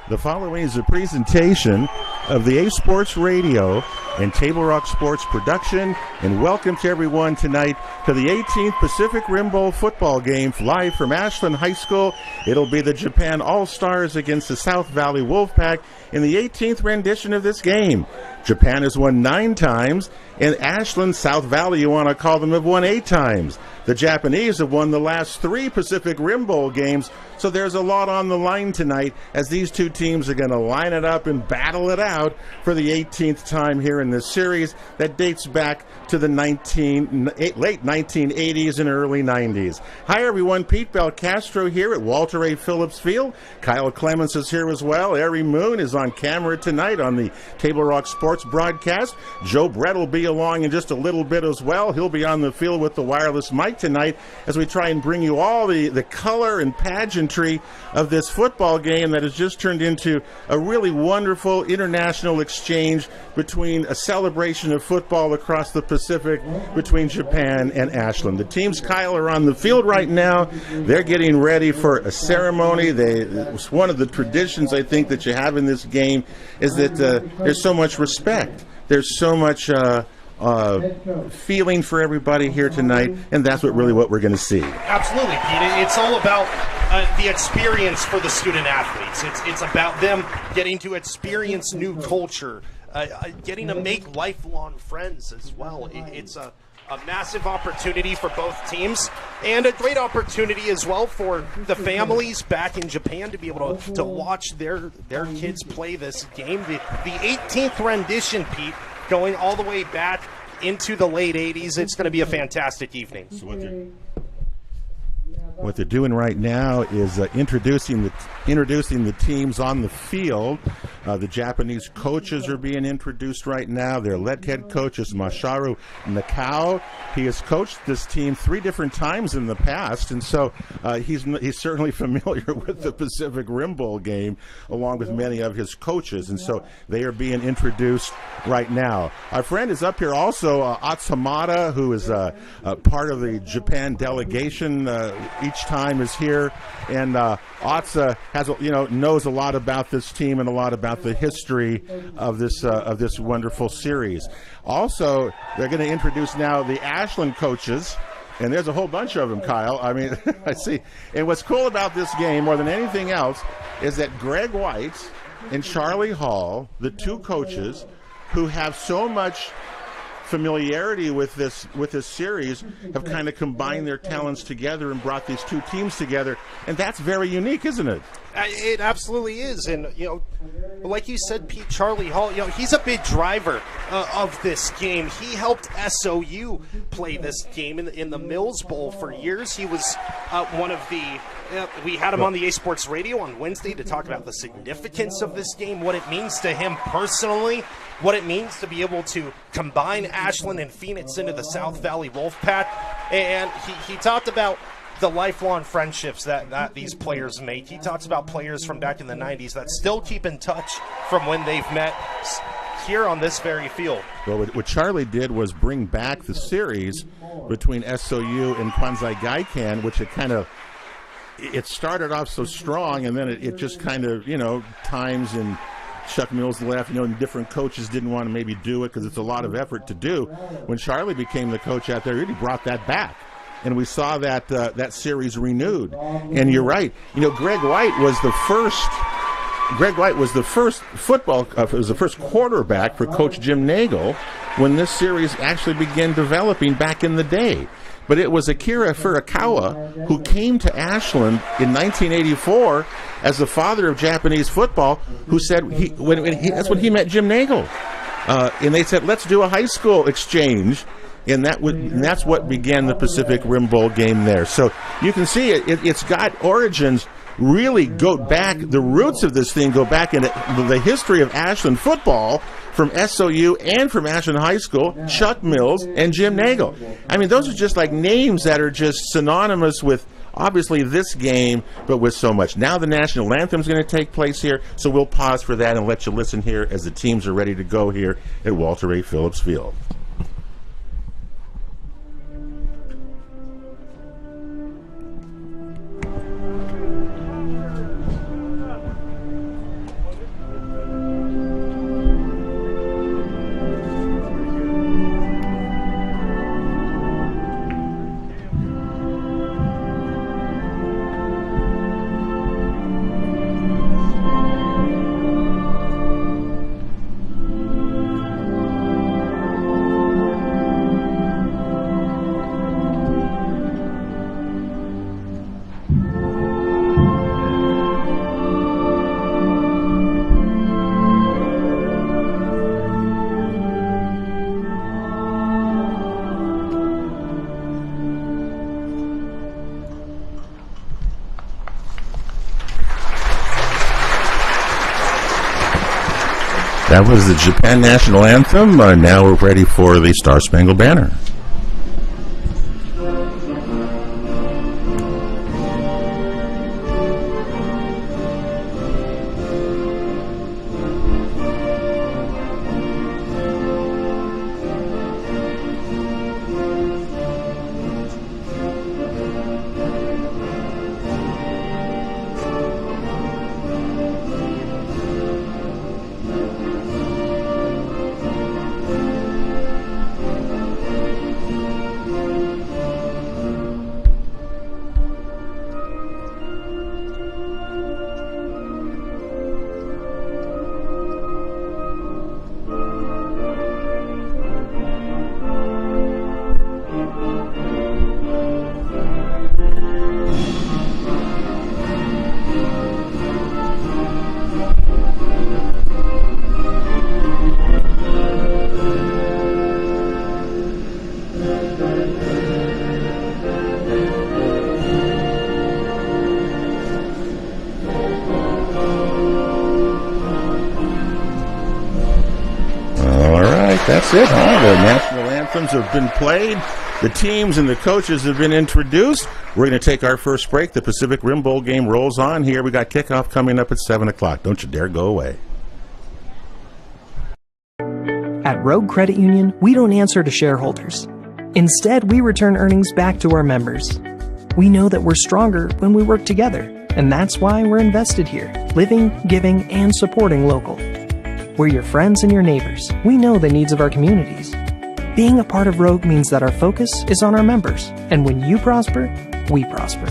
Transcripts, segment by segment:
The following is a presentation of the A Sports Radio and Table Rock Sports production, and welcome to everyone tonight to the 18th Pacific Rim Bowl football game live from Ashland High School. It'll be the Japan All-Stars against the South Valley Wolfpack in the 18th rendition of this game. Japan has won 9 times, and Ashland, South Valley, you want to call them, have won 8 times. The Japanese have won the last 3 Pacific Rim Bowl games, so there's a lot on the line tonight as these two teams are going to line it up and battle it out for the 18th time here in this series that dates back to the late 1980s and early 90s. Hi, everyone. Pete Belcastro here at Walter A. Phillips Field. Kyle Clemens is here as well. Ari Moon is on camera tonight on the Table Rock Sports broadcast. Joe Brett will be along in just a little bit as well. He'll be on the field with the wireless mic tonight as we try and bring you all the color and pageantry of this football game that has just turned into a really wonderful international exchange between a celebration of football across the Pacific between Japan and Ashland. The teams, Kyle, are on the field right now. They're getting ready for a ceremony. It's one of the traditions, I think, that you have in this game is that there's so much respect. There's so much feeling for everybody here tonight, and that's what we're going to see. Absolutely, Pete. It's all about the experience for the student athletes. It's about them getting to experience new culture, getting to make lifelong friends as well. It's a massive opportunity for both teams, and a great opportunity as well for the families back in Japan to be able to watch their kids play this game. The 18th rendition, Pete, going all the way back into the late 80s. It's going to be a fantastic evening. So what they're doing right now is introducing the teams on the field. The Japanese coaches are being introduced right now. Their lead head coach is Masaru Nakao. He has coached this team 3 different times in the past, and so he's certainly familiar with the Pacific Rim Bowl game, along with many of his coaches, and so they are being introduced right now. Our friend is up here also, Atsamada, who is part of the Japan delegation. Each time is here, and Atsa knows a lot about this team and a lot about the history of this wonderful series. Also, they're going to introduce now the Ashland coaches, and there's a whole bunch of them, Kyle. I mean, I see. And what's cool about this game more than anything else is that Greg White and Charlie Hall, the 2 coaches who have so much familiarity with this series, have kind of combined their talents together and brought these 2 teams together, and that's very unique, isn't it? It absolutely is, and like you said, Pete, Charlie Hall, he's a big driver of this game. He helped SOU play this game in the Mills Bowl for years. He was one of the. We had him on the A Sports Radio on Wednesday to talk about the significance of this game, what it means to him personally, what it means to be able to combine Ashland and Phoenix into the South Valley Wolfpack, and he talked about the lifelong friendships that these players make. He talks about players from back in the 90s that still keep in touch from when they've met here on this very field. Well, what Charlie did was bring back the series between SOU and Kwanzai Gaikan, which it started off so strong, and then it just kind of, times and Chuck Mills left, and different coaches didn't want to maybe do it because it's a lot of effort to do. When Charlie became the coach out there, he really brought that back. And we saw that series renewed. And you're right. Greg White was the first Greg White was the first was the first quarterback for Coach Jim Nagel when this series actually began developing back in the day. But it was Akira Furukawa who came to Ashland in 1984 as the father of Japanese football, who said that's when he met Jim Nagel. And they said, let's do a high school exchange. And that's what began the Pacific Rim Bowl game there. So you can see it's got origins really go back. The roots of this thing go back into the history of Ashland football from SOU and from Ashland High School, Chuck Mills and Jim Nagel. I mean, those are just like names that are just synonymous with obviously this game, but with so much. Now the national anthem is going to take place here, so we'll pause for that and let you listen here as the teams are ready to go here at Walter A. Phillips Field. That was the Japan National Anthem. Now we're ready for the Star Spangled Banner. That's it, huh? The national anthems have been played. The teams and the coaches have been introduced. We're going to take our first break. The Pacific Rim Bowl game rolls on here. We got kickoff coming up at 7 o'clock. Don't you dare go away. At Rogue Credit Union, we don't answer to shareholders. Instead, we return earnings back to our members. We know that we're stronger when we work together, and that's why we're invested here, living, giving, and supporting local. We're your friends and your neighbors. We know the needs of our communities. Being a part of Rogue means that our focus is on our members, and when you prosper, we prosper.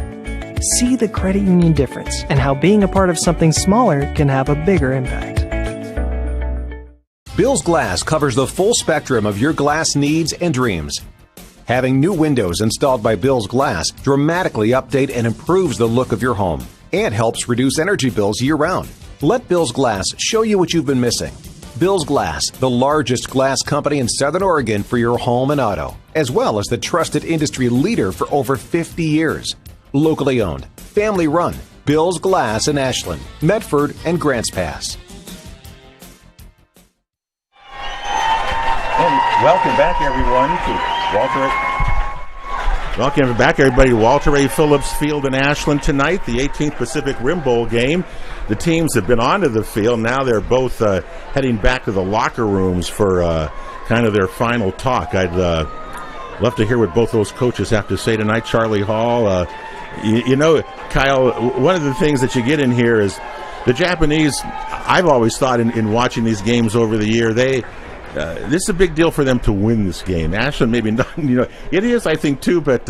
See the credit union difference and how being a part of something smaller can have a bigger impact. Bill's Glass covers the full spectrum of your glass needs and dreams. Having new windows installed by Bill's Glass dramatically update and improves the look of your home and helps reduce energy bills year-round. Let Bill's Glass show you what you've been missing. Bill's Glass, the largest glass company in Southern Oregon for your home and auto, as well as the trusted industry leader for over 50 years. Locally owned, family run, Bill's Glass in Ashland, Medford, and Grants Pass. And welcome back, everyone, Welcome back, everybody, to Walter A. Phillips Field in Ashland tonight, the 18th Pacific Rim Bowl game. The teams have been onto the field. Now they're both heading back to the locker rooms for kind of their final talk. I'd love to hear what both those coaches have to say tonight. Charlie Hall, you know, Kyle, one of the things that you get in here is the Japanese. I've always thought in watching these games over the year, this is a big deal for them to win this game. Ashland, maybe not. It is, I think, too. But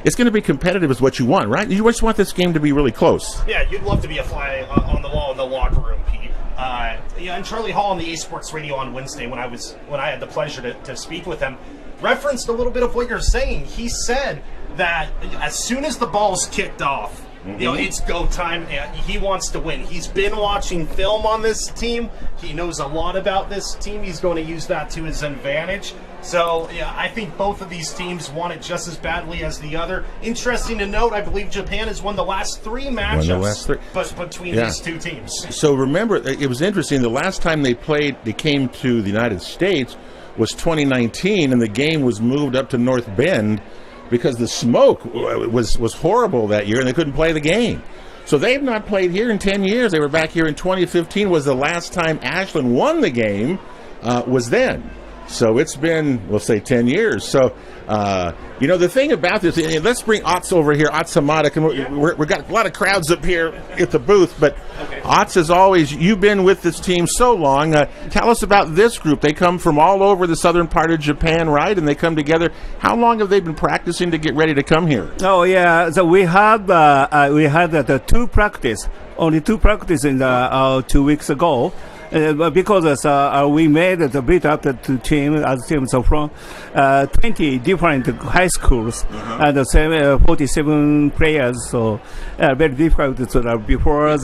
it's going to be competitive, is what you want, right? You just want this game to be really close. Yeah, you'd love to be a fly on the wall in the locker room, Pete. And Charlie Hall on the A Sports Radio on Wednesday, when I had the pleasure to speak with him, referenced a little bit of what you're saying. He said that as soon as the ball's kicked off, it's go time. He wants to win. He's been watching film on this team. He knows a lot about this team. He's going to use that to his advantage. So, yeah, I think both of these teams want it just as badly as the other. Interesting to note, I believe Japan has won the last 3 matchups between these two teams. So remember, it was interesting. The last time they came to the United States was 2019, and the game was moved up to North Bend because the smoke was horrible that year, and they couldn't play the game. So they've not played here in 10 years. They were back here in 2015 was the last time Ashland won the game, was then. So it's been, we'll say, 10 years. So, the thing about this, let's bring Otz over here, Otz Hamada. We've got a lot of crowds up here at the booth, but Otz, as always, you've been with this team so long. Tell us about this group. They come from all over the southern part of Japan, right? And they come together. How long have they been practicing to get ready to come here? Oh, yeah. So we had the 2 practice, only 2 practice in 2 weeks ago. Because we made the build up to team so from 20 different high schools and the same 47 players, so very difficult before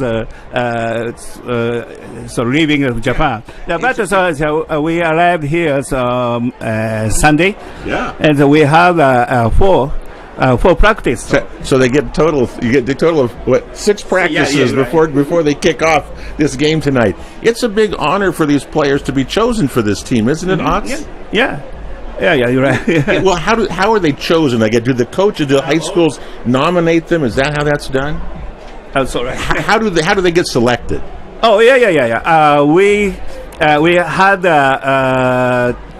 leaving Japan. But we arrived here Sunday, and we have 4 practice. So they get you get the total of 6 practices before they kick off this game tonight. It's a big honor for these players to be chosen for this team, isn't it, Otz? Yeah, you're right. Well, how are they chosen? Do the coaches, do the high schools nominate them? Is that how that's done? I'm sorry. How do they get selected? Oh, yeah. We had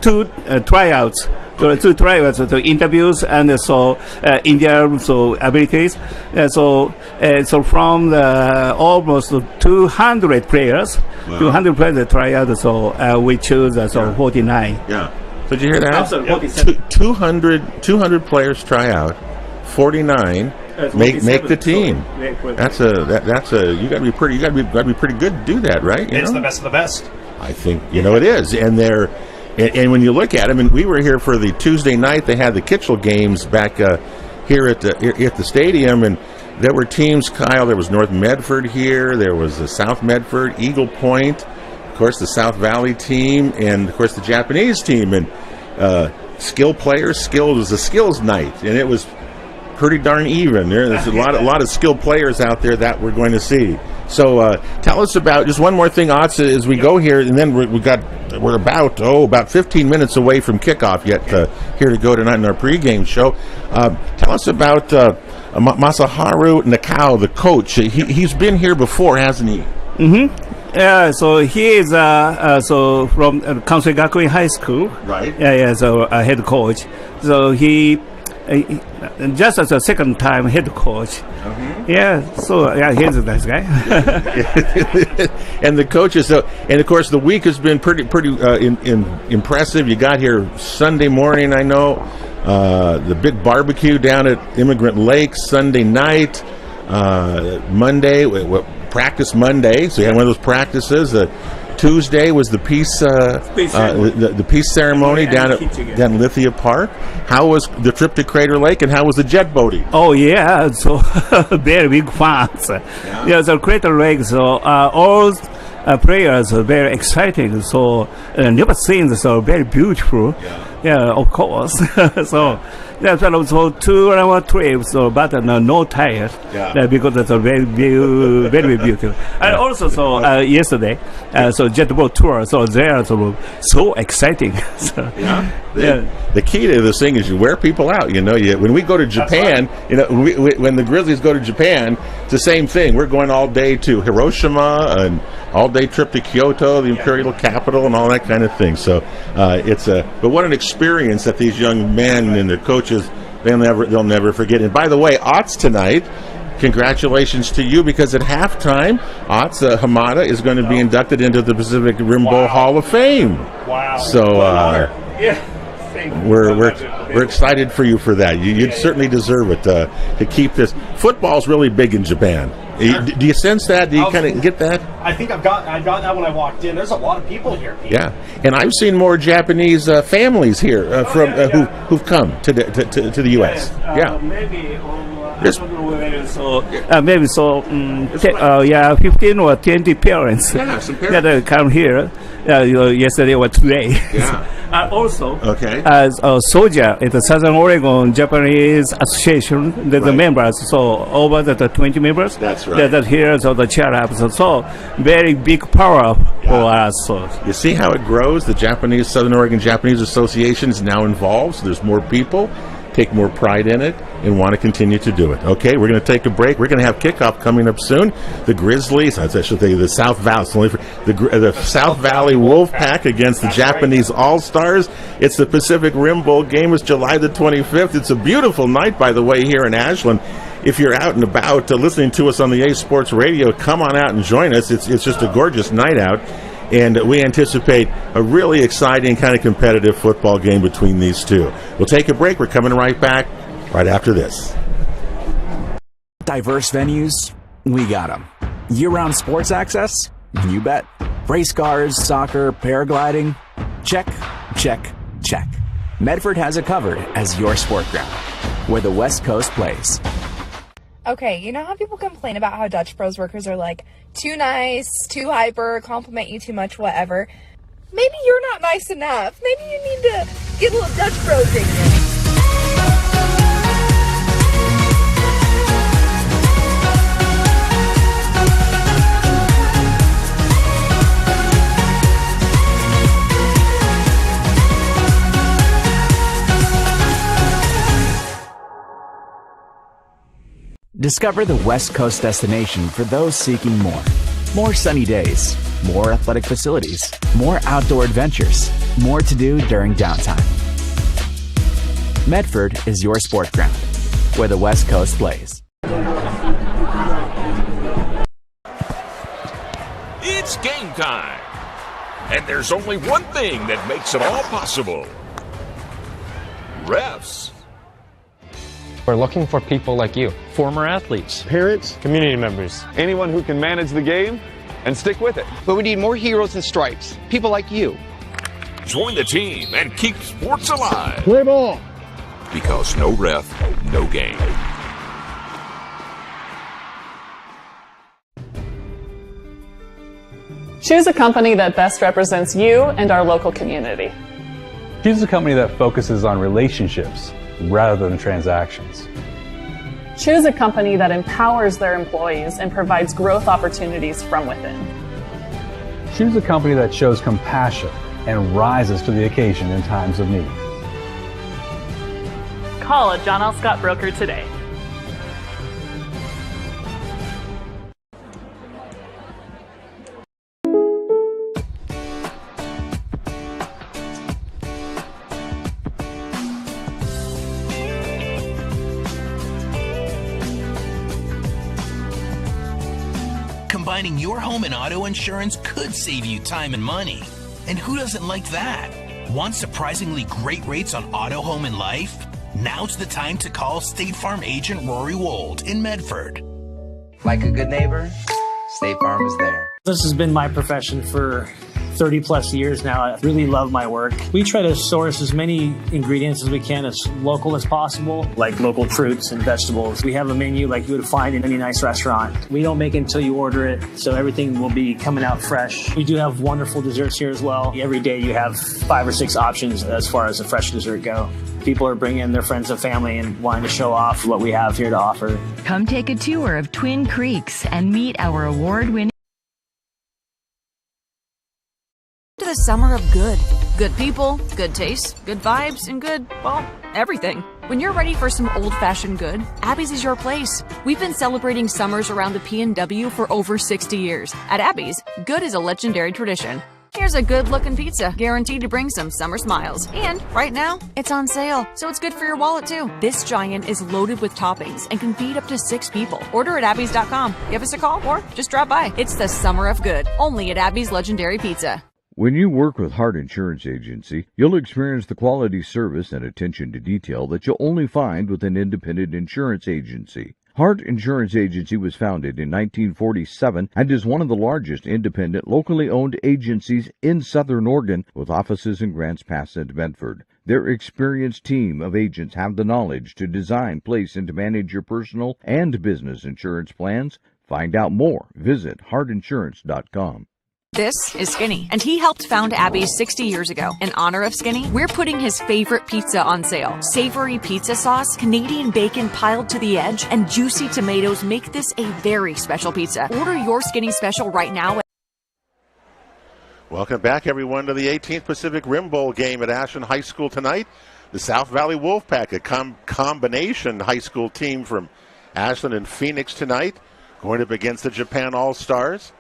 2 tryouts. To tryouts, to interviews, and so in their abilities. So from almost 200 players, 200 players try out. So we choose 49. Yeah. Did you hear that? Absolutely. 200 players try out, 49 make the team. That's a you got to be pretty good to do that, right? It's the best of the best. I think it is, and they're. And when you look at them, and we were here for the Tuesday night, they had the Kitchell games back here at the stadium, and there were teams, Kyle. There was North Medford here. There was the South Medford, Eagle Point, of course, the South Valley team, and, of course, the Japanese team. And skill players, it was a skills night, and it was pretty darn even. There's a lot of skilled players out there that we're going to see. So tell us about just one more thing, Otz, as we go here, and then we're about 15 minutes away from kickoff yet here to go tonight in our pregame show. Tell us about Masaharu Nakao, the coach. He's been here before, hasn't he? Mm-hmm. Yeah, so he is from Kansai Gakuin High School. Right. Yeah. So a head coach. So he just as a second time head coach. Yeah, so he's a nice guy. And the coaches, and of course the week has been pretty impressive. You got here Sunday morning, I know, the big barbecue down at Immigrant Lake Sunday night, Monday, practice Monday, so you had one of those practices. Tuesday was the peace ceremony down at Lithia Park. How was the trip to Crater Lake, and how was the jet boating? Oh yeah, so very big fun. Yeah, so Crater Lake. So all players are very exciting. So never seen so very beautiful. Yeah, of course. So. Yeah, so 2 hour trip, but no tired, because it's a very beautiful. And also, yesterday, so jet boat tour, so they are so exciting. The key to this thing is you wear people out. When we go to Japan, when the Grizzlies go to Japan, it's the same thing. We're going all day to Hiroshima, and all day trip to Kyoto, the imperial capital, and all that kind of thing. So but what an experience that these young men and their coaches, they'll never forget. And by the way, Otz tonight congratulations to you, because at halftime, Otsa Hamada is going to be inducted into the Pacific Rim Bowl Hall of Fame. Wow. So we're excited for you for that. You certainly deserve it to keep this. Football's really big in Japan. Do you sense that? Do you kind of get that? I think I got that when I walked in. There's a lot of people here, Pete. Yeah, and I've seen more Japanese families here who've come to the U.S. Maybe. Yes. Maybe 15 or 20 parents Some parents. that come here yesterday or today. Yeah. Also, Okay. as a soldier at the Southern Oregon Japanese Association, the members, so over the 20 members. That's right. That here, so the chair ups, so very big power for us. So. You see how it grows? The Southern Oregon Japanese Association is now involved, so there's more people, take more pride in it, and want to continue to do it. Okay, we're going to take a break. We're going to have kickoff coming up soon. The Grizzlies, I should say the South Valley, the South Valley Wolfpack against the Japanese All-Stars. It's the Pacific Rim Bowl game. It's July the 25th. It's a beautiful night, by the way, here in Ashland. If you're out and about listening to us on the Ace Sports Radio, come on out and join us. It's just a gorgeous night out. And we anticipate a really exciting, kind of competitive football game between these two. We'll take a break. We're coming right back right after this. Diverse venues, we got them. Year-round sports access? You bet. Race cars, soccer, paragliding? Check, check, check. Medford has it covered as your sport ground, where the West Coast plays. Okay, you know how people complain about how Dutch Bros workers are like too nice, too hyper, compliment you too much, whatever? Maybe you're not nice enough. Maybe you need to get a little Dutch Bros in you. Discover the West Coast destination for those seeking more. More sunny days, more athletic facilities, more outdoor adventures, more to do during downtime. Medford is your sport ground, where the West Coast plays. It's game time. And there's only one thing that makes it all possible. Refs. We're looking for people like you. Former athletes, Parents. community members. Anyone who can manage the game and stick with it. But we need more heroes in stripes. People like you. Join the team and keep sports alive. Play ball. Because no ref, no game. Choose a company that best represents you and our local community. Choose a company that focuses on relationships rather than transactions. Choose a company that empowers their employees and provides growth opportunities from within. Choose a company that shows compassion and rises to the occasion in times of need. Call a John L. Scott broker today. Combining your home and auto insurance could save you time and money. And who doesn't like that? Want surprisingly great rates on auto, home, and life? Now's the time to call State Farm agent Rory Wold in Medford. Like a good neighbor, State Farm is there. This has been my profession for 30 plus years now. I really love my work. We try to source as many ingredients as we can, as local as possible, like local fruits and vegetables. We have a menu like you would find in any nice restaurant. We don't make it until you order it, so everything will be coming out fresh. We do have wonderful desserts here as well. Every day you have 5 or 6 options as far as a fresh dessert go. People are bringing their friends and family and wanting to show off what we have here to offer. Come take a tour of Twin Creeks and meet our award-winning to the summer of good. Good people, good taste, good vibes, and good, well, everything. When you're ready for some old-fashioned good, Abby's is your place. We've been celebrating summers around the PNW for over 60 years. At Abby's, good is a legendary tradition. Here's a good-looking pizza, guaranteed to bring some summer smiles. And right now, it's on sale, so it's good for your wallet too. This giant is loaded with toppings and can feed up to 6 people. Order at Abby's.com. Give us a call or just drop by. It's the summer of good, only at Abby's Legendary Pizza. When you work with Hart Insurance Agency, you'll experience the quality service and attention to detail that you'll only find with an independent insurance agency. Hart Insurance Agency was founded in 1947 and is one of the largest independent, locally owned agencies in Southern Oregon, with offices in Grants Pass and Medford. Their experienced team of agents have the knowledge to design, place, and to manage your personal and business insurance plans. Find out more. Visit hartinsurance.com. This is Skinny, and he helped found Abby's 60 years ago. In honor of Skinny, we're putting his favorite pizza on sale. Savory pizza sauce, Canadian bacon piled to the edge, and juicy tomatoes make this a very special pizza. Order your Skinny special right now. Welcome back, everyone, to the 18th Pacific Rim Bowl game at Ashland High School tonight. The South Valley Wolfpack, a combination high school team from Ashland and Phoenix tonight, going up against the Japan All-Stars.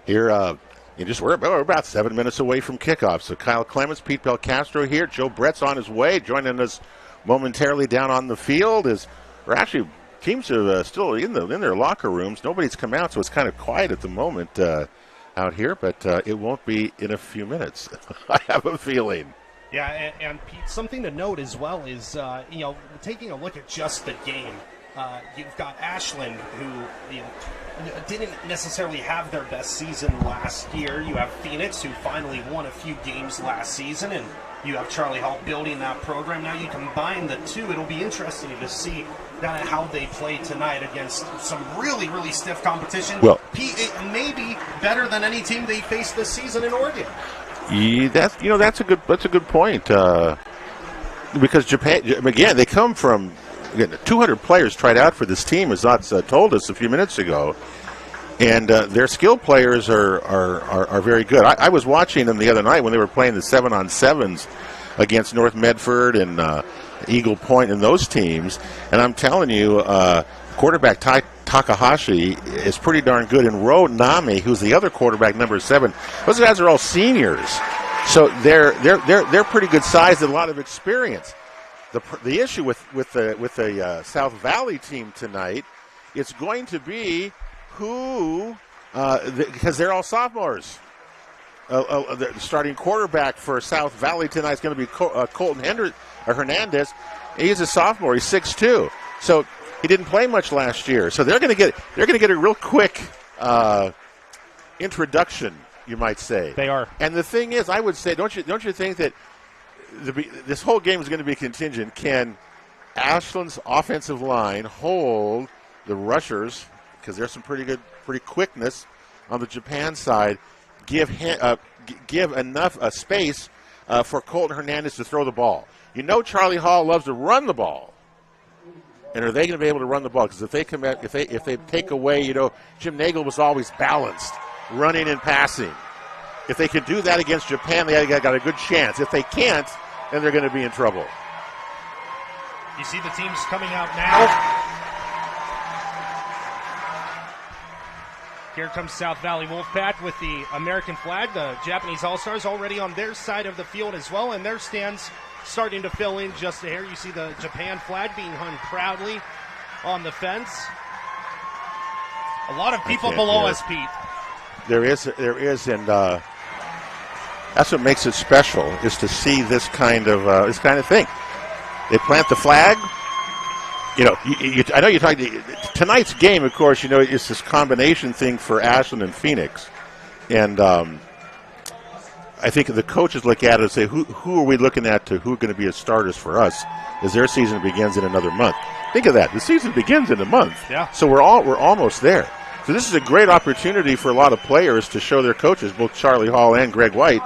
Here, we're about 7 minutes away from kickoff. So Kyle Clements, Pete Belcastro here. Joe Brett's on his way, joining us momentarily down on the field. Teams are still in their locker rooms. Nobody's come out, so it's kind of quiet at the moment out here. But it won't be in a few minutes. I have a feeling. Yeah, and Pete, something to note as well is taking a look at just the game. You've got Ashland, who didn't necessarily have their best season last year. You have Phoenix, who finally won a few games last season, and you have Charlie Hall building that program. Now you combine the two, it'll be interesting to see kind of how they play tonight against some really, really stiff competition. Well, maybe better than any team they faced this season in Oregon. Yeah, that's a good point. Because Japan, again, they come from. Again, 200 players tried out for this team, as Otz told us a few minutes ago, and their skill players are very good. I was watching them the other night when they were playing the 7-on-7s against North Medford and Eagle Point and those teams, and I'm telling you, quarterback Takahashi is pretty darn good, and Ro Nami, who's the other quarterback, number 7. Those guys are all seniors, so they're pretty good size and a lot of experience. The issue with the South Valley team tonight, it's going to be who, because they're all sophomores. The starting quarterback for South Valley tonight is going to be Colton Hernandez. He's a sophomore. He's 6'2", so he didn't play much last year. So they're going to get a real quick introduction, you might say. They are. And the thing is, I would say, don't you think that this whole game is going to be contingent? Can Ashland's offensive line hold the rushers, because there's some pretty quickness on the Japan side, give enough space for Colton Hernandez to throw the ball? Charlie Hall loves to run the ball, and are they going to be able to run the ball? Because if they take away, Jim Nagel was always balanced, running and passing. If they can do that against Japan, they got a good chance. If they can't, then they're going to be in trouble. You see the teams coming out now. Here comes South Valley Wolfpack with the American flag. The Japanese All-Stars already on their side of the field as well, and their stands starting to fill in just a hair. You see the Japan flag being hung proudly on the fence. A lot of people below us, Pete. There is, and that's what makes it special, is to see this kind of thing. They plant the flag. I know you're talking tonight's game. Of course, it's this combination thing for Ashland and Phoenix, and I think the coaches look at it and say, "Who are we looking at who are going to be as starters for us?" As their season begins in another month. Think of that. The season begins in a month. Yeah. So we're almost there. So this is a great opportunity for a lot of players to show their coaches, both Charlie Hall and Greg White,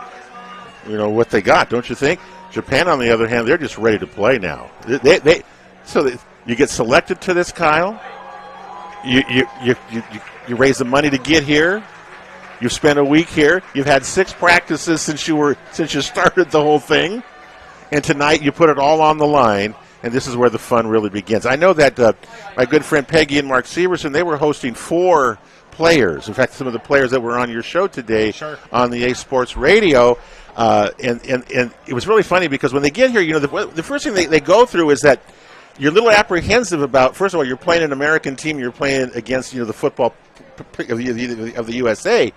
what they got, don't you think? Japan, on the other hand, they're just ready to play now. You get selected to this, Kyle. You raise the money to get here. You've spent a week here. You've had 6 practices since you started the whole thing, and tonight you put it all on the line. And this is where the fun really begins. I know that my good friend Peggy and Mark Severson, they were hosting 4 players. In fact, some of the players that were on your show today on the A Sports Radio. And it was really funny because when they get here, the first thing they go through is that you're a little apprehensive about, first of all, you're playing an American team, you're playing against, the football of the USA.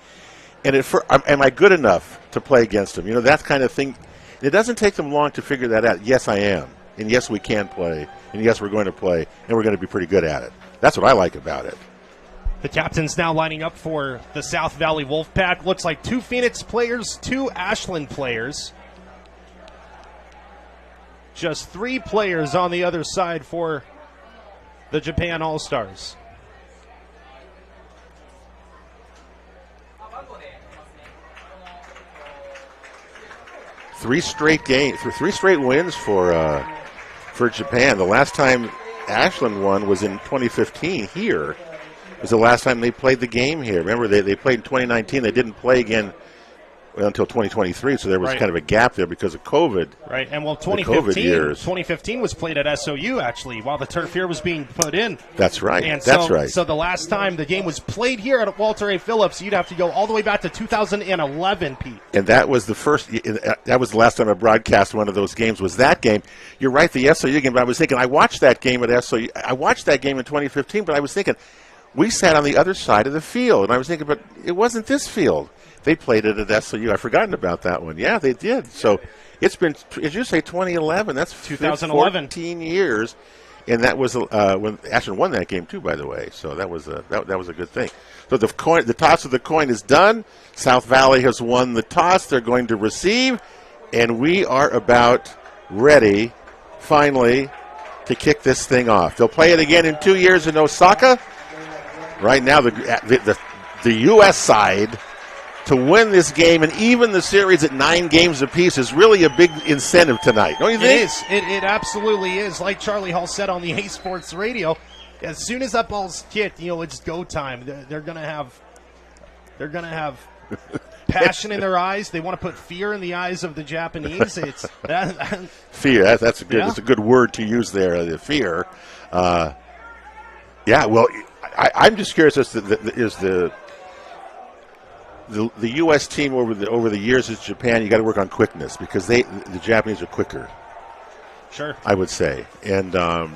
And am I good enough to play against them? That kind of thing. It doesn't take them long to figure that out. Yes, I am. And yes, we can play. And yes, we're going to play. And we're going to be pretty good at it. That's what I like about it. The captain's now lining up for the South Valley Wolfpack. Looks like 2 Phoenix players, 2 Ashland players. Just 3 players on the other side for the Japan All-Stars. Three straight wins for Japan. The last time Ashland won was in 2015 here. It was the last time they played the game here. Remember, they played in 2019. They didn't play again until 2023, so there was kind of a gap there because of COVID. Right, and well, 2015 was played at SOU, actually, while the turf here was being put in. That's right. And That's right. So the last time the game was played here at Walter A. Phillips, you'd have to go all the way back to 2011, Pete. And that was that was the last time I broadcast one of those games, was that game. You're right, the SOU game, but I was thinking, I watched that game at SOU. I watched that game in 2015, but I was thinking, we sat on the other side of the field, and I was thinking, but it wasn't this field. They played it at SOU. I've forgotten about that one. Yeah, they did. So it's been, as you say, 2011. That's 2011. 14 years, and that was when Ashland won that game too, by the way. So that was a good thing. So the toss of the coin is done. South Valley has won the toss. They're going to receive, and we are about ready, finally, to kick this thing off. They'll play it again in 2 years in Osaka. Right now, the U.S. side, to win this game and even the series at 9 games apiece, is really a big incentive tonight, don't you think? It is. It absolutely is. Like Charlie Hall said on the A Sports Radio, as soon as that ball's kicked, it's go time. They're gonna have passion in their eyes. They want to put fear in the eyes of the Japanese. It's fear. That's a good. That's a good word to use there. The fear. Yeah. Well, I'm just curious as to the U.S. team over the years is Japan. You got to work on quickness because the Japanese are quicker. Sure. I would say, and over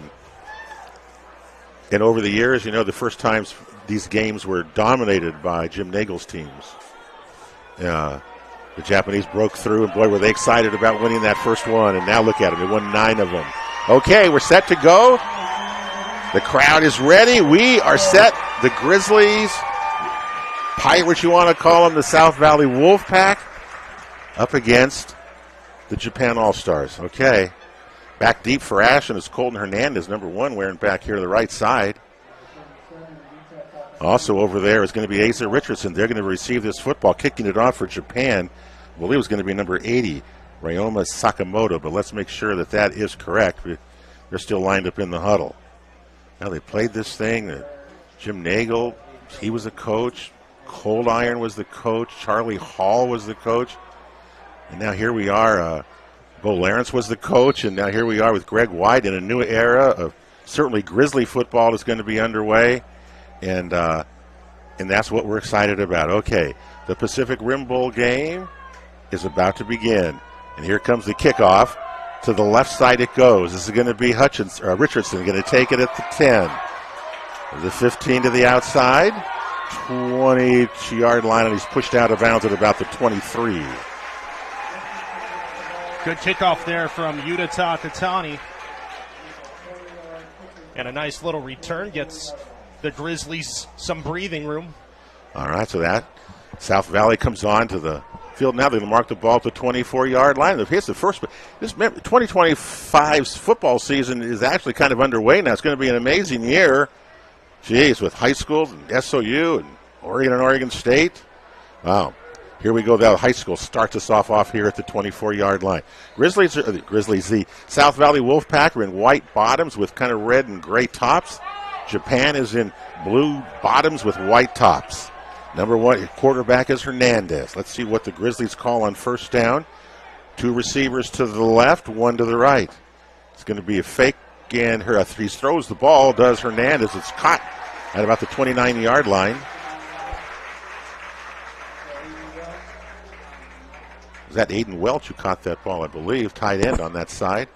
the years, the first times these games were dominated by Jim Nagel's teams. The Japanese broke through, and boy, were they excited about winning that first one. And now look at them; they won 9 of them. Okay, we're set to go. The crowd is ready. We are set. The Grizzlies, Pirates, you want to call them, the South Valley Wolfpack, up against the Japan All-Stars. Okay. Back deep for Ashland is Colton Hernandez, number 1, wearing back here to the right side. Also over there is going to be Asa Richardson. They're going to receive this football, kicking it off for Japan. I believe it was going to be number 80, Ryoma Sakamoto, but let's make sure that is correct. They're still lined up in the huddle. Now they played this thing. Jim Nagel, he was a coach. Cold Iron was the coach. Charlie Hall was the coach. And now here we are. Bo Lawrence was the coach. And now here we are with Greg White in a new era of certainly Grizzly football is going to be underway. And that's what we're excited about. Okay, the Pacific Rim Bowl game is about to begin. And here comes the kickoff. To the left side it goes. This is going to be Richardson going to take it at the 10. The 15 to the outside. 20-yard line, and he's pushed out of bounds at about the 23. Good kickoff there from Yuta Takatani. And a nice little return gets the Grizzlies some breathing room. All right, so that South Valley comes on to the field now. They're going to mark the ball at the 24-yard line. Here's the first. 2025's football season is actually kind of underway now. It's going to be an amazing year. Geez, with high schools and SOU and Oregon State. Wow. Here we go. The high school starts us off here at the 24-yard line. The South Valley Wolfpack are in white bottoms with kind of red and gray tops. Japan is in blue bottoms with white tops. Number 1 quarterback is Hernandez. Let's see what the Grizzlies call on first down. 2 receivers to the left, 1 to the right. It's going to be a fake, and he throws the ball, does Hernandez. It's caught at about the 29-yard line. Was that Aiden Welch who caught that ball, I believe? Tight end on that side.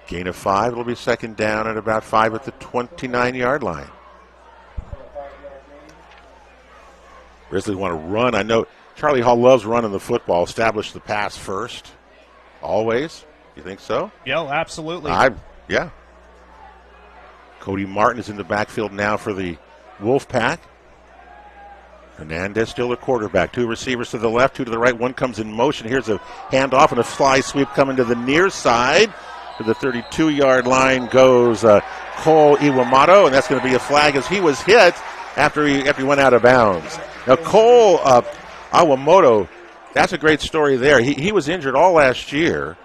Gain of 5. It'll be second down at about 5 at the 29-yard line. Grizzlies want to run. I know Charlie Hall loves running the football. Establish the pass first. Always. You think so? Yeah, absolutely. Yeah. Cody Martin is in the backfield now for the Wolfpack. Hernandez still a quarterback. 2 receivers to the left, 2 to the right. 1 comes in motion. Here's a handoff and a fly sweep coming to the near side. To the 32-yard line goes Cole Iwamato, and that's going to be a flag as he was hit after he went out of bounds. Now, Cole Iwamato, that's a great story there. He was injured all last year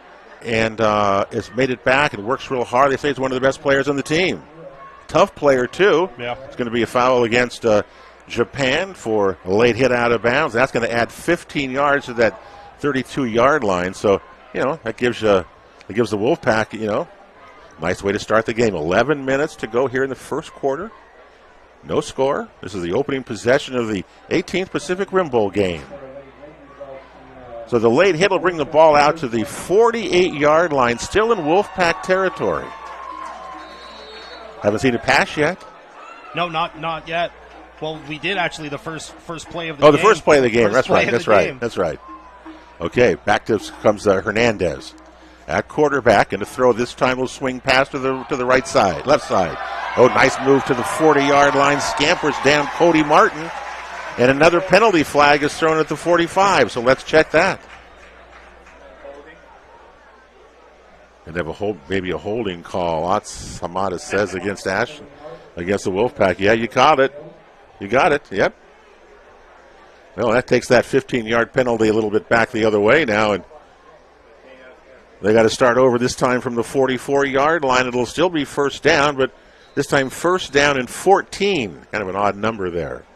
and has made it back and works real hard. They say he's one of the best players on the team. Tough player, too. Yeah. It's going to be a foul against Japan for a late hit out of bounds. That's going to add 15 yards to that 32-yard line. So, that gives the Wolfpack, nice way to start the game. 11 minutes to go here in the first quarter. No score. This is the opening possession of the 18th Pacific Rim Bowl game. So the late hit will bring the ball out to the 48-yard line, still in Wolfpack territory. Haven't seen a pass yet? No, not yet. Well, we did actually the first play of the game. Oh, the first play of the game. That's right. Okay, back comes Hernandez at quarterback, and to throw this time will swing pass to the right side, left side. Oh, nice move to the 40-yard line. Scampers down Cody Martin, and another penalty flag is thrown at the 45. So let's check that. And have maybe a holding call. Otz Hamada says against the Wolfpack. Yeah, you caught it. You got it. Yep. Well, that takes that 15-yard penalty a little bit back the other way now, and they got to start over this time from the 44-yard line. It'll still be first down, but this time first down and 14. Kind of an odd number there.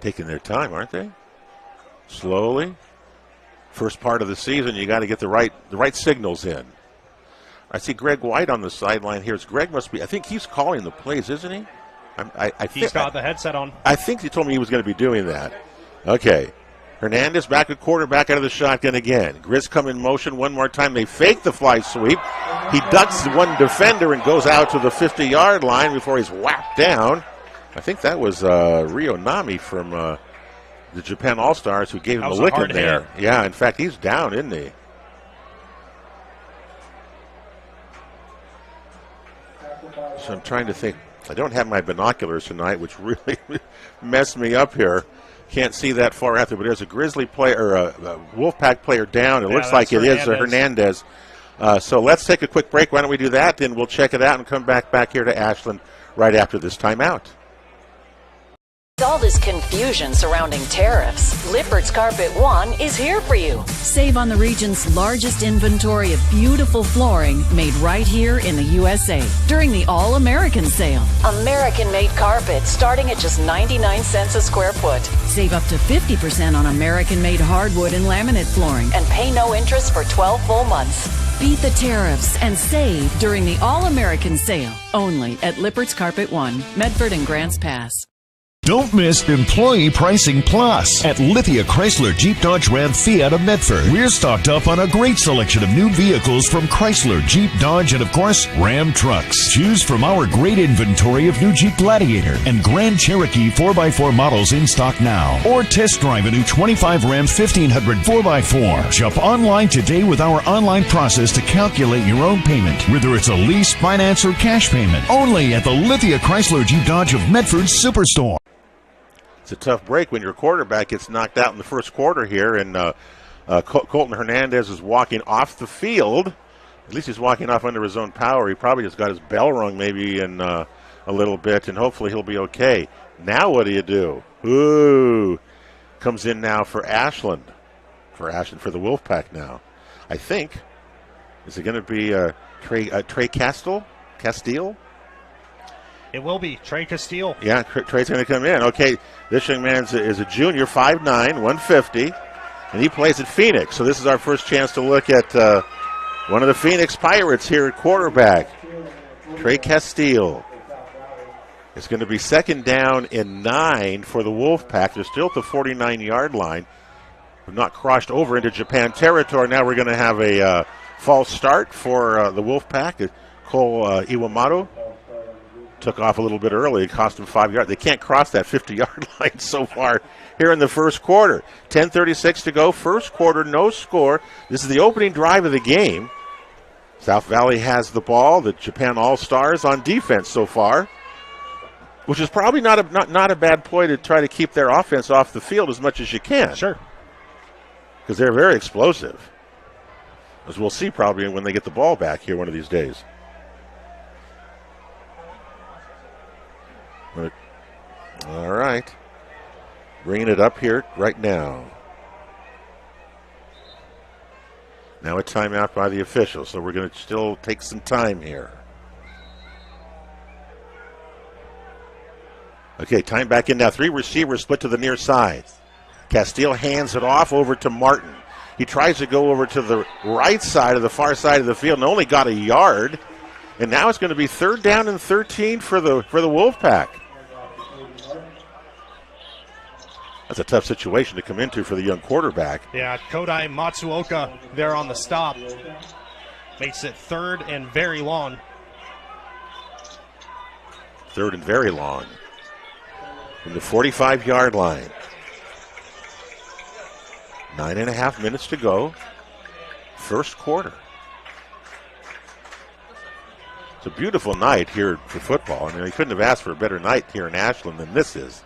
Taking their time, aren't they? Slowly. First part of the season, you got to get the right signals in. I see Greg White on the sideline here. Greg must be. I think he's calling the plays, isn't he? He's got the headset on. I think he told me he was going to be doing that. Okay. Hernandez back at quarterback out of the shotgun again. Grizz come in motion one more time. They fake the fly sweep. He ducks one defender and goes out to the 50-yard line before he's whacked down. I think that was Ryo Nami from the Japan All-Stars who gave him a licking there. Hit. Yeah, in fact, he's down, isn't he? So I'm trying to think. I don't have my binoculars tonight, which really messed me up here. Can't see that far after, but there's a Grizzly player, or a Wolfpack player down. It looks like it is Hernandez. So let's take a quick break. Why don't we do that? Then we'll check it out and come back here to Ashland right after this timeout. All this confusion surrounding tariffs, Lippert's Carpet One is here for you. Save on the region's largest inventory of beautiful flooring made right here in the USA during the All-American Sale. American-made carpet starting at just 99 cents a square foot. Save up to 50% on American-made hardwood and laminate flooring. And pay no interest for 12 full months. Beat the tariffs and save during the All-American Sale. Only at Lippert's Carpet One, Medford and Grants Pass. Don't miss Employee Pricing Plus at Lithia Chrysler Jeep Dodge Ram Fiat of Medford. We're stocked up on a great selection of new vehicles from Chrysler, Jeep, Dodge, and of course, Ram trucks. Choose from our great inventory of new Jeep Gladiator and Grand Cherokee 4x4 models in stock now. Or test drive a new 25 Ram 1500 4x4. Shop online today with our online process to calculate your own payment, whether it's a lease, finance, or cash payment. Only at the Lithia Chrysler Jeep Dodge of Medford Superstore. It's a tough break when your quarterback gets knocked out in the first quarter here, and Colton Hernandez is walking off the field. At least he's walking off under his own power. He probably just got his bell rung maybe in a little bit, and hopefully he'll be okay. Now what do you do? Ooh, comes in now for Ashland. For the Wolfpack now. I think, is it going to be Trey Castile? It will be Trey Castile. Yeah, Trey's going to come in. Okay, this young man is a junior, 5'9", 150, and he plays at Phoenix. So this is our first chance to look at one of the Phoenix Pirates here at quarterback, Trey Castile. It's going to be 2nd down and 9 for the Wolfpack. They're still at the 49-yard line. We've not crossed over into Japan territory. Now we're going to have a false start for the Wolfpack. Cole Iwamato took off a little bit early. It cost him 5 yards. They can't cross that 50-yard line so far here in the first quarter. 10:36 to go. First quarter, no score. This is the opening drive of the game. South Valley has the ball. The Japan All-Stars on defense so far, which is probably not a bad ploy to try to keep their offense off the field as much as you can. Sure. Because they're very explosive, as we'll see probably when they get the ball back here one of these days. But, all right. Bringing it up here right now. Now a timeout by the officials, so we're going to still take some time here. Okay, time back in now. 3 receivers split to the near side. Castile hands it off over to Martin. He tries to go over to the right side of the far side of the field and only got a yard. And now it's going to be 3rd down and 13 for the Wolfpack. That's a tough situation to come into for the young quarterback. Yeah, Kodai Matsuoka there on the stop. Makes it 3rd and very long. 3rd and very long. From the 45-yard line. 9.5 minutes to go. First quarter. It's a beautiful night here for football. I mean, you couldn't have asked for a better night here in Ashland than this is.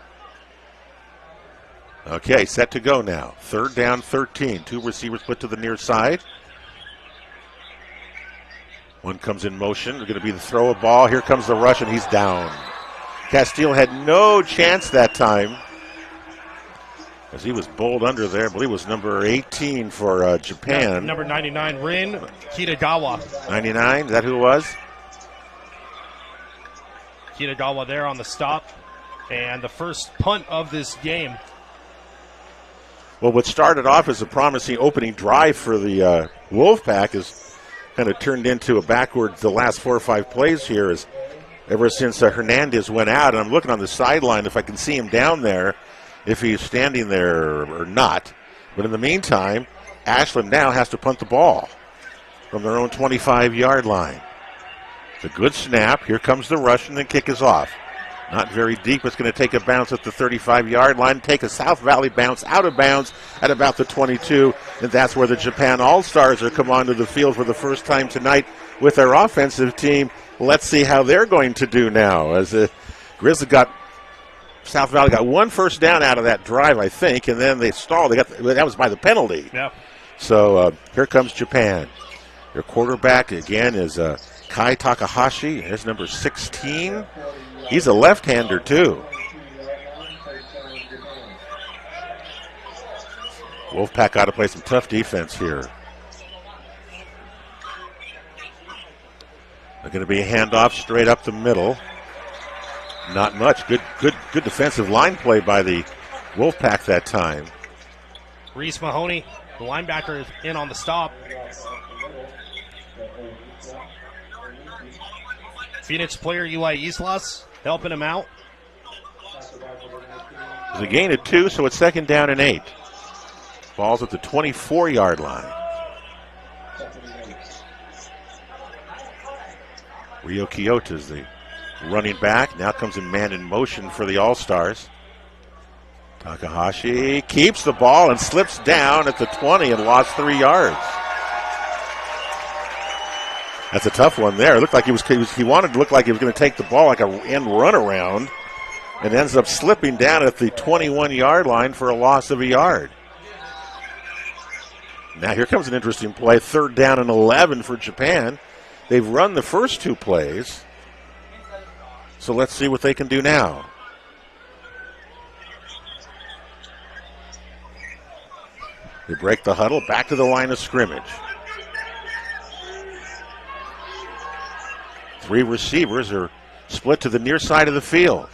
Okay, set to go now. 3rd down, 13. 2 receivers split to the near side. One comes in motion. They're going to be the throw a ball. Here comes the rush, and he's down. Castile had no chance that time, as he was bowled under there. I believe it was number 18 for Japan. Yeah, number 99, Rin Kitagawa. 99, is that who it was? Kitagawa there on the stop. And the first punt of this game. Well, what started off as a promising opening drive for the Wolfpack has kind of turned into a backwards the last 4 or 5 plays here, as ever since Hernandez went out. And I'm looking on the sideline if I can see him down there, if he's standing there or not. But in the meantime, Ashland now has to punt the ball from their own 25-yard line. It's a good snap. Here comes the rush, and the kick is off. Not very deep. It's going to take a bounce at the 35-yard line, take a South Valley bounce out of bounds at about the 22, and that's where the Japan All-Stars are come onto the field for the first time tonight with their offensive team. Let's see how they're going to do now, as Grizzly South Valley got 1 first down out of that drive, I think, and then they stalled. That was by the penalty. Yeah. So here comes Japan. Their quarterback, again, is Kai Takahashi. There's number 16. He's a left-hander, too. Wolfpack got to play some tough defense here. They're going to be a handoff straight up the middle. Not much. Good defensive line play by the Wolfpack that time. Reese Mahoney, the linebacker, is in on the stop. Phoenix player Eli Islas helping him out. It's a gain of 2, so it's 2nd down and 8. Ball's at the 24-yard line. Rio Kyoto's the running back. Now comes in man in motion for the All-Stars. Takahashi keeps the ball and slips down at the 20 and lost 3 yards. That's a tough one there. It looked like he wanted to look like he was going to take the ball like an end run around, and ends up slipping down at the 21-yard line for a loss of a yard. Now here comes an interesting play. 3rd down and 11 for Japan. They've run the first 2 plays, so let's see what they can do now. They break the huddle, back to the line of scrimmage. 3 receivers are split to the near side of the field.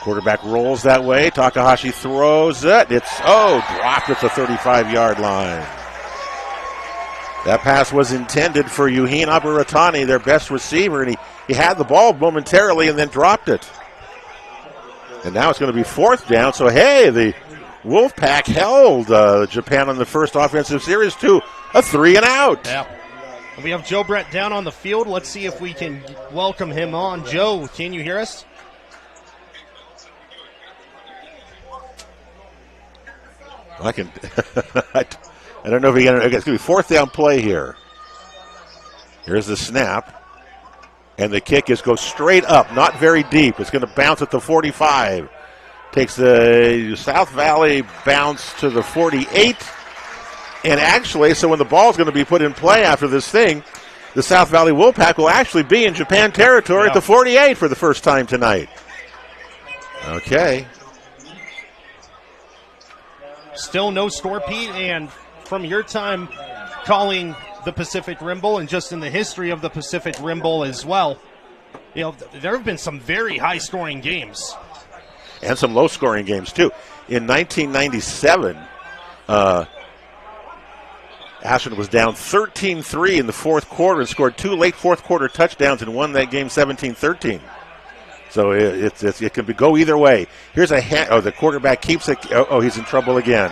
Quarterback rolls that way. Takahashi throws it. It's dropped at the 35-yard line. That pass was intended for Yuhin Aburatani, their best receiver, and he had the ball momentarily and then dropped it. And now it's going to be 4th down. So, hey, the Wolfpack held Japan on the first offensive series to a 3-and-out. Yeah. We have Joe Brett down on the field. Let's see if we can welcome him on. Joe, can you hear us? I can. I don't know if he can. It's going to be 4th down play here. Here's the snap. And the kick goes straight up, not very deep. It's going to bounce at the 45. Takes the South Valley bounce to the 48. And actually, so when the ball's going to be put in play after this thing, the South Valley Wolfpack will actually be in Japan territory at the 48 for the first time tonight. Okay. Still no score, Pete, and from your time calling the Pacific Rim Bowl and just in the history of the Pacific Rim Bowl as well, you know, there have been some very high-scoring games. And some low-scoring games, too. In 1997, Ashland was down 13-3 in the 4th quarter and scored 2 late 4th quarter touchdowns and won that game 17-13. So it can go either way. Here's the quarterback keeps it. He's in trouble again.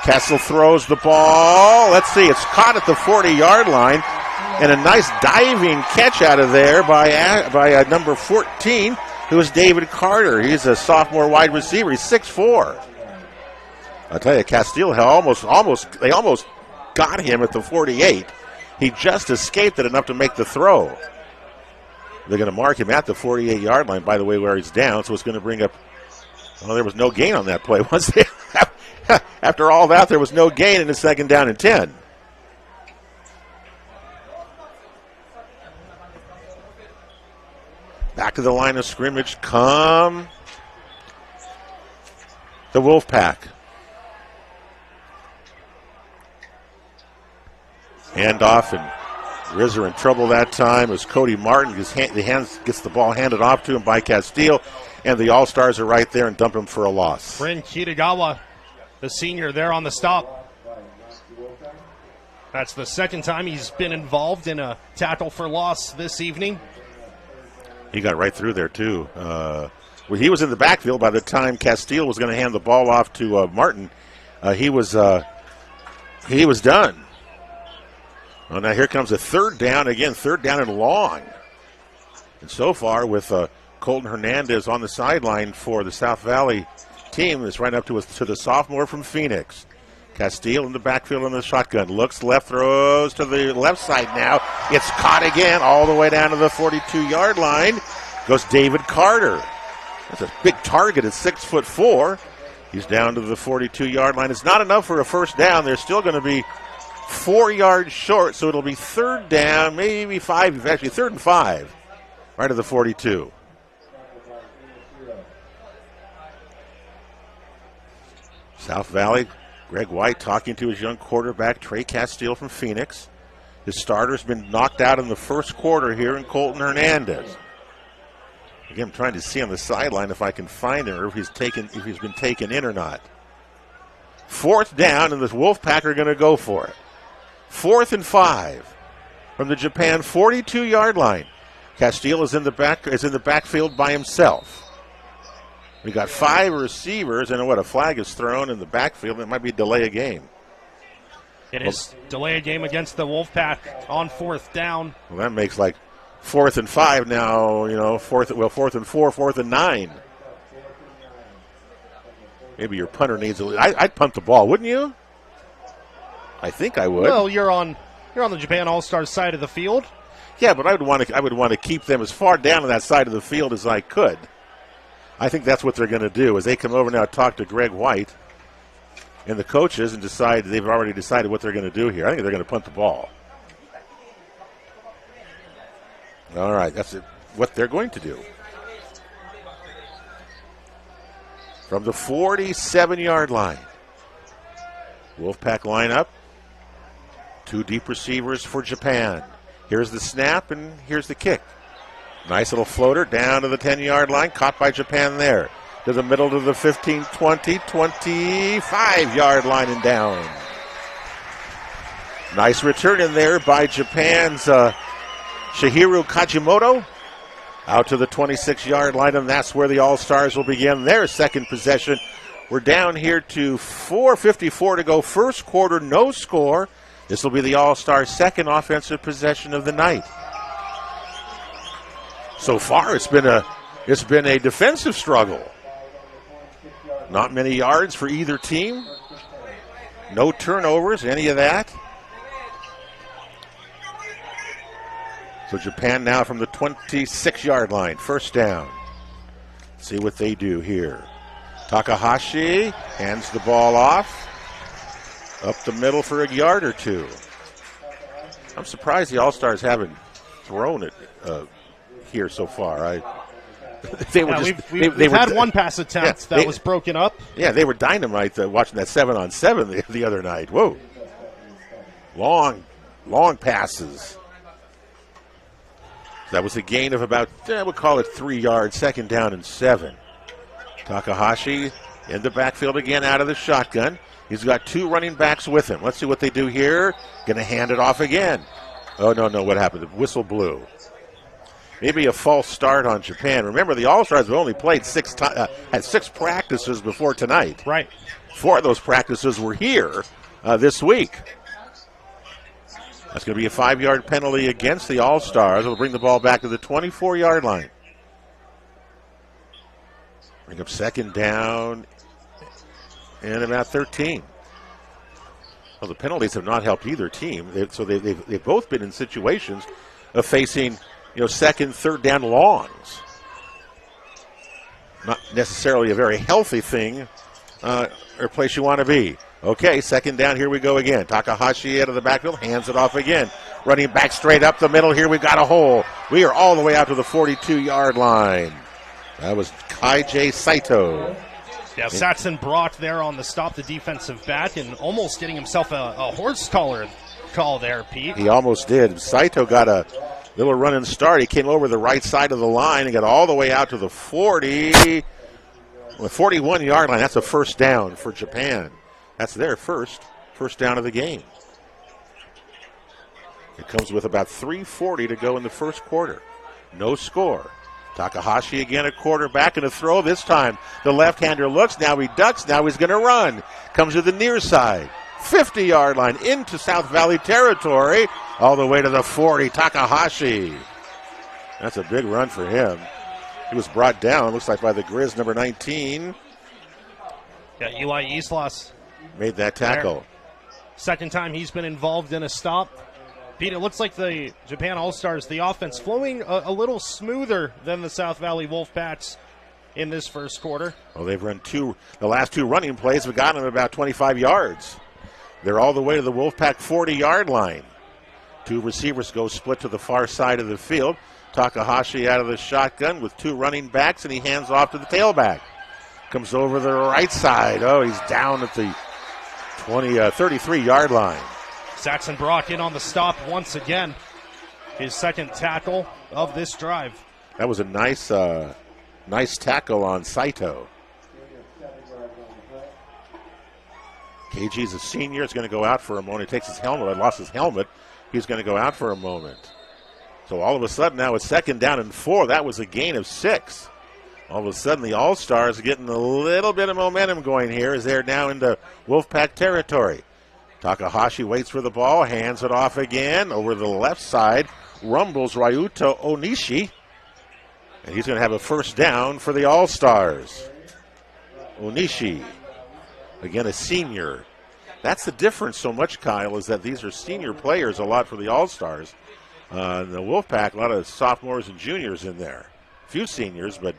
Kessel throws the ball. Let's see. It's caught at the 40-yard line. And a nice diving catch out of there by number 14, who is David Carter. He's a sophomore wide receiver. He's 6'4". I'll tell you, Castile they almost got him at the 48. He just escaped it enough to make the throw. They're going to mark him at the 48-yard line, by the way, where he's down. So it's going to bring up, there was no gain on that play. After all that, there was no gain in the 2nd down and 10. Back to the line of scrimmage come the Wolfpack. Handoff, and Rizzer in trouble that time as Cody Martin gets the ball handed off to him by Castile, and the All-Stars are right there and dump him for a loss. Bryn Kitagawa, the senior, there on the stop. That's the 2nd time he's been involved in a tackle for loss this evening. He got right through there, too. He was in the backfield by the time Castile was going to hand the ball off to Martin. He was done. Well, now here comes a 3rd down. Again, 3rd down and long. And so far with Colton Hernandez on the sideline for the South Valley team, that's right up to the sophomore from Phoenix. Castile in the backfield on the shotgun. Looks left, throws to the left side now. It's caught again all the way down to the 42-yard line. Goes David Carter. That's a big target at 6'4". He's down to the 42-yard line. It's not enough for a 1st down. They're still going to be 4 yards short, so it'll be 3rd down, maybe 5, actually 3rd and 5, right at the 42. South Valley, Greg White talking to his young quarterback, Trey Castile from Phoenix. His starter's been knocked out in the 1st quarter here in Colton Hernandez. Again, I'm trying to see on the sideline if I can find him or if he's been taken in or not. 4th down, and the Wolfpack are going to go for it. 4th and 5 from the Japan 42-yard line. Castile is in the backfield by himself. We got 5 receivers, and a flag is thrown in the backfield. It might be delay a game. It is delay a game against the Wolfpack on 4th down. Well, that makes like 4th and 5 now. 4th and 4, 4th and 9. Maybe your punter needs I'd punt the ball, wouldn't you? I think I would. Well, you're on the Japan All-Stars side of the field. Yeah, but I would want to keep them as far down on that side of the field as I could. I think that's what they're going to do, as they come over now and talk to Greg White and the coaches and they've already decided what they're going to do here. I think they're going to punt the ball. All right, that's what they're going to do. From the 47-yard line. Wolfpack lineup. 2 deep receivers for Japan. Here's the snap, and here's the kick. Nice little floater down to the 10-yard line. Caught by Japan there. To the middle to the 15, 20, 25-yard line and down. Nice return in there by Japan's Shihiru Kajimoto. Out to the 26-yard line, and that's where the All-Stars will begin their second possession. We're down here to 4:54 to go. First quarter, no score. This will be the All-Stars' second offensive possession of the night. So far, it's been a defensive struggle. Not many yards for either team. No turnovers, any of that. So Japan now from the 26-yard line, first down. See what they do here. Takahashi hands the ball off. Up the middle for a yard or two. I'm surprised the All-Stars haven't thrown it here so far. We've had one pass attempt that was broken up. Yeah, they were dynamite watching that 7-on-7 the other night. Whoa. Long passes. That was a gain of about, we'll call it 3 yards, second down and 7. Takahashi in the backfield again out of the shotgun. He's got 2 running backs with him. Let's see what they do here. Going to hand it off again. Oh, no, what happened? The whistle blew. Maybe a false start on Japan. Remember, the All-Stars have only played had 6 practices before tonight. Right. 4 of those practices were here this week. That's going to be a 5-yard penalty against the All-Stars. It'll bring the ball back to the 24-yard line. Bring up second down and about 13. Well, the penalties have not helped either team. They've both been in situations of facing, second, third down longs. Not necessarily a very healthy thing or place you want to be. Okay, second down, here we go again. Takahashi out of the backfield, hands it off again. Running back straight up the middle, here we got a hole. We are all the way out to the 42-yard line. That was Kaiji Saito. Yeah, Saxon Brock there on the stop, the defensive back, and almost getting himself a horse collar call there, Pete. He almost did. Saito got a little run and start. He came over the right side of the line and got all the way out to the 41-yard line. That's a first down for Japan. That's their first down of the game. It comes with about 3:40 to go in the first quarter. No score. Takahashi again at quarterback and a throw. This time the left-hander looks. Now he ducks. Now he's going to run. Comes to the near side. 50-yard line into South Valley territory. All the way to the 40. Takahashi. That's a big run for him. He was brought down, looks like, by the Grizz, number 19. Yeah, Eli Islas made that tackle. There. Second time he's been involved in a stop. Pete, it looks like the Japan All-Stars, the offense flowing a little smoother than the South Valley Wolfpacks in this first quarter. Well, they've run the last 2 running plays have gotten them about 25 yards. They're all the way to the Wolfpack 40-yard line. 2 receivers go split to the far side of the field. Takahashi out of the shotgun with 2 running backs, and he hands off to the tailback. Comes over the right side. Oh, he's down at the 33-yard line. Saxon Brock in on the stop once again. His second tackle of this drive. That was a nice tackle on Saito. KG's a senior. Is going to go out for a moment. He takes his helmet. Lost his helmet. He's going to go out for a moment. So all of a sudden now it's second down and 4. That was a gain of 6. All of a sudden the All-Stars are getting a little bit of momentum going here as they're now into Wolfpack territory. Takahashi waits for the ball, hands it off again over the left side. Rumbles Ryuta Onishi. And he's going to have a first down for the All-Stars. Onishi, again a senior. That's the difference so much, Kyle, is that these are senior players a lot for the All-Stars. The Wolfpack, a lot of sophomores and juniors in there. A few seniors, but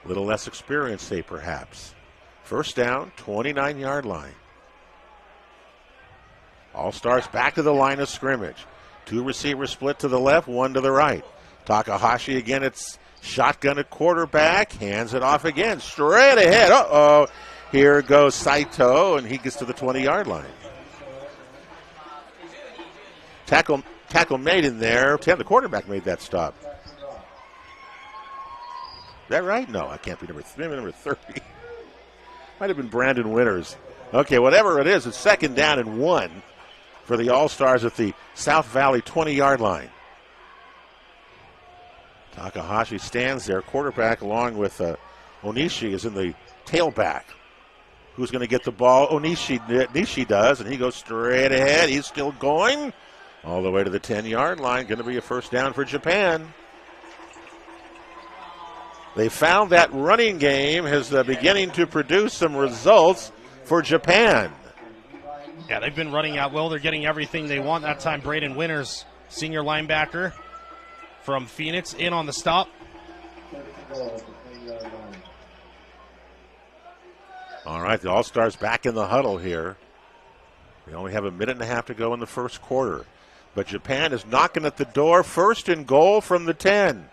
a little less experience, say, perhaps. First down, 29-yard line. All-Stars back to the line of scrimmage. 2 receivers split to the left, 1 to the right. Takahashi again, it's shotgun at quarterback. Hands it off again, straight ahead. Uh-oh. Here goes Saito, and he gets to the 20-yard line. Tackle made in there. The quarterback made that stop. Is that right? No, I can't be number 30. Might have been Brandon Winters. Okay, whatever it is, it's second down and 1 for the All-Stars at the South Valley 20-yard line. Takahashi stands there. Quarterback along with Onishi is in the tailback. Who's going to get the ball? Onishi does, and he goes straight ahead. He's still going all the way to the 10-yard line. Going to be a first down for Japan. They found that running game is beginning to produce some results for Japan. Yeah, they've been running out well. They're getting everything they want. That time, Braden Winters, senior linebacker from Phoenix, in on the stop. All right, the All-Stars back in the huddle here. We only have a minute and a half to go in the first quarter. But Japan is knocking at the door. First and goal from the 10.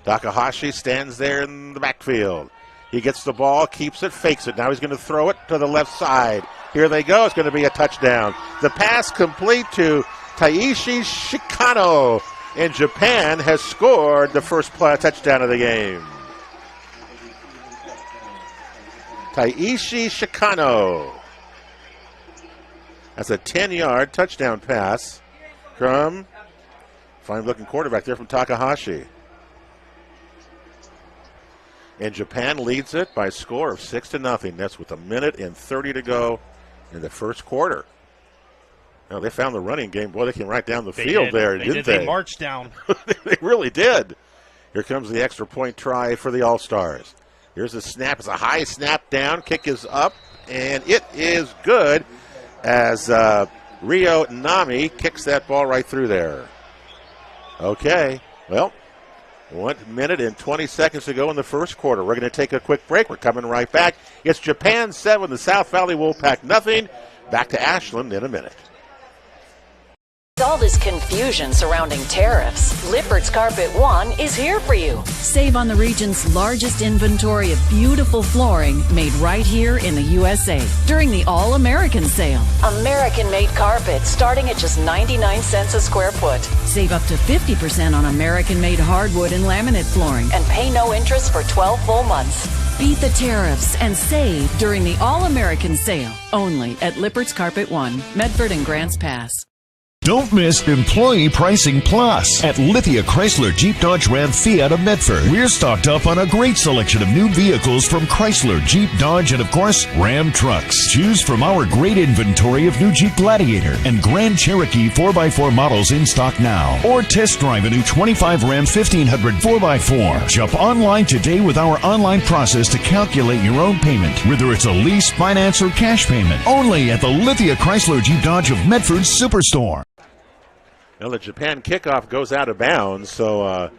Takahashi stands there in the backfield. He gets the ball, keeps it, fakes it. Now he's going to throw it to the left side. Here they go. It's going to be a touchdown. The pass complete to Taishi Shikano. And Japan has scored the first touchdown of the game. Taishi Shikano. That's a 10-yard touchdown pass from fine-looking quarterback there from Takahashi. And Japan leads it by a score of 6-0. That's with a minute and 30 to go in the first quarter. Now they found the running game. Boy, they came right down the field there, didn't they? They marched down. They really did. Here comes the extra point try for the All-Stars. Here's the snap. It's a high snap down. Kick is up, and it is good as Ryo Nami kicks that ball right through there. Okay, well, 1 minute and 20 seconds to go in the first quarter. We're going to take a quick break. We're coming right back. It's Japan 7, the South Valley Wolfpack nothing. Back to Ashland in a minute. All this confusion surrounding tariffs, Lippert's Carpet One is here for you. Save on the region's largest inventory of beautiful flooring made right here in the USA during the All-American Sale. American-made carpet starting at just 99 cents a square foot. Save up to 50% on American-made hardwood and laminate flooring. And pay no interest for 12 full months. Beat the tariffs and save during the All-American Sale. Only at Lippert's Carpet One, Medford and Grants Pass. Don't miss Employee Pricing Plus at Lithia Chrysler Jeep Dodge Ram Fiat of Medford. We're stocked up on a great selection of new vehicles from Chrysler, Jeep, Dodge, and of course, Ram trucks. Choose from our great inventory of new Jeep Gladiator and Grand Cherokee 4x4 models in stock now. Or test drive a new 25 Ram 1500 4x4. Jump online today with our online process to calculate your own payment, whether it's a lease, finance, or cash payment. Only at the Lithia Chrysler Jeep Dodge of Medford Superstore. Now the Japan kickoff goes out of bounds, so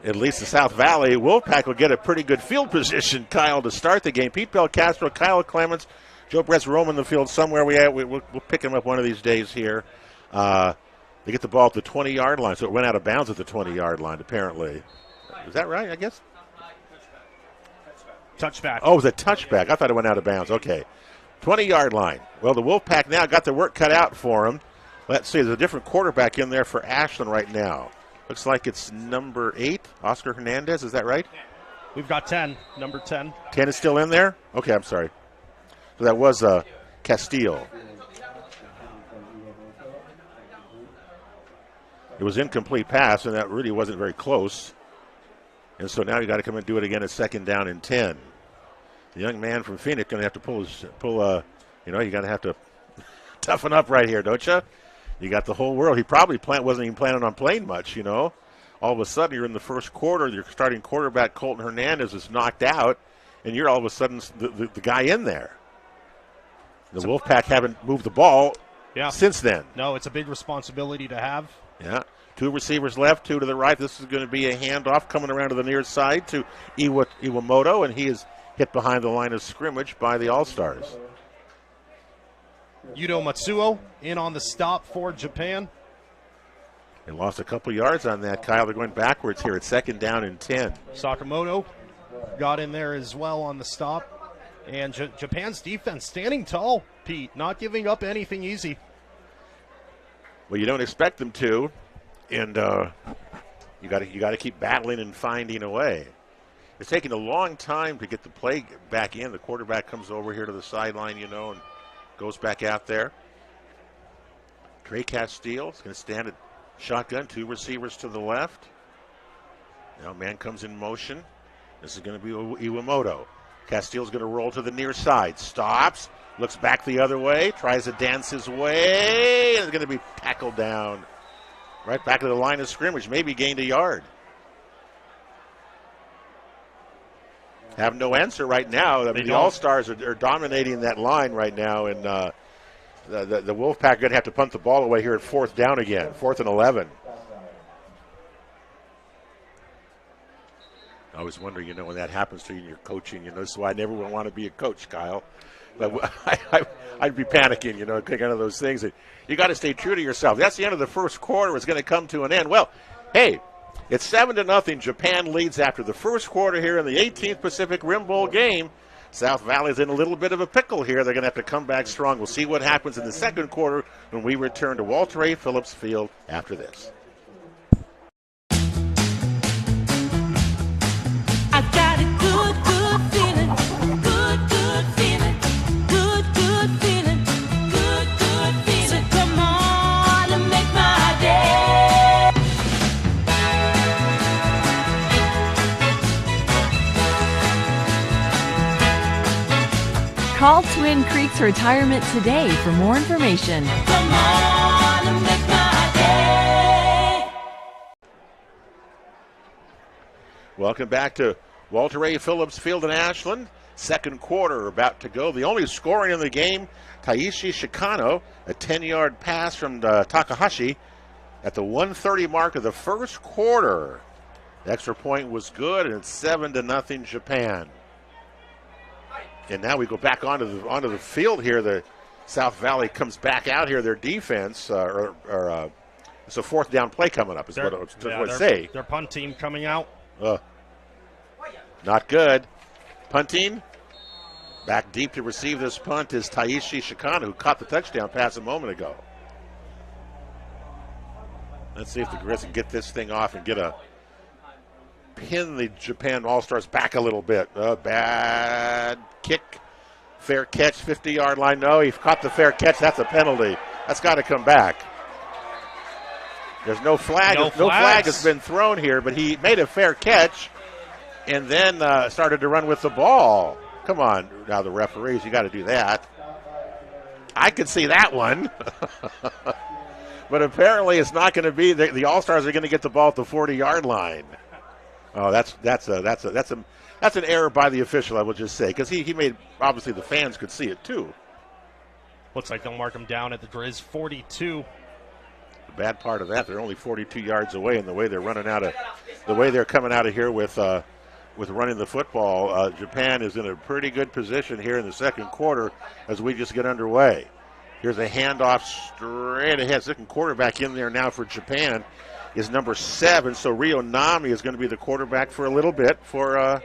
at least the South Valley Wolfpack will get a pretty good field position, Kyle, to start the game. Pete Belcastro, Kyle Clements, Joe Bretz roaming the field somewhere. We'll pick him up one of these days here. They get the ball at the 20-yard line, so it went out of bounds at the 20-yard line, apparently. Is that right, I guess? Touchback. Oh, it was a touchback. I thought it went out of bounds. Okay. 20-yard line. Well, the Wolfpack now got their work cut out for them. Let's see, there's a different quarterback in there for Ashland right now. Looks like it's number 8, Oscar Hernandez. Is that right? We've got 10, number 10. 10 is still in there? Okay, I'm sorry. So that was Castile. It was incomplete pass, and that really wasn't very close. And so now you got to come and do it again at second down and 10. The young man from Phoenix going to have to you got to have to toughen up right here, don't you? You got the whole world. He probably wasn't even planning on playing much, you know. All of a sudden, you're in the first quarter. Your starting quarterback, Colton Hernandez, is knocked out, and you're all of a sudden the guy in there. The Wolfpack haven't moved the ball since then. No, it's a big responsibility to have. Yeah. 2 receivers left, 2 to the right. This is going to be a handoff coming around to the near side to Iwamoto, and he is hit behind the line of scrimmage by the All-Stars. Yudo Matsuo in on the stop for Japan. They lost a couple yards on that, Kyle. They're going backwards here at second down and 10. Sakamoto got in there as well on the stop. And Japan's defense standing tall, Pete, not giving up anything easy. Well, you don't expect them to, and you got to keep battling and finding a way. It's taking a long time to get the play back in. The quarterback comes over here to the sideline, and goes back out there. Trey Castile is going to stand at shotgun, 2 receivers to the left. Now man comes in motion. This is going to be Iwamoto. Castile's going to roll to the near side. Stops. Looks back the other way. Tries to dance his way. And is going to be tackled down right back to the line of scrimmage. Maybe gained a yard. Have no answer right now. I mean, the All-Stars are dominating that line right now. And the Wolfpack are going to have to punt the ball away here at 4th down again. 4th and 11. I always wonder, when that happens to you in your coaching, this is why I never would want to be a coach, Kyle. But I'd be panicking, kind of those things. You got to stay true to yourself. That's the end of the first quarter. It's going to come to an end. Well, hey, it's 7-0. Japan leads after the first quarter here in the 18th Pacific Rim Bowl game. South Valley's in a little bit of a pickle here. They're going to have to come back strong. We'll see what happens in the second quarter when we return to Walter A. Phillips Field after this. Call Twin Creeks Retirement today for more information. Come on and make my day. Welcome back to Walter A. Phillips Field in Ashland. Second quarter about to go. The only scoring in the game, Taishi Shikano, a 10-yard pass from Takahashi at the 1:30 mark of the first quarter. The extra point was good, and it's 7-0 Japan. And now we go back onto the field here. The South Valley comes back out here. Their defense, it's a 4th down play coming up, is what I say. Their punt team coming out. Not good. Punting. Back deep to receive this punt is Taishi Shikano, who caught the touchdown pass a moment ago. Let's see if the Grizz can get this thing off and pin the Japan All-Stars back a little bit. Bad kick. Fair catch, 50-yard line. No, he caught the fair catch. That's a penalty. That's got to come back. There's no flag. No flag has been thrown here, but he made a fair catch and then started to run with the ball. Come on, now the referees, you got to do that. I could see that one. But apparently it's not going to be. The All-Stars are going to get the ball at the 40-yard line. Oh, that's an error by the official, I will just say, because he made, obviously the fans could see it too. Looks like they'll mark him down at the Grizz 42. The bad part of that, they're only 42 yards away, and the way they're coming out of here with running the football, Japan is in a pretty good position here in the second quarter as we just get underway. Here's a handoff straight ahead. Second quarterback in there now for Japan is number 7, so Ryo Nami is going to be the quarterback for a little bit for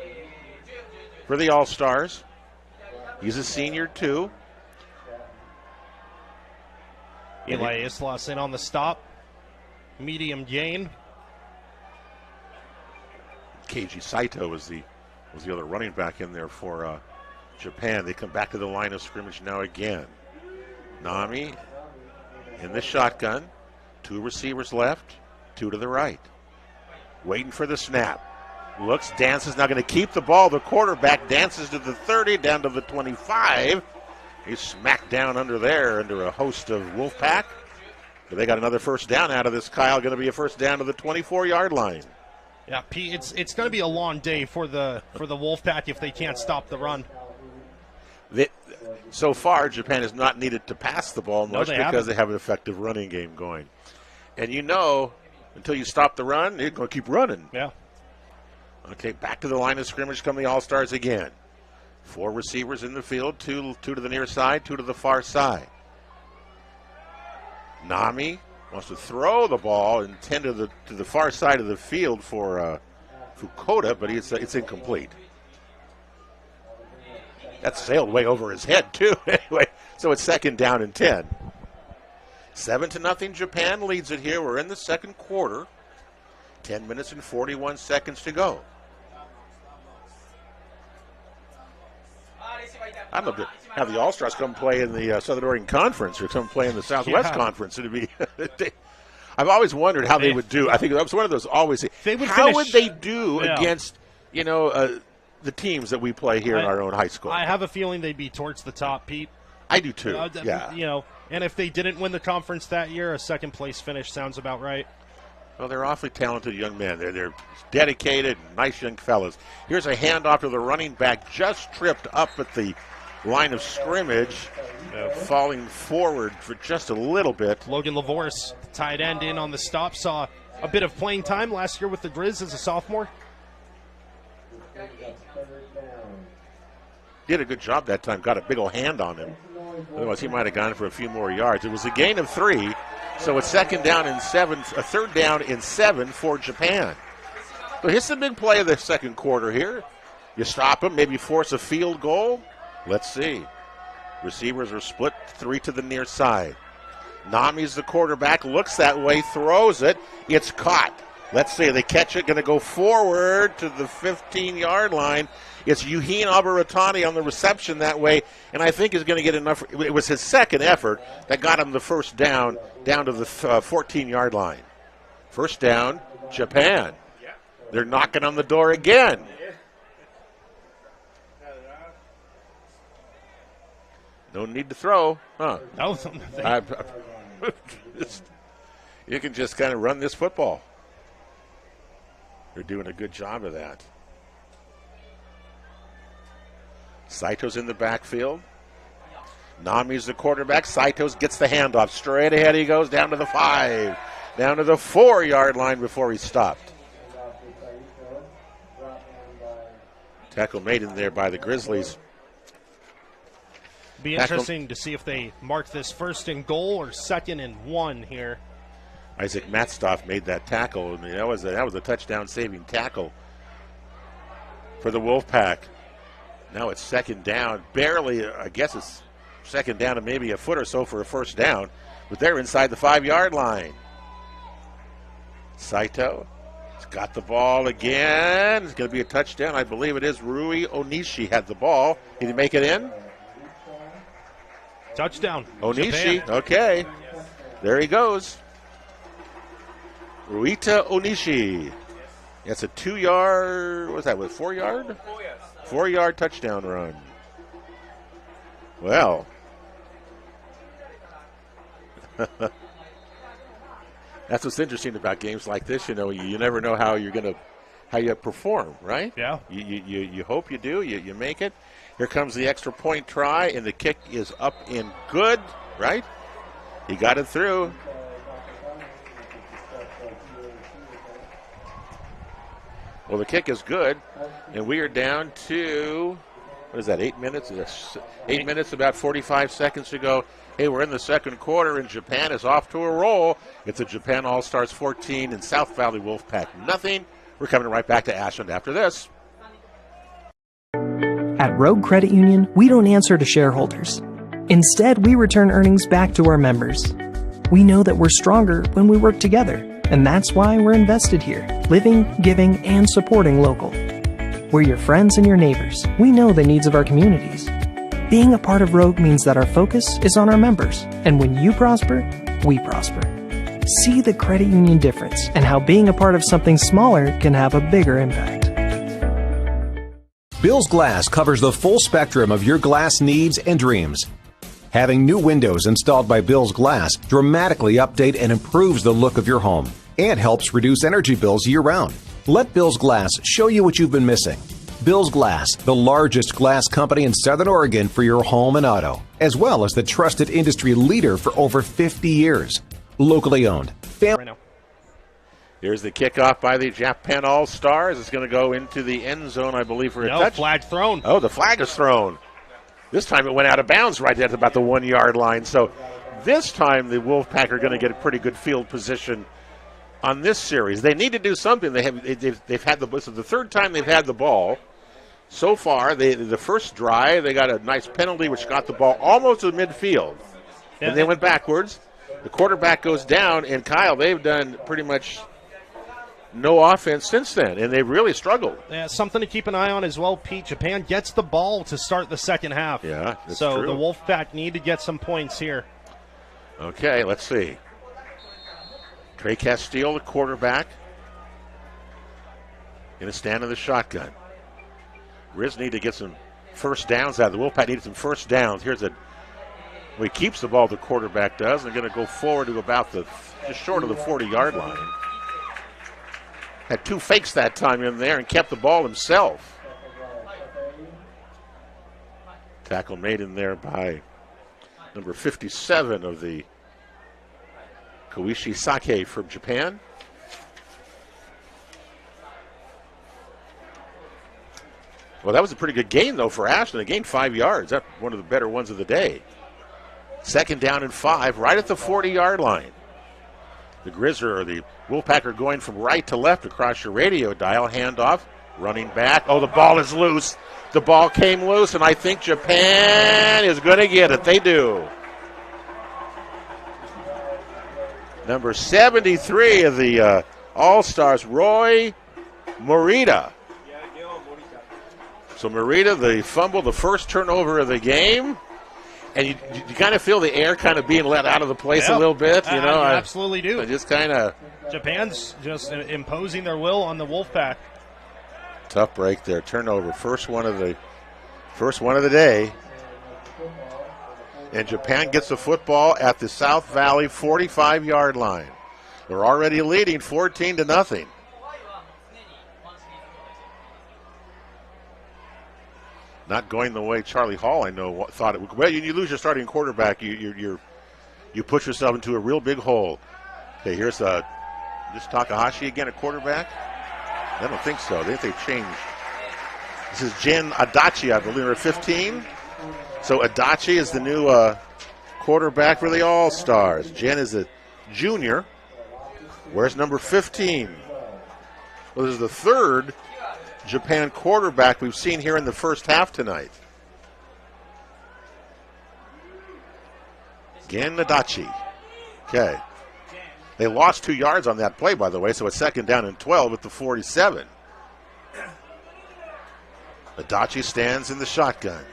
the All-Stars. He's a senior too. Eli Islas in on the stop. Medium gain. Keiji Saito was the other running back in there for Japan. They come back to the line of scrimmage now again. Nami in the shotgun. 2 receivers left. 2 to the right. Waiting for the snap. Looks, dances, now going to keep the ball. The quarterback dances to the 30, down to the 25. He's smacked down under a host of Wolfpack. But they got another first down out of this, Kyle. Going to be a first down to the 24-yard line. Yeah, Pete, it's going to be a long day for the Wolfpack if they can't stop the run. So far, Japan has not needed to pass the ball much because they have an effective running game going. And until you stop the run, you're going to keep running. Yeah. Okay, back to the line of scrimmage come the All-Stars again. 4 receivers in the field, two to the near side, 2 to the far side. Nami wants to throw the ball and tend to the far side of the field for Fukuda, but it's incomplete. That sailed way over his head, too. Anyway, so it's 2nd down and 10. 7-0 Japan leads it here. We're in the second quarter. 10 minutes and 41 seconds to go. I'd love to have the All-Stars come play in the Southern Oregon Conference or come play in the Southwest Conference. It'd be I've always wondered how they would do. I think that was one of those always. How would they do against the teams that we play here in our own high school? I have a feeling they'd be towards the top, Pete. I do too. And if they didn't win the conference that year, a second place finish sounds about right. Well, they're awfully talented young men. They're dedicated, nice young fellas. Here's a handoff to the running back, just tripped up at the line of scrimmage, falling forward for just a little bit. Logan Lavorce, tight end, in on the stop, saw a bit of playing time last year with the Grizz as a sophomore. Did a good job that time, got a big old hand on him. Otherwise, he might have gone for a few more yards. It was a gain of 3, so it's third down and 7 for Japan. So here's the big play of the second quarter here. You stop him, maybe force a field goal. Let's see. Receivers are split, 3 to the near side. Nami's the quarterback, looks that way, throws it. It's caught. Let's see, they catch it, going to go forward to the 15-yard line. It's Yuhin Abaratani on the reception that way, and I think is going to get enough. It was his second effort that got him the first down to the 14-yard line. First down, Japan. They're knocking on the door again. No need to throw, huh? You can just kind of run this football. They're doing a good job of that. Saito's in the backfield. Nami's the quarterback. Saito's gets the handoff. Straight ahead he goes, down to the 5. Down to the 4-yard line before he stopped. Tackle made in there by the Grizzlies. Be interesting to see if they mark this first and goal or second and 1 here. Isaac Matstoff made that tackle. I mean, that was a touchdown-saving tackle for the Wolfpack. Now it's second down. Barely, I guess it's second down and maybe a foot or so for a first down. But they're inside the 5-yard line. Saito has got the ball again. It's going to be a touchdown. I believe it is. Rui Onishi had the ball. Did he make it in? Touchdown. Onishi, Japan. okay. There he goes. Ruita Onishi. That's a 2-yard, what's that, with 4-yard? 4-yard touchdown run. Well. That's what's interesting about games like this. You know, you never know how you perform, right? Yeah. You hope you do. You make it. Here comes the extra point try, and the kick is up and good, right? He got it through. Well, the kick is good, and we are down to, what is that, 8 minutes? 8 minutes, about 45 seconds to go. Hey, we're in the second quarter, and Japan is off to a roll. It's the Japan All-Stars 14 and South Valley Wolfpack nothing. We're coming right back to Ashland after this. At Rogue Credit Union, we don't answer to shareholders. Instead, we return earnings back to our members. We know that we're stronger when we work together, and that's why we're invested here, living, giving, and supporting local. We're your friends and your neighbors. We know the needs of our communities. Being a part of Rogue means that our focus is on our members, and when you prosper, we prosper. See the credit union difference and how being a part of something smaller can have a bigger impact. Bill's Glass covers the full spectrum of your glass needs and dreams. Having new windows installed by Bill's Glass dramatically update and improves the look of your home and helps reduce energy bills year-round. Let Bill's Glass show you what you've been missing. Bill's Glass, the largest glass company in Southern Oregon for your home and auto, as well as the trusted industry leader for over 50 years. Locally owned. Here's the kickoff by the Japan All-Stars. It's going to go into the end zone, I believe, for a touch. Flag thrown. Oh, the flag is thrown. This time it went out of bounds right at about the 1-yard line. So this time the Wolfpack are going to get a pretty good field position on this series. They need to do something. They've had this is the third time they've had the ball. So far, the first drive, they got a nice penalty which got the ball almost to midfield. Yeah. And they went backwards. The quarterback goes down, and Kyle, they've done pretty much no offense since then, and they've really struggled. Yeah, something to keep an eye on as well, Pete. Japan gets the ball to start the second half. Yeah, that's so true. The Wolfpack need to get some points here. Okay, let's see. Trey Castile, the quarterback, going to stand in the shotgun. Grizz need to get some first downs out. The Wolfpack needed some first downs. Here's a, well, he keeps the ball, the quarterback does, and going to go forward to about just short of the 40-yard line. Had 2 fakes that time in there and kept the ball himself. Tackle made in there by number 57 of the Koichi Sake from Japan. Well, that was a pretty good gain, though, for Ashland. They gained 5 yards. That's one of the better ones of the day. 2nd down and 5, right at the 40-yard line. The Grizz or the Wolfpack are going from right to left across your radio dial. Handoff, running back. Oh, the ball is loose. The ball came loose, and I think Japan is going to get it. They do. Number 73 of the All-Stars, Roy Morita. So Morita, the fumble, the first turnover of the game. And you kind of feel the air kind of being let out of the place a little bit. You know, I absolutely do. I just kind of. Japan's just imposing their will on the Wolfpack. Tough break there. Turnover. First one of the day. And Japan gets the football at the South Valley 45-yard line. They're already leading 14-0. Not going the way Charlie Hall, I know, thought it would. Well, you lose your starting quarterback, you put yourself into a real big hole. Okay, here's this Takahashi again, a quarterback. I don't think so. They changed. This is Jen Adachi, I believe, at 15. So Adachi is the new quarterback for the All-Stars. Jen is a junior. Where's number 15? Well, this is the third Japan quarterback we've seen here in the first half tonight. Gen Adachi. Okay. They lost 2 yards on that play, by the way, so it's 2nd down and 12 at the 47. Adachi stands in the shotgun.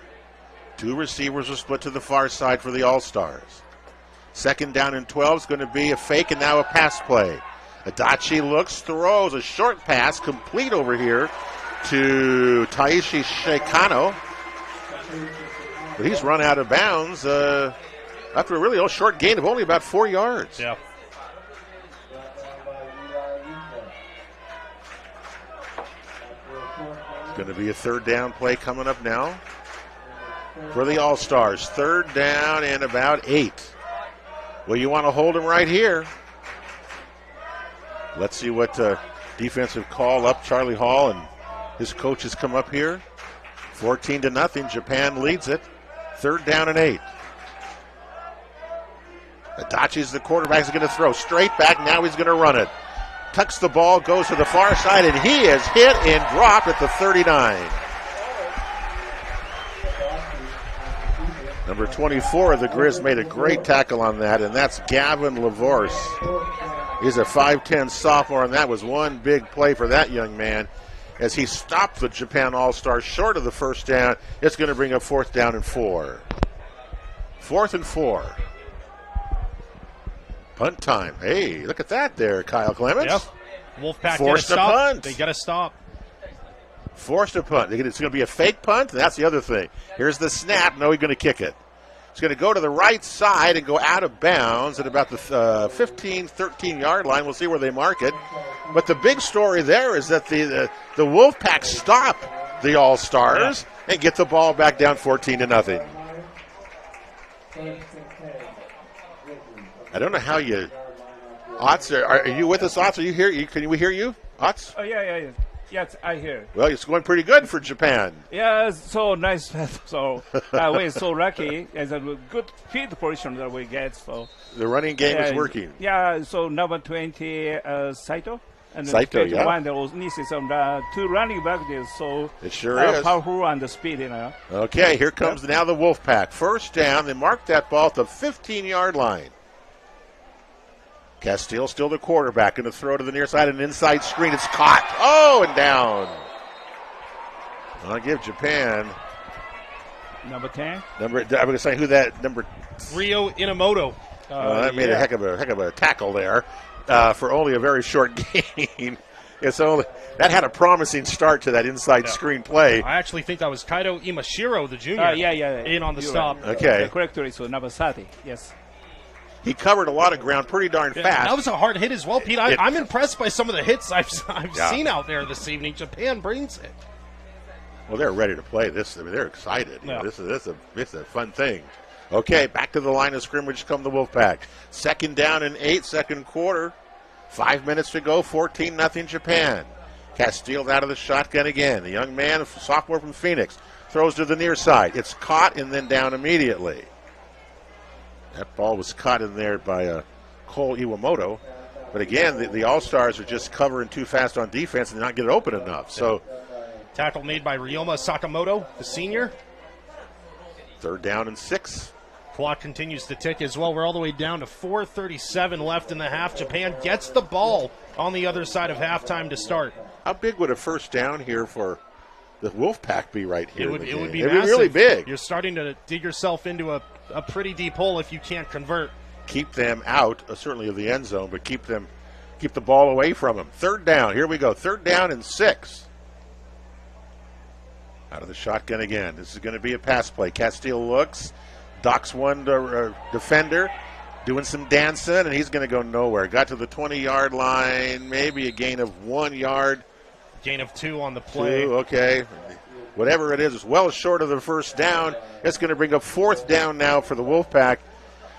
2 receivers are split to the far side for the All-Stars. 2nd down and 12 is going to be a fake and now a pass play. Adachi looks, throws a short pass, complete over here to Taishi Shikano. But he's run out of bounds after a really short gain of only about 4 yards. Yeah. It's going to be a 3rd down play coming up now for the All-Stars. 3rd down and about 8. Well, you want to hold him right here. Let's see what defensive call up Charlie Hall and his coaches come up here. 14-0. Japan leads it. 3rd down and 8. Adachi's the quarterback. He's going to throw straight back. Now he's going to run it. Tucks the ball, goes to the far side, and he is hit and dropped at the 39. Number 24 of the Grizz made a great tackle on that, and that's Gavin LaVorse. He's a 5'10 sophomore, and that was one big play for that young man as he stopped the Japan All-Stars short of the first down. It's going to bring up 4th down and 4. 4th and 4. Punt time. Hey, look at that there, Kyle Clements. Yep. Wolfpack forced a punt. They got to stop. Forced a punt. It's going to be a fake punt. That's the other thing. Here's the snap. No, he's going to kick it. It's going to go to the right side and go out of bounds at about the 15, 13-yard line. We'll see where they mark it. But the big story there is that the Wolfpack stop the All-Stars and get the ball back down 14-0. I don't know how you... Otz, are you with us, Otz? Are you here? Can we hear you, Otz? Oh, yeah. Yes, I hear. Well, it's going pretty good for Japan. Yeah, so nice. So we're so lucky. It's a good field position that we get. So the running game is working. Yeah, so number 20, Saito. And Saito, yeah. One, there was needs some 2 running back there. So it sure is. Powerful and the speed, you know. Okay, here comes now the Wolfpack. 1st down. They mark that ball at the 15-yard line. Castile still the quarterback, going to throw to the near side, an inside screen. It's caught. Oh, and down. I'll give Japan. Number 10. I'm going to say who that number. Ryo Inamoto. That made a heck of a tackle there. for only a very short game. That had a promising start to that inside screen play. I actually think that was Kaito Imashiro, the junior, in on the stop. Right. Okay. The corrector is Nabasati, yes. He covered a lot of ground pretty darn fast. That was a hard hit as well, Pete. I'm impressed by some of the hits I've seen out there this evening. Japan brings it. Well, they're ready to play this. I mean, they're excited. You know, Yeah. this is a fun thing. Okay, back to the line of scrimmage come the Wolfpack. 2nd down and 8, second quarter. 5 minutes to go, 14-0 Japan. Castile out of the shotgun again. The young man, a sophomore from Phoenix, throws to the near side. It's caught and then down immediately. That ball was caught in there by Cole Iwamoto. But again, the All-Stars are just covering too fast on defense and not get it open enough. So, tackle made by Ryoma Sakamoto, the senior. 3rd down and 6. Clock continues to tick as well. We're all the way down to 4:37 left in the half. Japan gets the ball on the other side of halftime to start. How big would a first down here for the Wolfpack be right here? It would be It'd massive. be really big. You're starting to dig yourself into a pretty deep hole if you can't convert. Keep them out, certainly of the end zone, but keep the ball away from them. 3rd down. Here we go. 3rd down and 6. Out of the shotgun again. This is going to be a pass play. Castile looks, docks one defender, doing some dancing, and he's going to go nowhere. Got to the 20-yard line, maybe a gain of 1 yard. Gain of 2 on the play. 2, okay. Whatever it is well short of the first down. It's going to bring up 4th down now for the Wolfpack.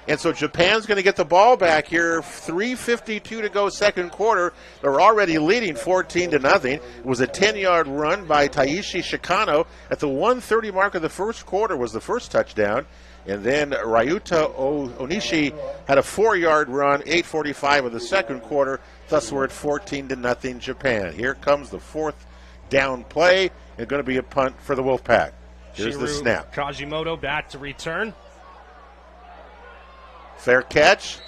And so Japan's going to get the ball back here. 3:52 to go, second quarter. They're already leading 14-0. It was a 10-yard run by Taishi Shikano. At the 1:30 mark of the first quarter was the first touchdown. And then Ryuta Onishi had a 4-yard run, 8:45 of the second quarter. Thus we're at 14-0 Japan. Here comes the 4th down play. It's going to be a punt for the Wolfpack. Here's the snap. Kajimoto back to return. Fair catch.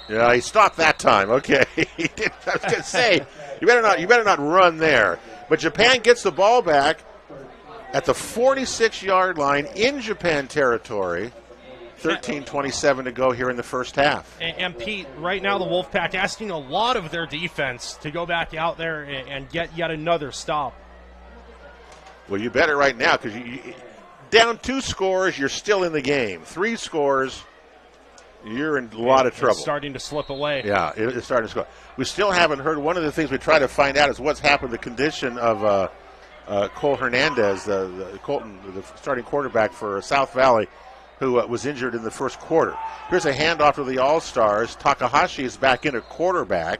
Yeah, he stopped that time. Okay. He did. I was going to say, you better not run there. But Japan gets the ball back at the 46-yard line in Japan territory. 13:27 to go here in the first half. And Pete, right now the Wolfpack asking a lot of their defense to go back out there and get yet another stop. Well, you better right now because you down 2 scores, you're still in the game. 3 scores, you're in a lot of trouble. It's starting to slip away. Yeah, it's starting to score. We still haven't heard. One of the things we try to find out is what's happened to the condition of Cole Hernandez, the starting quarterback for South Valley, who was injured in the first quarter. Here's a handoff to the All-Stars. Takahashi is back in at quarterback.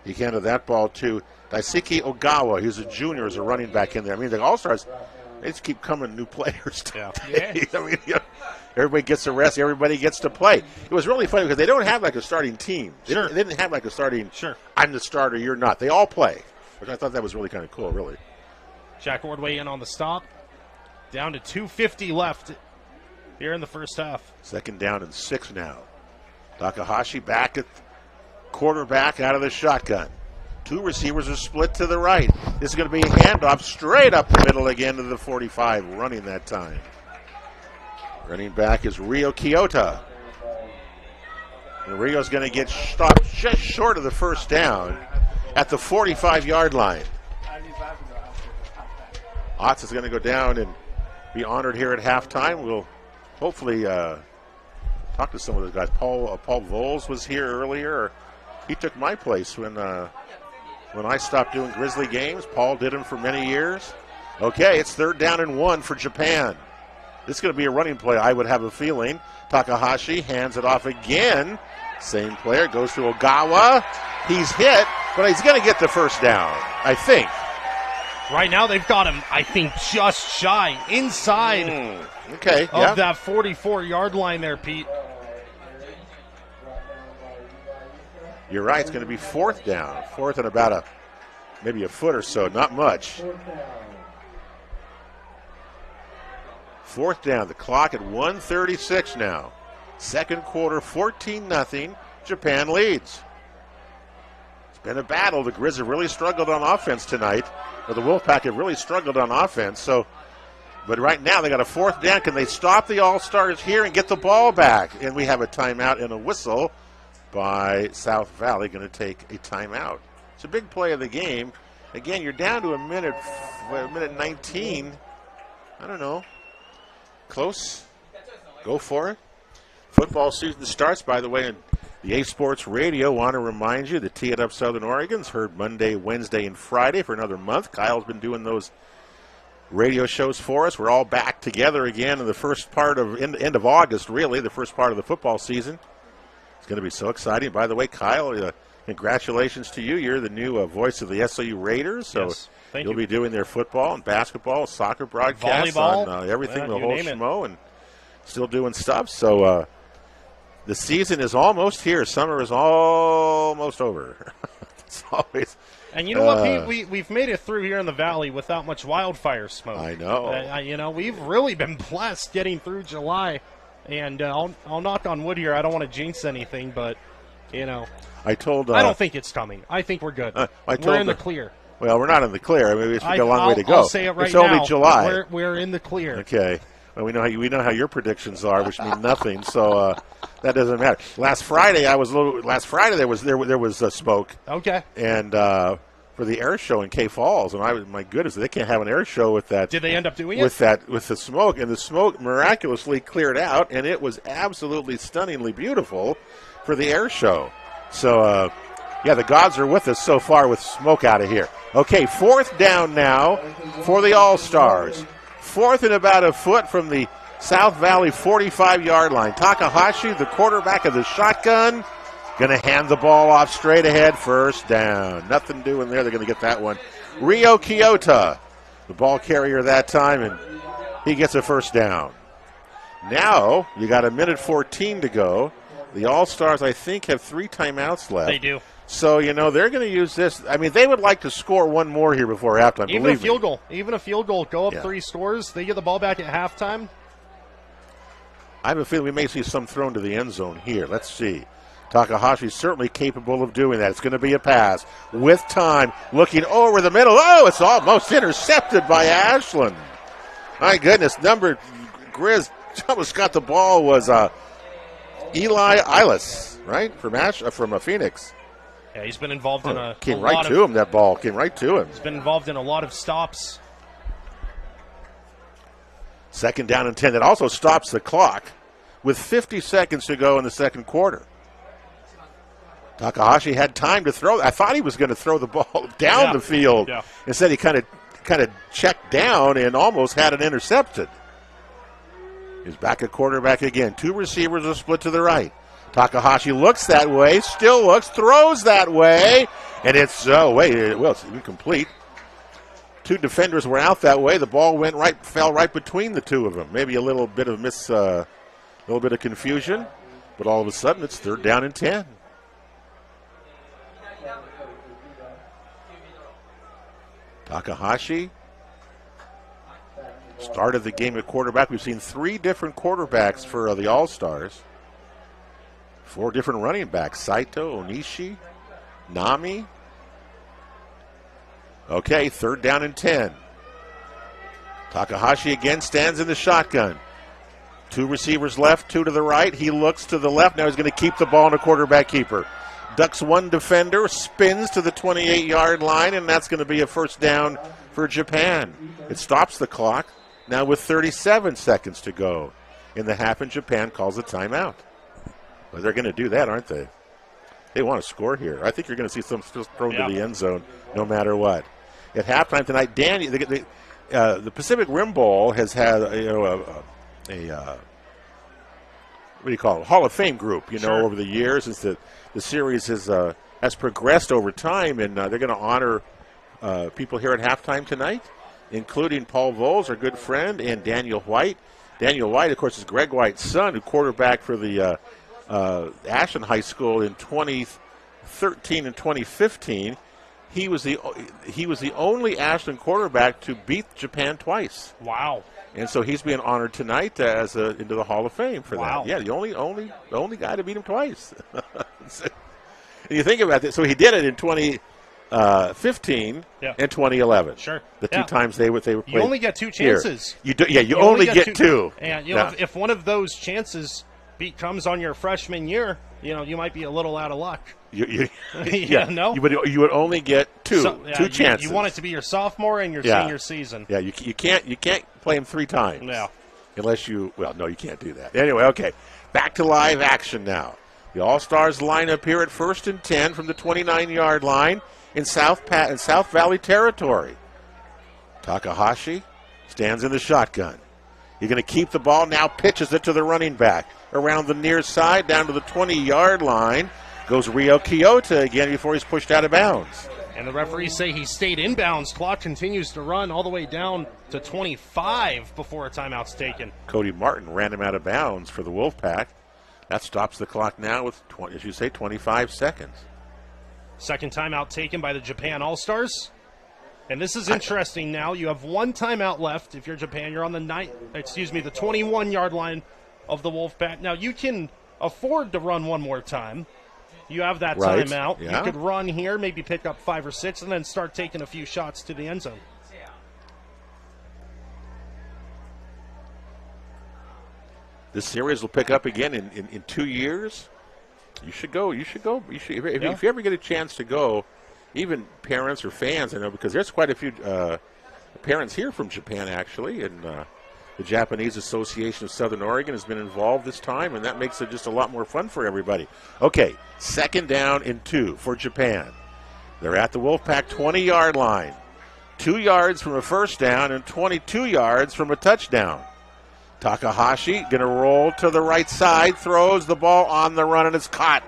He handed that ball to Daisuke Ogawa. He's a junior as a running back in there. I mean, the All-Stars, they just keep coming new players today. I mean, everybody gets a rest. Everybody gets to play. It was really funny because they don't have like a starting team. They didn't have like a starting, I'm the starter, you're not. They all play, which I thought that was really kind of cool, really. Jack Ordway in on the stop. Down to 2:50 left here in the first half. 2nd down and 6 now. Takahashi back at quarterback out of the shotgun. 2 receivers are split to the right. This is going to be a handoff straight up the middle again to the 45, running that time. Running back is Ryo Kiyota. And Ryo's going to get stopped just short of the first down at the 45-yard line. Otts is going to go down and be honored here at halftime. We'll hopefully talk to some of those guys. Paul Voles was here earlier. He took my place when I stopped doing Grizzly games. Paul did them for many years. Okay, it's 3rd down and 1 for Japan. This is going to be a running play, I would have a feeling. Takahashi hands it off again. Same player goes to Ogawa. He's hit, but he's going to get the first down, I think. Right now they've got him, I think, just shy inside of that 44-yard line there, Pete. You're right. It's going to be 4th down. 4th and about maybe a foot or so. Not much. 4th down. The clock at 1:36 now. Second quarter, 14-0. Japan leads. It's been a battle. The Grizz have really struggled on offense tonight. Or the Wolfpack have really struggled on offense. So But right now they got a fourth down. Can they stop the All-Stars here and get the ball back? And we have a timeout and a whistle by South Valley. Going to take a timeout. It's a big play of the game. Again, you're down to a minute 19. I don't know. Close. Go for it. Football season starts, by the way, and the A Sports Radio want to remind you that Tee It Up Southern Oregon's heard Monday, Wednesday, and Friday for another month. Kyle's been doing those radio shows for us. We're all back together again in the first part of end of August, really, the first part of the football season. It's going to be so exciting. By the way, Kyle, congratulations to you. You're the new voice of the SOU Raiders, so yes, you'll be doing their football and basketball, soccer broadcasts volleyball, on everything, the whole name it. schmo, and still doing stuff. So the season is almost here. Summer is almost over. It's always. And you know what, Pete? We've made it through here in the valley without much wildfire smoke. I know. You know, we've really been blessed getting through July. And I'll knock on wood here. I don't want to jinx anything, but, you know. I don't think it's coming. I think we're good. We're in the clear. Well, we're not in the clear. I mean, we've got a long way to go. I'll say it right it's now. It's only July. We're in the clear. Okay. Well, we know how your predictions are, which mean nothing. So that doesn't matter. Last Friday there was smoke. Okay. And for the air show in K Falls, and my goodness, they can't have an air show with that. Did they end up doing with the smoke? And the smoke miraculously cleared out, and it was absolutely stunningly beautiful for the air show. So the gods are with us so far with smoke out of here. Okay, fourth down now for the All-Stars. Fourth and about a foot from the South Valley 45-yard line. Takahashi, the quarterback of the shotgun, going to hand the ball off straight ahead, first down. Nothing doing there. They're going to get that one. Rio Kiyota, the ball carrier that time, and he gets a first down. Now you got a minute 14 to go. The All-Stars, I think, have 3 timeouts left. They do. So, they're going to use this. I mean, they would like to score one more here before halftime. Even a field goal. Go up 3 scores. They get the ball back at halftime. I have a feeling we may see some thrown to the end zone here. Let's see. Takahashi's certainly capable of doing that. It's going to be a pass with time, looking over the middle. Oh, it's almost intercepted by Ashland. My goodness, Grizz almost got the ball was Eli Eilis, right, from Phoenix. Yeah, he's been involved in a came right to him. That ball came right to him. He's been involved in a lot of stops. Second down and 10. That also stops the clock with 50 seconds to go in the second quarter. Takahashi had time to throw. I thought he was going to throw the ball down the field. Yeah. Instead, he kind of checked down and almost had it intercepted. He's back at quarterback again. 2 receivers are split to the right. Takahashi looks that way, still looks, throws that way, and it's it's incomplete. 2 defenders were out that way. The ball fell right between the 2 of them. Maybe a little bit of confusion, but all of a sudden it's third down and 10. Takahashi started the game at quarterback. We've seen 3 different quarterbacks for the All-Stars. 4 different running backs. Saito, Onishi, Nami. Okay, third down and 10. Takahashi again stands in the shotgun. 2 receivers left, 2 to the right. He looks to the left. Now he's going to keep the ball in a quarterback keeper. Ducks 1 defender, spins to the 28-yard line, and that's going to be a first down for Japan. It stops the clock now with 37 seconds to go in the half, and Japan calls a timeout. Well, they're going to do that, aren't they? They want to score here. I think you're going to see some thrown to the end zone no matter what. At halftime tonight, the Pacific Rim Bowl has had what do you call it? Hall of Fame group, over the years as the series has progressed over time, and they're going to honor people here at halftime tonight, including Paul Voles, our good friend, and Daniel White. Daniel White, of course, is Greg White's son, who quarterbacked for the Ashland High School in 2013 and 2015. He was the only Ashland quarterback to beat Japan twice. Wow! And so he's being honored tonight into the Hall of Fame for that. Yeah, the only guy to beat him twice. And you think about this. So he did it in 15 and 2011. Sure. The two times they were played. You only get two chances. Here. You only get two. And if one of those chances comes on your freshman year, you might be a little out of luck. You know? You would only get two chances. You want it to be your sophomore and your senior season. Yeah, you can't play him 3 times. Yeah. Unless you can't do that. Anyway, okay. Back to live action now. The All-Stars line up here at 1st and 10 from the 29-yard line in South Valley territory. Takahashi stands in the shotgun. You're going to keep the ball, now pitches it to the running back. Around the near side, down to the 20-yard line, goes Rio Kyoto again before he's pushed out of bounds. And the referees say he stayed inbounds. Clock continues to run all the way down to 25 before a timeout's taken. Cody Martin ran him out of bounds for the Wolfpack. That stops the clock now with, 25 seconds. Second timeout taken by the Japan All-Stars. And this is interesting now. You have one timeout left. If you're Japan, you're on the 21-yard line of the Wolfpack. Now, you can afford to run one more time. You have that timeout. Yeah. You could run here, maybe pick up 5 or 6, and then start taking a few shots to the end zone. This series will pick up again in 2 years. You should go. If you ever get a chance to go, even parents or fans, I know, because there's quite a few parents here from Japan, actually, and the Japanese Association of Southern Oregon has been involved this time, and that makes it just a lot more fun for everybody. Okay, 2nd down and 2 for Japan. They're at the Wolfpack 20-yard line. 2 yards from a first down and 22 yards from a touchdown. Takahashi going to roll to the right side, throws the ball on the run, and it's caught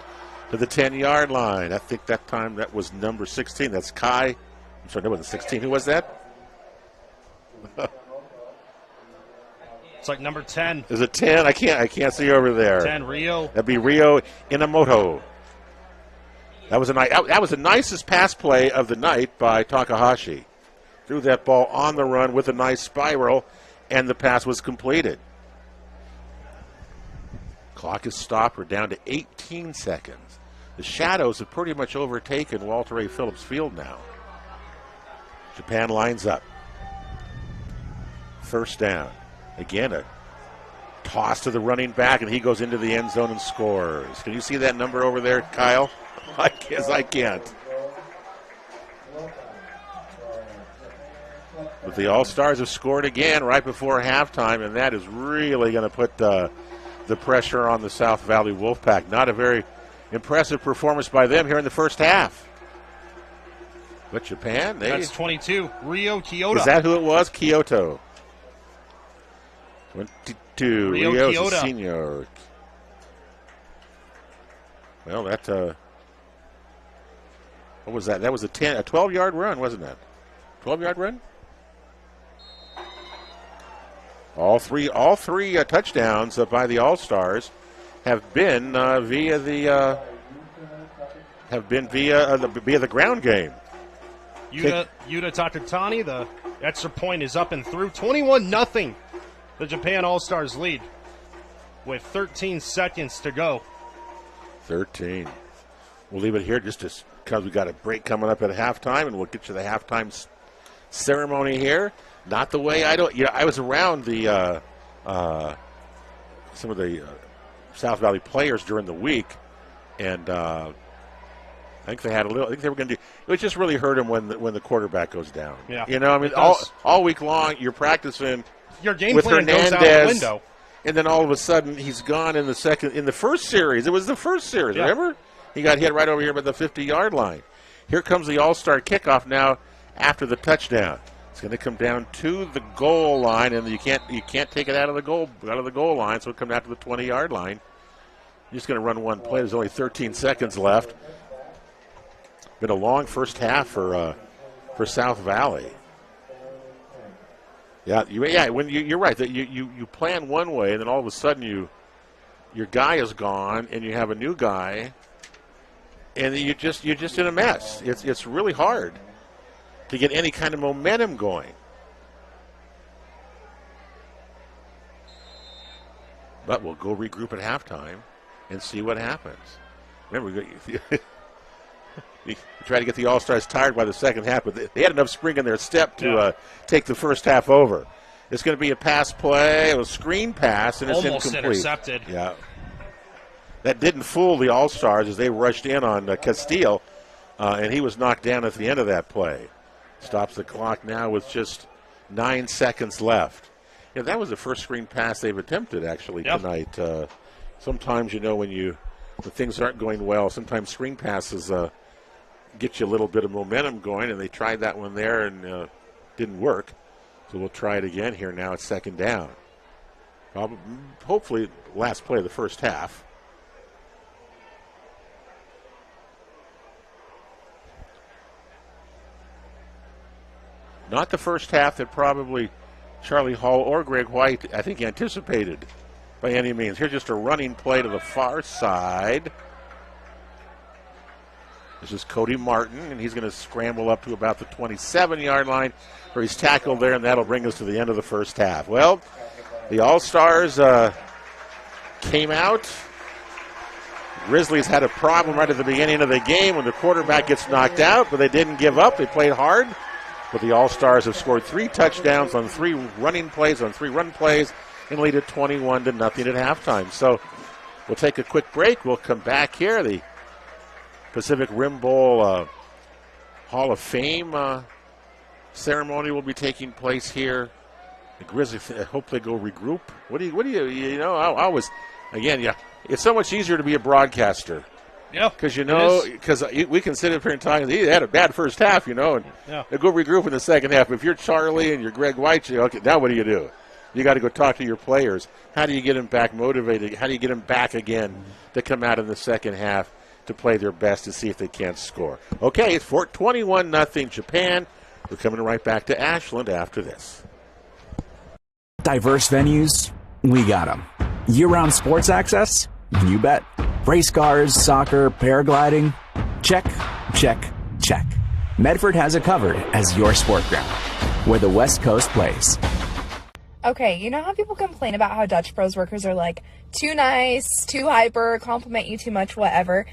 to the 10-yard line. I think that time that was number 16. That's Kai. I'm sorry, that wasn't 16. Who was that? It's like number 10. Is it 10? I can't see over there. 10, Rio. That'd be Rio Inamoto. That was the nicest pass play of the night by Takahashi. Threw that ball on the run with a nice spiral, and the pass was completed. Clock is stopped. We're down to 18 seconds. The Shadows have pretty much overtaken Walter A. Phillips Field now. Japan lines up. First down. Again, a toss to the running back, and he goes into the end zone and scores. Can you see that number over there, Kyle? I guess I can't. But the All-Stars have scored again right before halftime, and that is really going to put the pressure on the South Valley Wolfpack. Not a very impressive performance by them here in the first half. But Japan, that's 22. Rio Kyoto. Is that who it was? Kyoto. 22. Rio Kyoto. Senior. Well, that what was that? That was a 12-yard run, wasn't it? 12-yard run? All three touchdowns by the All-Stars have been via the ground game. Yuta Takatani, the extra point is up and through. 21-0. The Japan All-Stars lead with 13 seconds to go. 13. We'll leave it here just because we got a break coming up at halftime, and we'll get you the halftime ceremony here. Not the way I was around the some of the South Valley players during the week, and I think they had I think they were going to do. It just really hurt them when the quarterback goes down. Yeah, I mean, all week long you're practicing. Your game with plan Hernandez, goes out the window, and then all of a sudden he's gone in the first series. It was the first series, yeah. Remember? He got hit right over here by the 50-yard line. Here comes the All-Star kickoff now after the touchdown. It's going to come down to the goal line, and you can't take it out of the goal line, so it'll come down to the 20-yard line. You're just going to run one play. There's only 13 seconds left. Been a long first half for South Valley. When you're right that you plan one way, and then all of a sudden your guy is gone, and you have a new guy, and you're just in a mess. It's really hard to get any kind of momentum going. But we'll go regroup at halftime and see what happens. Remember, You try to get the All-Stars tired by the second half, but they had enough spring in their step to take the first half over. It's going to be a pass play, a screen pass, and it's almost incomplete. intercepted. Yeah. That didn't fool the All-Stars as they rushed in on Castile, and he was knocked down at the end of that play. Stops the clock now with just 9 seconds left. Yeah, that was the first screen pass they've attempted, actually, tonight. Sometimes, when things aren't going well, sometimes screen passes get you a little bit of momentum going, and they tried that one there and didn't work. So we'll try it again here now at second down. Hopefully last play of the first half. Not the first half that probably Charlie Hall or Greg White, I think, anticipated by any means. Here's just a running play to the far side. This is Cody Martin, and he's going to scramble up to about the 27-yard line where he's tackled there, and that'll bring us to the end of the first half. Well, the All-Stars came out. Grizzlies had a problem right at the beginning of the game when the quarterback gets knocked out, but they didn't give up. They played hard. But the All-Stars have scored 3 touchdowns on 3 running plays, on 3 run plays, and lead at 21-0 at halftime. So we'll take a quick break. We'll come back here. The Pacific Rim Bowl Hall of Fame ceremony will be taking place here. The Grizzlies, I hope they go regroup. What do you I always, again, it's so much easier to be a broadcaster. Yeah. Because, we can sit up here and talk, they had a bad first half, and they go regroup in the second half. If you're Charlie and you're Greg White, okay, now what do you do? You got to go talk to your players. How do you get them back motivated? How do you get them back again to come out in the second half to play their best to see if they can't score? Okay, it's 21-0 Japan. We're coming right back to Ashland after this. Diverse venues, we got them. Year-round sports access? You bet. Race cars, soccer, paragliding? Check, check, check. Medford has it covered as your sport ground, where the West Coast plays. Okay, you know how people complain about how Dutch Bros workers are like too nice, too hyper, compliment you too much, whatever?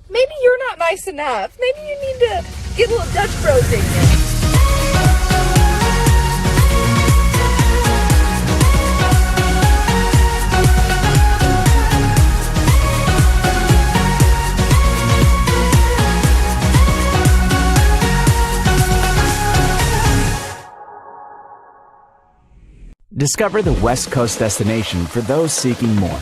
Maybe you're not nice enough. Maybe you need to get a little Dutch Bros in you. Discover the West Coast destination for those seeking more.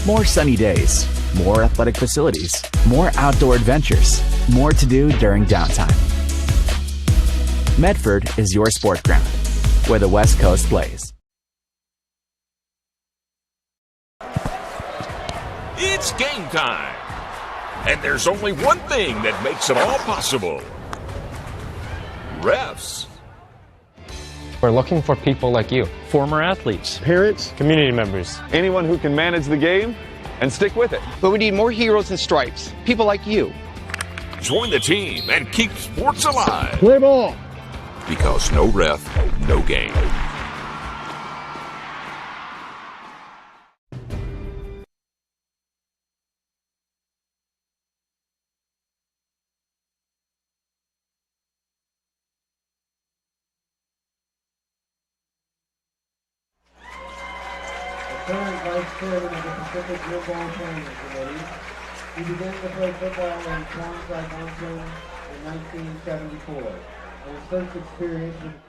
More sunny days, more athletic facilities, more outdoor adventures, more to do during downtime. Medford is your sport ground, where the West Coast plays. It's game time. And there's only one thing that makes it all possible. Refs. We're looking for people like you. Former athletes. Parents. Community members. Anyone who can manage the game and stick with it. But we need more heroes in stripes. People like you. Join the team and keep sports alive. Play ball. Because no ref, no game. Current Vice Chairman of the Pacific Rim Bowl Planning Committee. He began to play football in Townside Mountain in 1974. And his first experience with the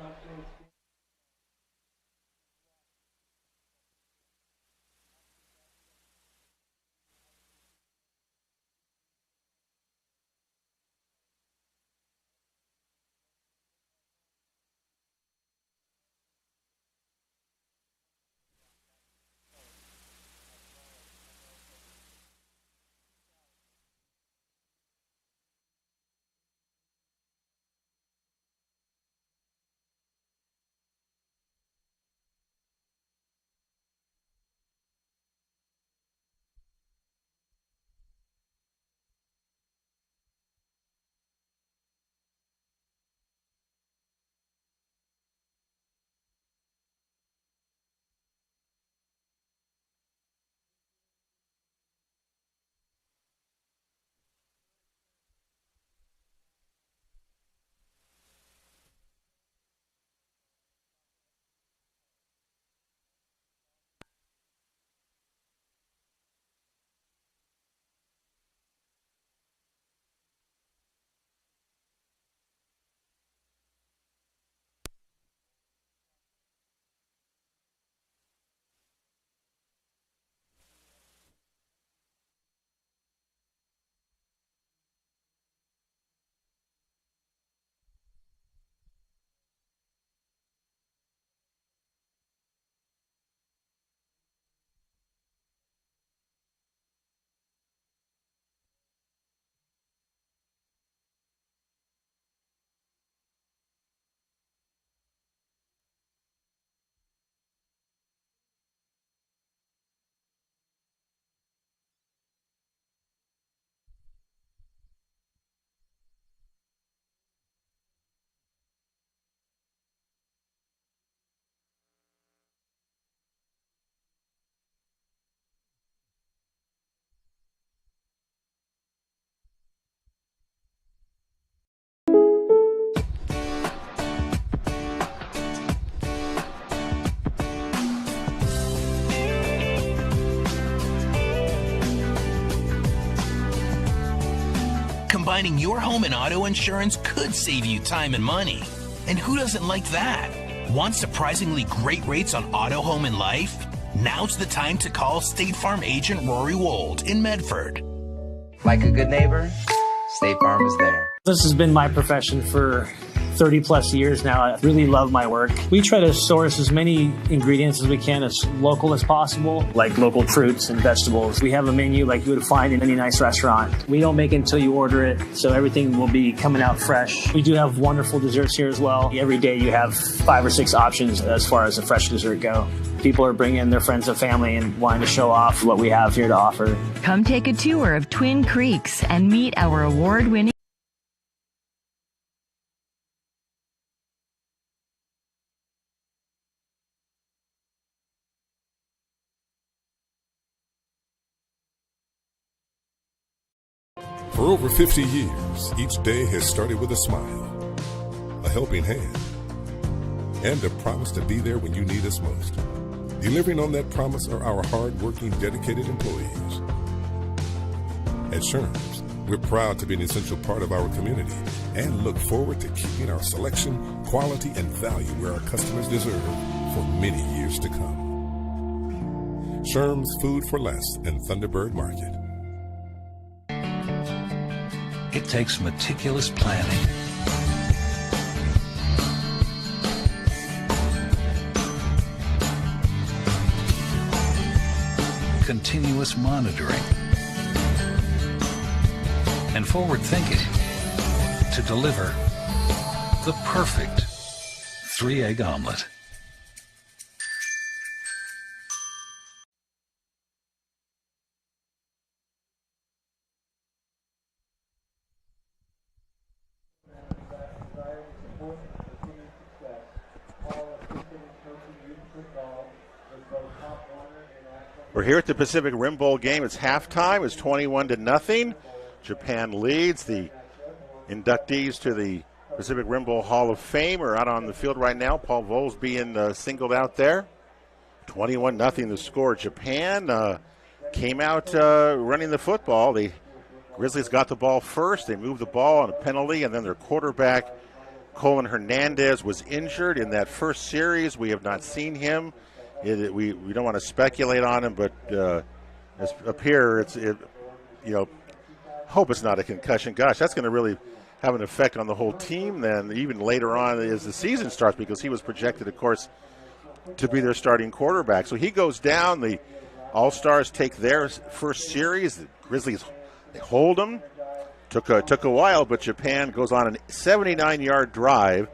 finding your home and auto insurance could save you time and money. And who doesn't like that? Want surprisingly great rates on auto, home, and life? Now's the time to call State Farm agent Rory Wold in Medford. Like a good neighbor, State Farm is there. This has been my profession for 30 plus years now. I really love my work. We try to source as many ingredients as we can, as local as possible, like local fruits and vegetables. We have a menu like you would find in any nice restaurant. We don't make it until you order it, so everything will be coming out fresh. We do have wonderful desserts here as well. Every day you have 5 or 6 options as far as a fresh dessert go. People are bringing their friends and family and wanting to show off what we have here to offer. Come take a tour of Twin Creeks and meet our award-winning For over 50 years, each day has started with a smile, a helping hand, and a promise to be there when you need us most. Delivering on that promise are our hard-working, dedicated employees. At Sherms, we're proud to be an essential part of our community and look forward to keeping our selection, quality, and value where our customers deserve for many years to come. Sherms Food for Less and Thunderbird Market. It takes meticulous planning, continuous monitoring, and forward thinking to deliver the perfect 3-egg omelet. We're here at the Pacific Rim Bowl game. It's halftime. It's 21-0. Japan leads. The inductees to the Pacific Rim Bowl Hall of Fame are out on the field right now. Paul Voles being singled out there. 21-0 the score. Japan came out running the football. The Grizzlies got the ball first. They moved the ball on a penalty, and then their quarterback, Colin Hernandez, was injured in that first series. We have not seen him. We don't want to speculate on him, but up here, hope it's not a concussion. Gosh, that's going to really have an effect on the whole team then, even later on as the season starts, because he was projected, of course, to be their starting quarterback. So he goes down. The All-Stars take their first series. The Grizzlies, they hold them. Took a while, but Japan goes on a 79-yard drive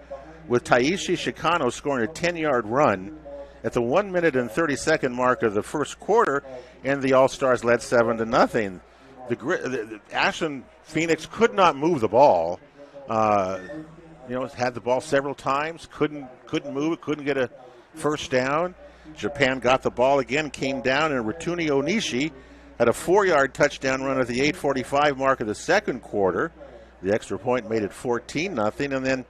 with Taishi Shikano scoring a 10-yard run at the 1 minute and 30-second mark of the first quarter, and the All-Stars led 7-0. The Ashland Phoenix could not move the ball. Had the ball several times, couldn't move it, couldn't get a first down. Japan got the ball again, came down, and Rotuni Onishi had a 4-yard touchdown run at the 8:45 mark of the second quarter. The extra point made it 14-0, and then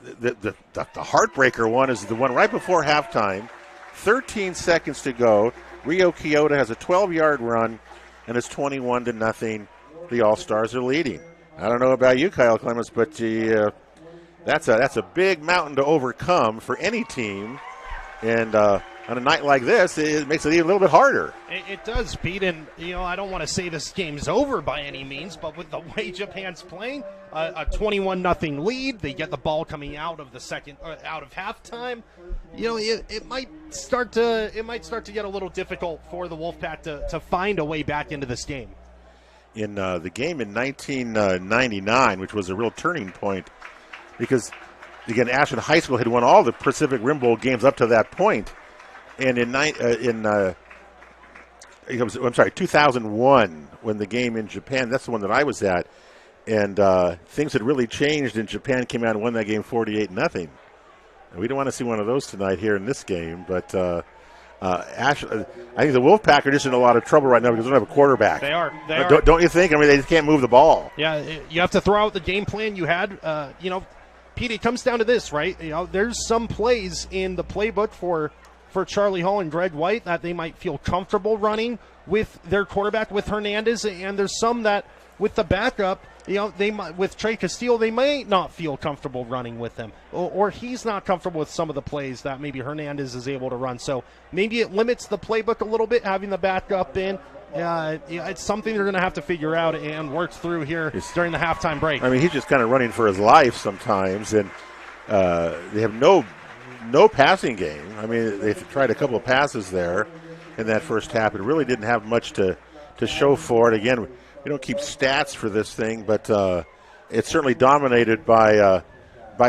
the heartbreaker one is the one right before halftime. 13 seconds to go. Rio Kyoto has a 12-yard run, and it's 21-0. The All-Stars are leading. I don't know about you, Kyle Clemens, but that's a big mountain to overcome for any team. And on a night like this, it makes it even a little bit harder. It does, Pete, and I don't want to say this game's over by any means, but with the way Japan's playing, a 21-0 lead, they get the ball coming out of halftime. It might start to get a little difficult for the Wolfpack to find a way back into this game. In the game in 1999, which was a real turning point, because again, Ashland High School had won all the Pacific Rim Bowl games up to that point. And in 2001, when the game in Japan, that's the one that I was at, and things had really changed, and Japan came out and won that game 48-0. And we don't want to see one of those tonight here in this game, but I think the Wolfpack are just in a lot of trouble right now because they don't have a quarterback. They are. Don't you think? I mean, they just can't move the ball. Yeah, you have to throw out the game plan you had. Pete, it comes down to this, right? There's some plays in the playbook for Charlie Hall and Greg White that they might feel comfortable running with their quarterback, with Hernandez, and there's some that with the backup, they might, with Trey Castillo, they might not feel comfortable running with him, or he's not comfortable with some of the plays that maybe Hernandez is able to run. So maybe it limits the playbook a little bit, having the backup in. It's something they're going to have to figure out and work through here during the halftime break. I mean, he's just kind of running for his life sometimes, and they have no passing game. I mean, they tried a couple of passes there in that first half. It really didn't have much to show for it. Again, we don't keep stats for this thing, but it's certainly dominated by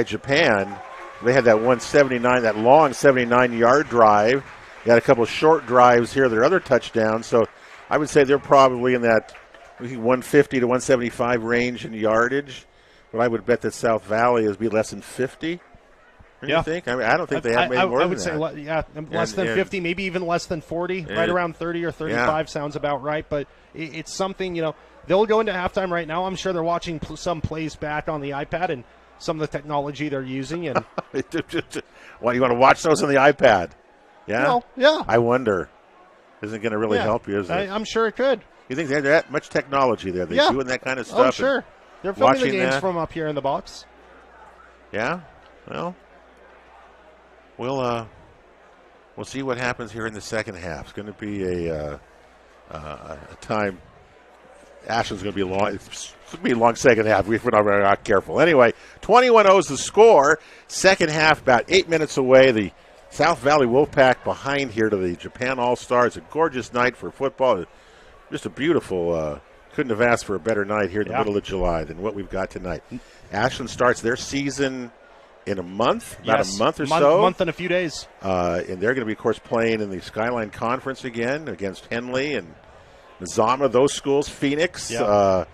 Japan. They had that 179, that long 79-yard drive. They had a couple of short drives here, their other touchdowns. So I would say they're probably in that 150 to 175 range in yardage. But I would bet that South Valley is be less than 50. You think? I mean, I don't think they have made more I than would say, that. Less than 50, maybe even less than 40. Right around 30 or 35 sounds about right. But it's something, they'll go into halftime right now. I'm sure they're watching some plays back on the iPad and some of the technology they're using. And well, you want to watch those on the iPad? Yeah? Well, yeah. I wonder. Isn't going to really help you, is it? I'm sure it could. You think they have that much technology there? They're doing that kind of stuff? Oh, sure. They're filming the games from up here in the box. Yeah? Well, we'll see what happens here in the second half. It's going to be a time. Ashland's going to be long. It's going to be a long second half if we're not careful. Anyway, 21-0 is the score. Second half about 8 minutes away. The South Valley Wolfpack behind here to the Japan All-Stars. A gorgeous night for football. Just a beautiful. Couldn't have asked for a better night here in the middle of July than what we've got tonight. Ashland starts their season in a month, about a month or so. Month and a few days. And they're going to be, of course, playing in the Skyline Conference again against Henley and Mazama, those schools, Phoenix. Yeah.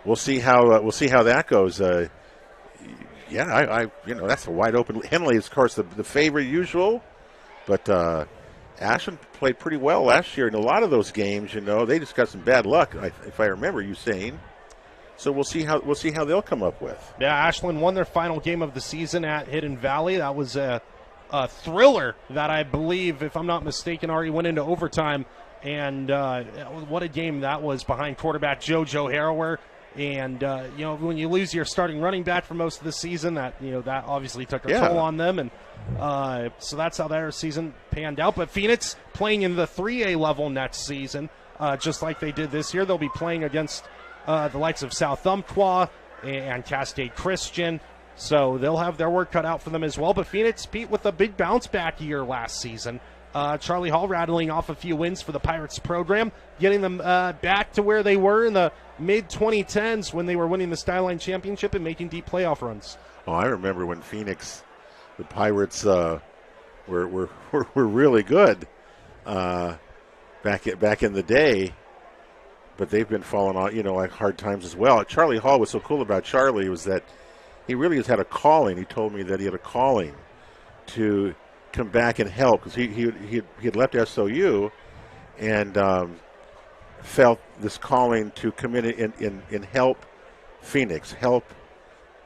We'll see how that goes. That's a wide open. Henley is, of course, the favorite usual, but Ashland played pretty well last year in a lot of those games. They just got some bad luck, if I remember you saying. So we'll see how they'll come up with. Yeah, Ashland won their final game of the season at Hidden Valley. That was a thriller that I believe, if I'm not mistaken, already went into overtime. And what a game that was behind quarterback JoJo Harrower. And when you lose your starting running back for most of the season, that obviously took a toll on them. And so that's how their season panned out. But Phoenix playing in the 3A level next season, just like they did this year. They'll be playing against the likes of South Umpqua and Cascade Christian. So they'll have their work cut out for them as well. But Phoenix, Pete, with a big bounce-back year last season. Charlie Hall rattling off a few wins for the Pirates program, getting them back to where they were in the mid-2010s when they were winning the Skyline Championship and making deep playoff runs. Oh, I remember when Phoenix, the Pirates were really good back in the day. But they've been falling on, like hard times as well. Charlie Hall, was so cool about Charlie was that he really has had a calling. He told me that he had a calling to come back and help because he had left SOU and felt this calling to come in and help Phoenix, help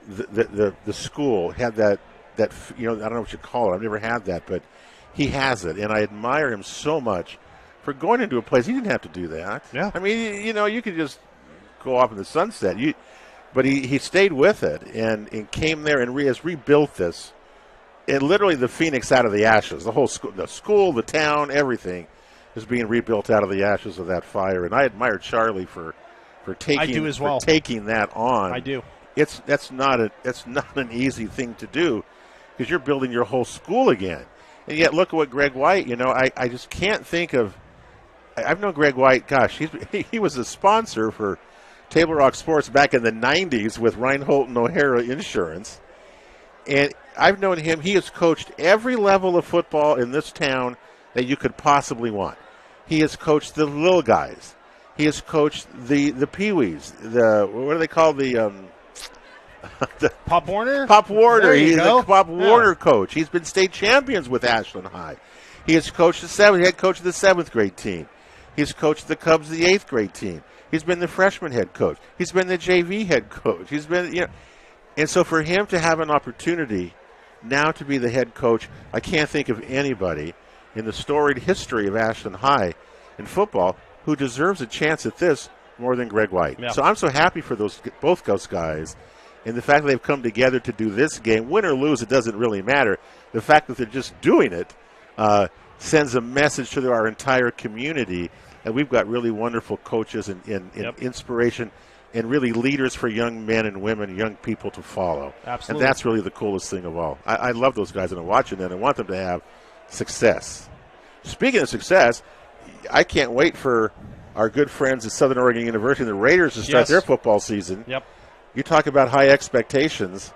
the school. Had that I don't know what you call it. I've never had that, but he has it, and I admire him so much for going into a place. He didn't have to do that. Yeah. I mean, you could just go off in the sunset. But he stayed with it and came there and has rebuilt this. And literally the Phoenix out of the ashes. The whole school, the town, everything is being rebuilt out of the ashes of that fire. And I admire Charlie for taking I do as well. for taking that on. I do. That's not an easy thing to do because you're building your whole school again. And yet look at what Greg White, I just can't think of. I've known Greg White, gosh, he was a sponsor for Table Rock Sports back in the 90s with Reinhold and O'Hara Insurance. And I've known him. He has coached every level of football in this town that you could possibly want. He has coached the little guys. He has coached the peewees. What do they call the Pop Warner? Pop Warner. There you He's go. the Pop Warner coach. He's been state champions with Ashland High. He has coached head coach of the 7th grade team. He's coached the Cubs, the 8th grade team. He's been the freshman head coach. He's been the JV head coach. He's been, and so for him to have an opportunity now to be the head coach, I can't think of anybody in the storied history of Ashland High in football who deserves a chance at this more than Greg White. Yeah. So I'm so happy for both those guys. And the fact that they've come together to do this game, win or lose, it doesn't really matter. The fact that they're just doing it sends a message to our entire community. And we've got really wonderful coaches and inspiration and really leaders for young men and women, young people to follow. Absolutely. And that's really the coolest thing of all. I love those guys, and I'm watching them and want them to have success. Speaking of success, I can't wait for our good friends at Southern Oregon University, the Raiders, to start their football season. Yep. You talk about high expectations.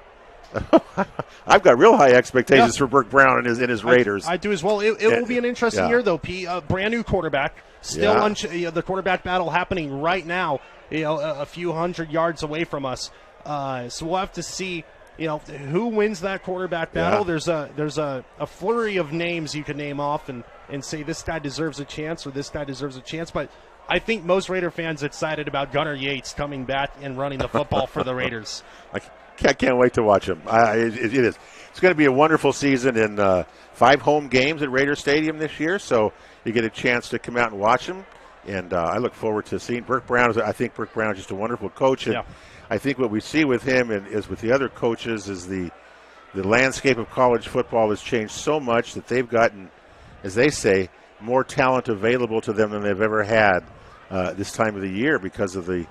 I've got real high expectations for Burke Brown and his Raiders. I do as well. It will be an interesting year, though, Pete. Brand new quarterback. Still the quarterback battle happening right now, a few hundred yards away from us. So we'll have to see, who wins that quarterback battle. There's a flurry of names you can name off and say this guy deserves a chance or this guy deserves a chance. But I think most Raider fans excited about Gunnar Yates coming back and running the football for the Raiders. I can't wait to watch him. It is. It's going to be a wonderful season in 5 home games at Raider Stadium this year, so you get a chance to come out and watch him. And I look forward to seeing Burke Brown. I think Burke Brown is just a wonderful coach. And I think what we see with him and is with the other coaches is the landscape of college football has changed so much that they've gotten, as they say, more talent available to them than they've ever had this time of the year because of the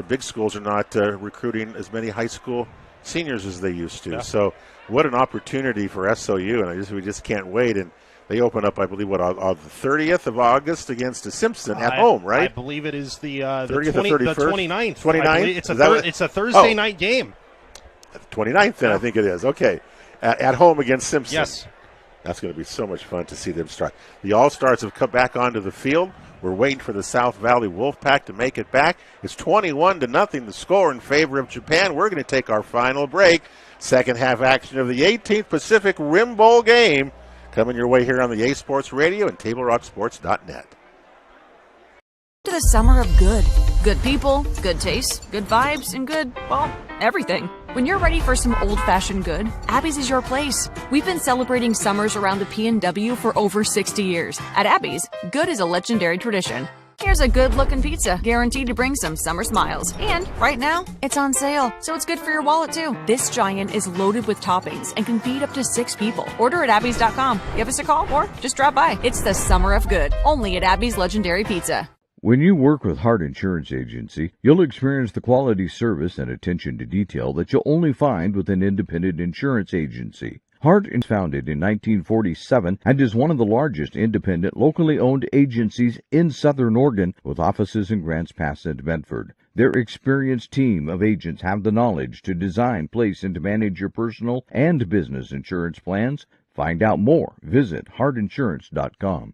big schools are not recruiting as many high school seniors as they used to. So what an opportunity for SOU, and we just can't wait. And they open up, I believe, on the 30th of August against Simpson at home, right? I believe it is the 30th or 31st? the 29th. 29th? It's a Thursday night game. 29th, then, I think it is. Okay. At home against Simpson. Yes. That's going to be so much fun to see them start. The All-Stars have come back onto the field. We're waiting for the South Valley Wolfpack to make it back. It's 21-0 the score in favor of Japan. We're going to take our final break. Second half action of the 18th Pacific Rim Bowl game coming your way here on the A Sports Radio and TableRockSports.net. To the summer of good. Good people, good taste, good vibes, and good, well, everything. When you're ready for some old-fashioned good, Abby's is your place. We've been celebrating summers around the PNW for over 60 years. At Abby's, good is a legendary tradition. Here's a good-looking pizza, guaranteed to bring some summer smiles. And right now, it's on sale, so it's good for your wallet, too. This giant is loaded with toppings and can feed up to 6 people. Order at abbys.com. Give us a call or just drop by. It's the summer of good, only at Abby's Legendary Pizza. When you work with Hart Insurance Agency, you'll experience the quality service and attention to detail that you'll only find with an independent insurance agency. Hart is founded in 1947 and is one of the largest independent, locally owned agencies in Southern Oregon, with offices in Grants Pass and Medford. Their experienced team of agents have the knowledge to design, place, and to manage your personal and business insurance plans. Find out more. Visit hartinsurance.com.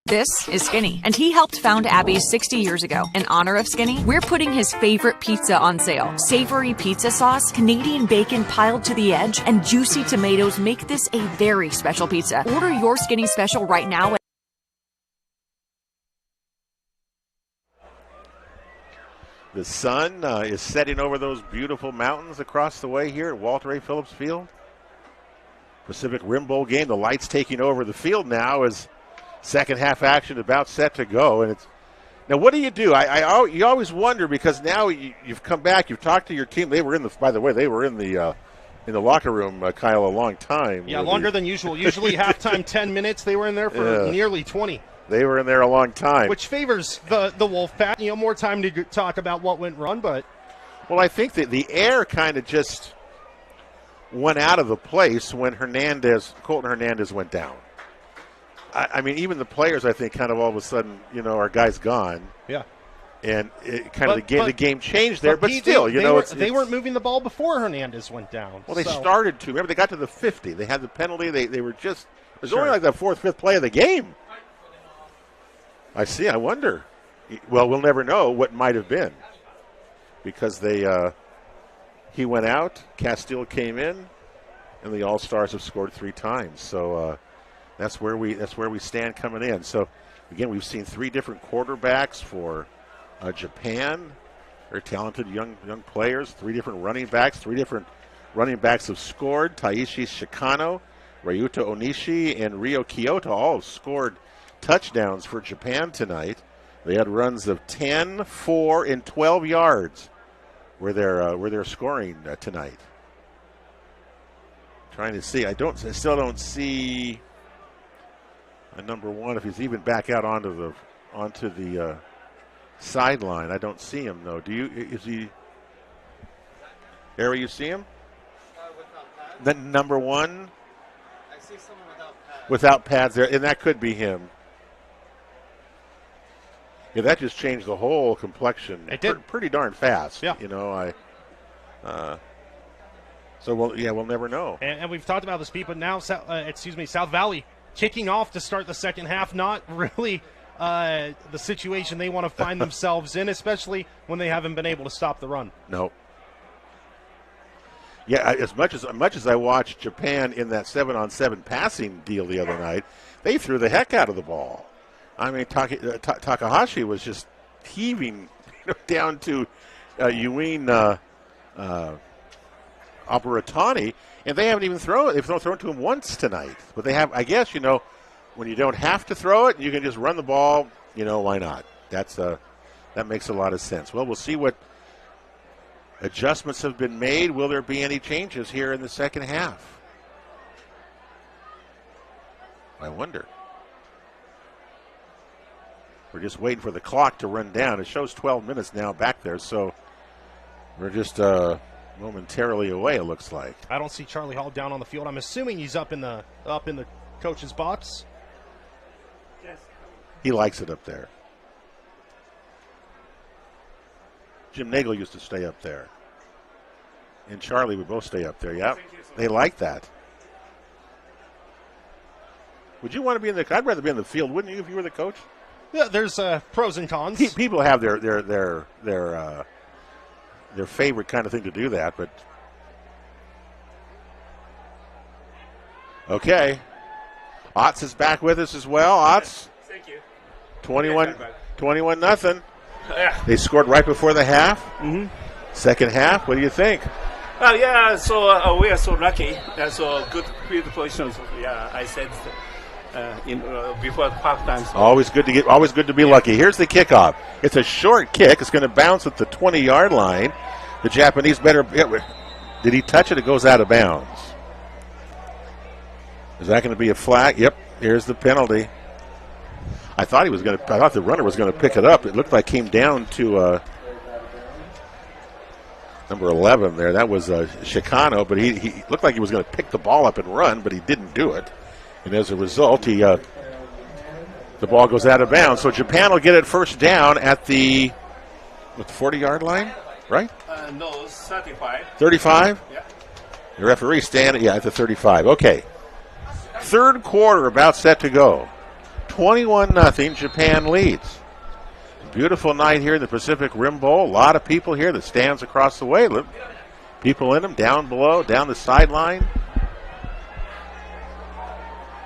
This is Skinny, and he helped found Abby's 60 years ago. In honor of Skinny, we're putting his favorite pizza on sale. Savory pizza sauce, Canadian bacon piled to the edge, and juicy tomatoes make this a very special pizza. Order your Skinny special right now. The sun is setting over those beautiful mountains across the way here at Walter A. Phillips Field. Pacific Rim Bowl game, the lights taking over the field now as second half action about set to go. And it's now, what do? You always wonder, because now you've come back, you've talked to your team. They were in the locker room, Kyle, a long time. Yeah, longer than usual. Usually halftime 10 minutes. They were in there for nearly 20. They were in there a long time, which favors the Wolfpack. More time to talk about what went wrong, but well, I think that the air kind of just went out of the place when Colton Hernandez went down. I mean, even the players, I think, kind of all of a sudden, our guy's gone. Yeah. And it the game changed there, but Pete, still, they weren't moving the ball before Hernandez went down. Well, they started to. Remember, they got to the 50. They had the penalty. They were just, it was only like the fourth, fifth play of the game. I see. I wonder. Well, we'll never know what might have been, because he went out, Castile came in, and the All-Stars have scored 3 times. So that's where we stand coming in. So again, we've seen 3 different quarterbacks for Japan. Very talented young players. 3 different running backs. 3 different running backs have scored. Taishi Shikano, Ryuta Onishi, and Ryo Kyoto all have scored touchdowns for Japan tonight. They had runs of 10, 4, and 12 yards where they're scoring tonight. Trying to see. I still don't see a number 1 if he's even back out onto the sideline. I don't see him though. Do you? Is he? Harry, you see him? Then number 1. I see someone without pads. Without pads there, and that could be him. Yeah, that just changed the whole complexion. It did. Pretty darn fast. Yeah. You know, so we'll never know. And we've talked about this, Pete, but now, South Valley kicking off to start the second half. Not really the situation they want to find themselves in, especially when they haven't been able to stop the run. No. Yeah, as much as I watched Japan in that 7-on-7 passing deal the other night, they threw the heck out of the ball. I mean, Takahashi was just heaving down to Yuin Aburatani, and they haven't even thrown it. They've thrown it to him once tonight. But they have, I guess, when you don't have to throw it, you can just run the ball, why not? That makes a lot of sense. Well, we'll see what adjustments have been made. Will there be any changes here in the second half? I wonder. We're just waiting for the clock to run down. It shows 12 minutes now back there, so we're just momentarily away, it looks like. I don't see Charlie Hall down on the field. I'm assuming he's up in the coach's box. Yes. He likes it up there. Jim Nagel used to stay up there. And Charlie would both stay up there, yeah. They like that. Would you want to be I'd rather be in the field, wouldn't you, if you were the coach? Yeah, there's pros and cons. People have their favorite kind of thing to do that, but okay. Otts is back with us as well. Otts. Thank you. 21-0. Yeah. They scored right before the half. Mm-hmm. Second half, what do you think? Yeah, so we are so lucky. That's a good field position. Yeah, I said before halftime. So. Always good to be lucky. Here's the kickoff. It's a short kick. It's going to bounce at the 20-yard line. The Japanese did he touch it? It goes out of bounds. Is that going to be a flag? Yep. Here's the penalty. I thought the runner was going to pick it up. It looked like it came down to number 11 there. That was Chicano, but he looked like he was going to pick the ball up and run, but he didn't do it. And as a result, the ball goes out of bounds. So Japan will get it first down at the 40-yard line, right? No, 35. 35? Yeah. The referee standing, at the 35. Okay. Third quarter about set to go. 21-0, Japan leads. Beautiful night here in the Pacific Rim Bowl. A lot of people here. The stands across the way. People in them, down below, down the sideline.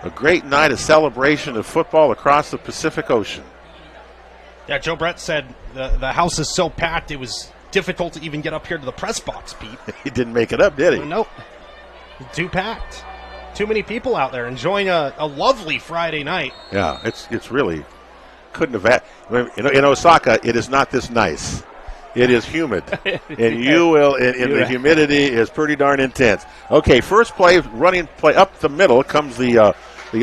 A great night, a celebration of football across the Pacific Ocean. Yeah, Joe Brett said the house is so packed it was difficult to even get up here to the press box, Pete. He didn't make it up, did he? Nope. Too packed. Too many people out there enjoying a lovely Friday night. Yeah, it's really couldn't have. In Osaka, it is not this nice. It is humid, and you will. And the humidity is pretty darn intense. Okay, first running play up the middle comes the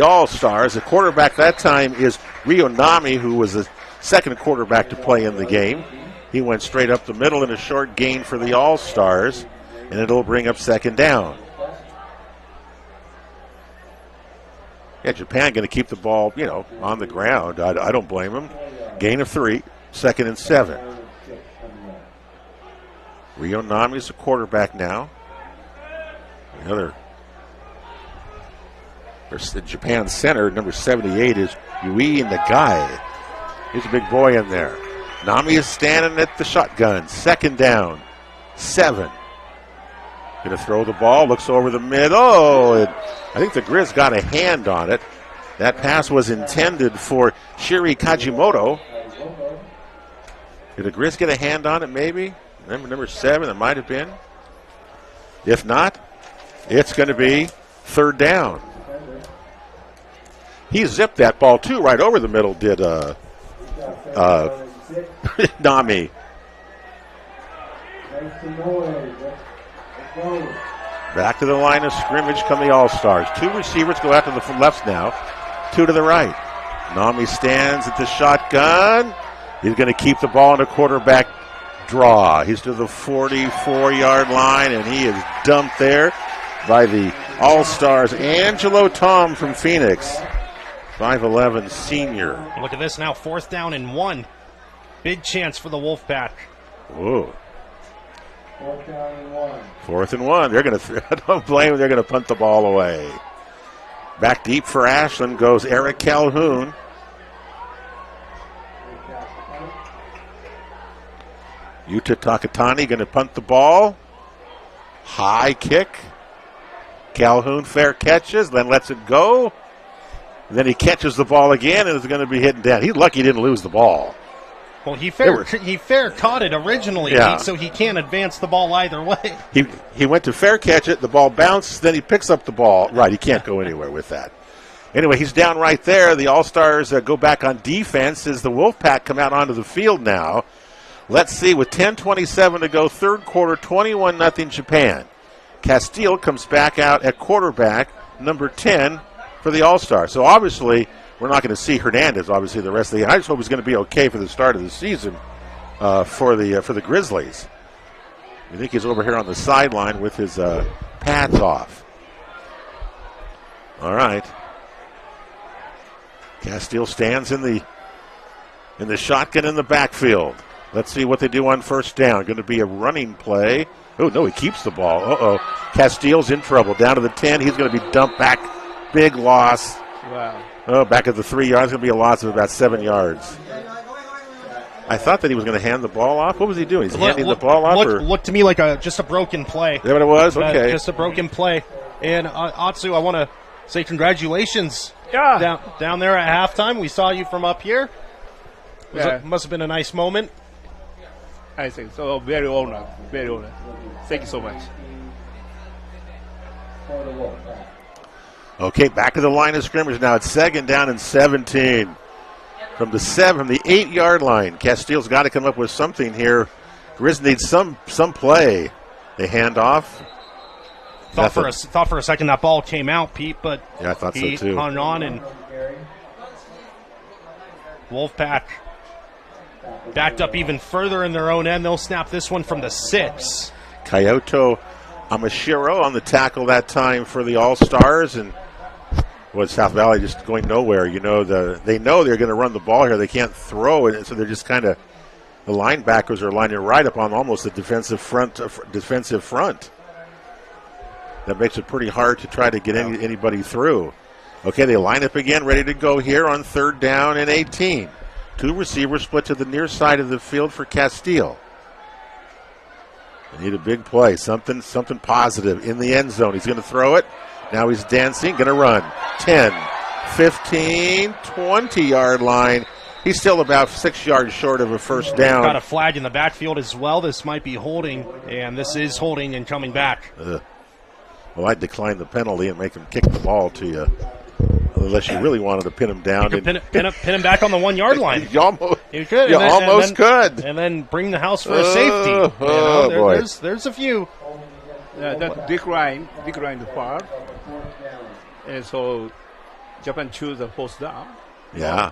All-Stars. The quarterback that time is Rionami, who was the second quarterback to play in the game. He went straight up the middle in a short gain for the All-Stars, and it'll bring up second down. Yeah, Japan going to keep the ball, on the ground. I don't blame them. Gain of 3, 2nd and 7. Rionami's the quarterback now. The Japan center, number 78, is Yui Nagai. He's a big boy in there. Nami is standing at the shotgun. 2nd down, 7. Going to throw the ball, looks over the middle. I think the Grizz got a hand on it. That pass was intended for Shiri Kajimoto. Did the Grizz get a hand on it, maybe? Number 7, it might have been. If not, it's going to be 3rd down. He zipped that ball, too, right over the middle, did Nami. Back to the line of scrimmage come the All-Stars. 2 receivers go out to the left now, 2 to the right. Nami stands at the shotgun. He's going to keep the ball in a quarterback draw. He's to the 44-yard line, and he is dumped there by the All-Stars. Angelo Tom from Phoenix, 5'11", senior. Look at this now, 4th down and 1. Big chance for the Wolfpack. Whoa. 4th down and 1. 4th and 1. They're going to, I don't blame them, they're going to punt the ball away. Back deep for Ashland goes Eric Calhoun. Yuta Takatani going to punt the ball. High kick. Calhoun fair catches, then lets it go. Then he catches the ball again and is going to be hitting down. He's lucky he didn't lose the ball. Well, he fair caught it originally, Yeah. so he can't advance the ball either way. He went to fair catch it, the ball bounced, then he picks up the ball. Right, he can't go anywhere with that. Anyway, he's down right there. The All-Stars go back on defense as the Wolfpack come out onto the field now. Let's see, with 10:27 to go, third quarter, 21-0 Japan. Castile comes back out at quarterback, number 10 for the All-Stars. So obviously, we're not going to see Hernandez, obviously, the rest of the game. I just hope he's going to be okay for the start of the season for the Grizzlies. I think he's over here on the sideline with his pads off. All right. Castile stands in the shotgun in the backfield. Let's see what they do on first down. Going to be a running play. Oh, no, he keeps the ball. Uh-oh. Castile's in trouble. Down to the 10. He's going to be dumped back. Big loss. Wow. Oh, back at the 3 yards. Going to be a loss of about 7 yards. I thought that he was going to hand the ball off. What was he doing? He's handing the ball off? Looked to me like just a broken play. Is that what it was? Okay. Just a broken play. And Atsu, I want to say congratulations. Yeah. Down there at halftime. We saw you from up here. Yeah. Must have been a nice moment. I think so. Very honored. Very honored. Thank you so much. Okay, back to the line of scrimmage now. It's second down and 17. From the 8-yard line. Castile's got to come up with something here. Grizz needs some play. They hand off. Thought for a second that ball came out, Pete, but yeah, I thought so he too. hung on, and Wolfpack backed up even further in their own end. They'll snap this one from the 6. Kyoto Amashiro on the tackle that time for the All-Stars, and South Valley just going nowhere. You know, they know they're going to run the ball here. They can't throw it, so they're just kind of, the linebackers are lining right up on almost the defensive front. That makes it pretty hard to try to get anybody through. Okay, they line up again, ready to go here on third down and 18. 2 receivers split to the near side of the field for Castile. They need a big play, something positive in the end zone. He's going to throw it. Now he's dancing, going to run. 10, 15, 20-yard line. He's still about 6 yards short of a first down. Got a flag in the backfield as well. This might be holding, and this is holding and coming back. Well, I'd decline the penalty and make him kick the ball to you, unless you really wanted to pin him down. You could pin him back on the 1 yard line. You almost, you could. could. And then bring the house for a safety. Boy. There's a few. That decline far. And so Japan choose the first down. Yeah.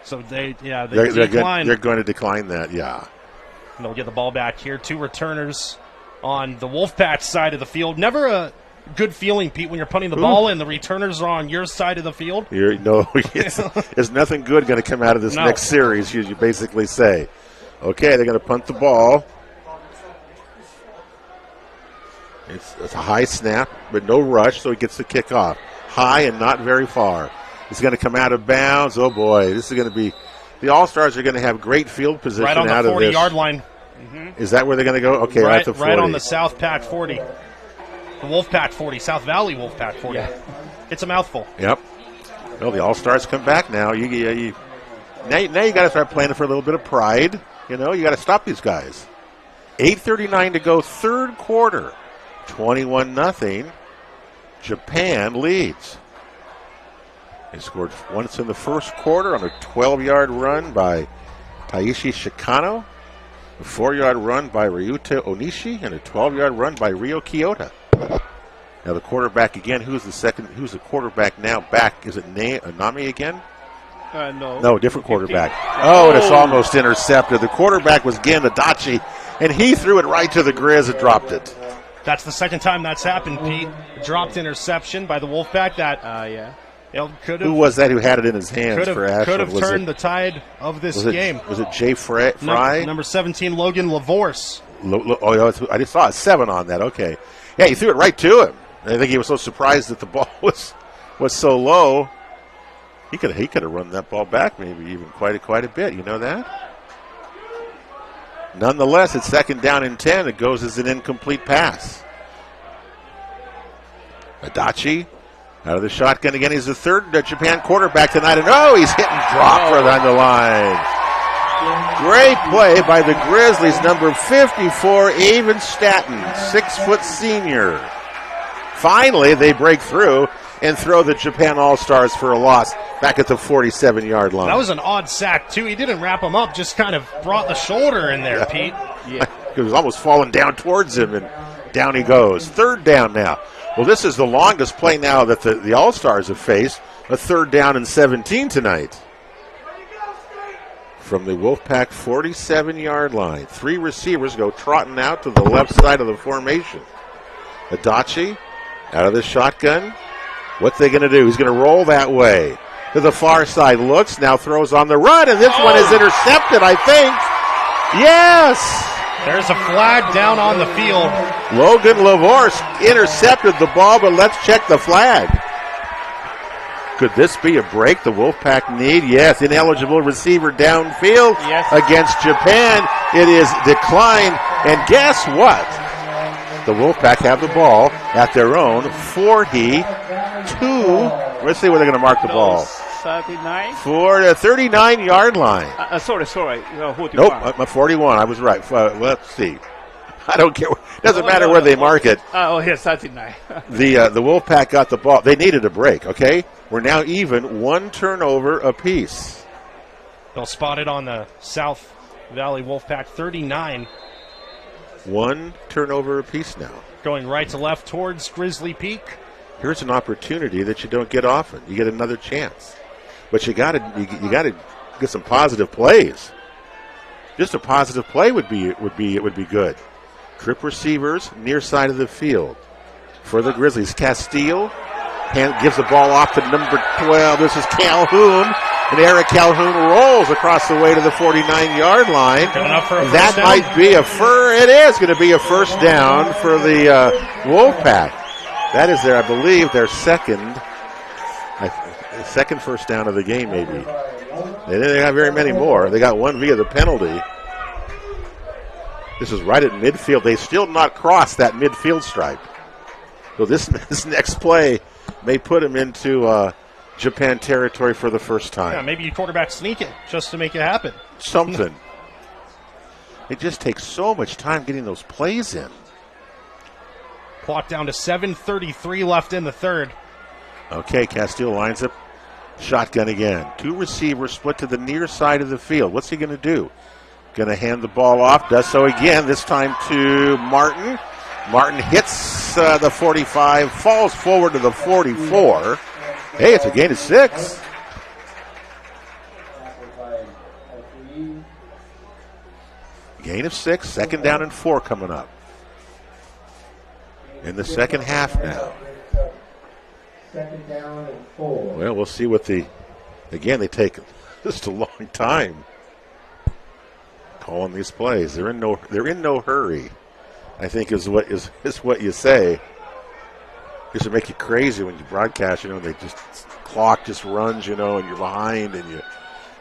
So they decline. They're going to decline that, yeah. And they'll get the ball back here. 2 returners on the Wolfpack side of the field. Never a good feeling, Pete, when you're punting the ball and the returners are on your side of the field. There's nothing good going to come out of this next series, you basically say. Okay, they're going to punt the ball. It's a high snap, but no rush, so he gets the kickoff. High and not very far. It's going to come out of bounds. Oh, boy, this is going to be – the All-Stars are going to have great field position out of this. Right on the 40-yard line. Mm-hmm. Is that where they're going to go? Okay, right at the 40. Right on the South Pack 40. The Wolfpack 40, South Valley Wolfpack 40. Yeah. It's a mouthful. Yep. Well, the All-Stars come back now. Now you got to start playing for a little bit of pride. You know, you got to stop these guys. 8:39 to go, third quarter. 21-0. Japan leads. They scored once in the first quarter on a 12-yard run by Taishi Shikano, a 4-yard run by Ryuta Onishi, and a 12-yard run by Ryo Kyoto. Now the quarterback again. Who's the quarterback now? Back, is it Nami again? No. No, different quarterback. Oh, and it's almost intercepted. The quarterback was Gen Adachi, and he threw it right to the Grizz and dropped it. That's the second time that's happened, Pete. Dropped interception by the Wolfpack. Could have. Who was that who had it in his hands for Ashland? Could have turned the tide of this game. Was it Jay Fry? Number 17, Logan Lavorse. I just saw a 7 on that. Okay. Yeah, he threw it right to him. I think he was so surprised that the ball was so low. He could have run that ball back maybe even quite a bit. You know that? Nonetheless, it's second down and 10. It goes as an incomplete pass. Adachi out of the shotgun again. He's the third Japan quarterback tonight. And he's hit and dropped right on the line. Great play by the Grizzlies. Number 54, Avon Staton, 6-foot senior. Finally, they break through and throw the Japan All-Stars for a loss back at the 47-yard line. That was an odd sack, too. He didn't wrap him up, just kind of brought the shoulder in there, Pete. Yeah. He was almost falling down towards him, and down he goes. Third down now. Well, this is the longest play now that the All-Stars have faced, a third down and 17 tonight. From the Wolfpack 47-yard line, 3 receivers go trotting out to the left side of the formation. Adachi out of the shotgun. What's they going to do? He's going to roll that way. To the far side, looks, now throws on the run, and this one is intercepted, I think. Yes! There's a flag down on the field. Logan Lavorse intercepted the ball, but let's check the flag. Could this be a break the Wolfpack need? Yes, ineligible receiver downfield against Japan. It is declined, and guess what? The Wolfpack have the ball at their own 42. Let's see where they're going to mark the ball. 39? For the 39-yard line. Sorry. 41. Nope, 41. I was right. Let's see. I don't care. Doesn't matter where they mark it. 39. The Wolfpack got the ball. They needed a break, okay? We're now even, 1 turnover apiece. They'll spot it on the South Valley Wolfpack 39. 1 turnover apiece now. Going right to left towards Grizzly Peak. Here's an opportunity that you don't get often. You get another chance. But you gotta get some positive plays. Just a positive play would be good. Trip receivers near side of the field. For the Grizzlies, Castile gives the ball off to number 12. This is Calhoun. And Eric Calhoun rolls across the way to the 49-yard line. That might be it is going to be a first down for the Wolfpack. That is I believe, their second first down of the game, maybe. They didn't have very many more. They got one via the penalty. This is right at midfield. They still not crossed that midfield stripe. So this next play may put them into Japan territory for the first time. Yeah, maybe you quarterback sneak it just to make it happen. Something. It just takes so much time getting those plays in. Clock down to 7:33 left in the third. Okay, Castile lines up. Shotgun again. 2 receivers split to the near side of the field. What's he going to do? Going to hand the ball off. Does so again, this time to Martin. Martin hits the 45, falls forward to the 44. Hey, it's a gain of 6. Gain of 6, second down and 4 coming up. In the second half now. Second down and 4. Well, we'll see what they take just a long time calling these plays. They're in no hurry, I think is what you say. This would make you crazy when you broadcast, they just clock just runs, and you're behind and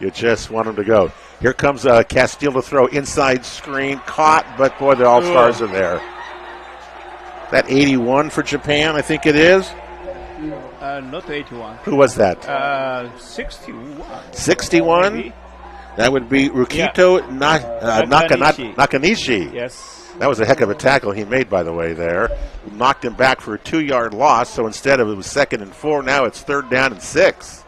you just want them to go. Here comes Castile to throw, inside screen, caught, but boy, the All-Stars are there. That 81 for Japan, I think it is. Not 81. Who was that? 61. 61? Maybe. That would be Rukito Nakanishi. Yes. That was a heck of a tackle he made, by the way, there. Knocked him back for a 2-yard loss, so instead of it was second and 4, now it's third down and 6.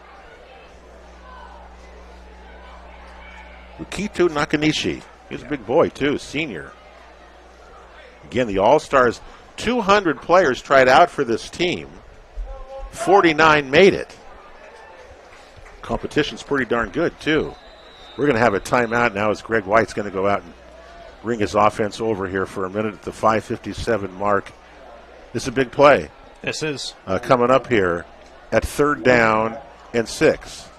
Rukitu Nakanishi. He's a big boy, too, senior. Again, the All-Stars, 200 players tried out for this team. 49 made it. Competition's pretty darn good, too. We're going to have a timeout now as Greg White's going to go out and bring his offense over here for a minute at the 5:57 mark. This is a big play. This is. Coming up here at 3rd down and 6.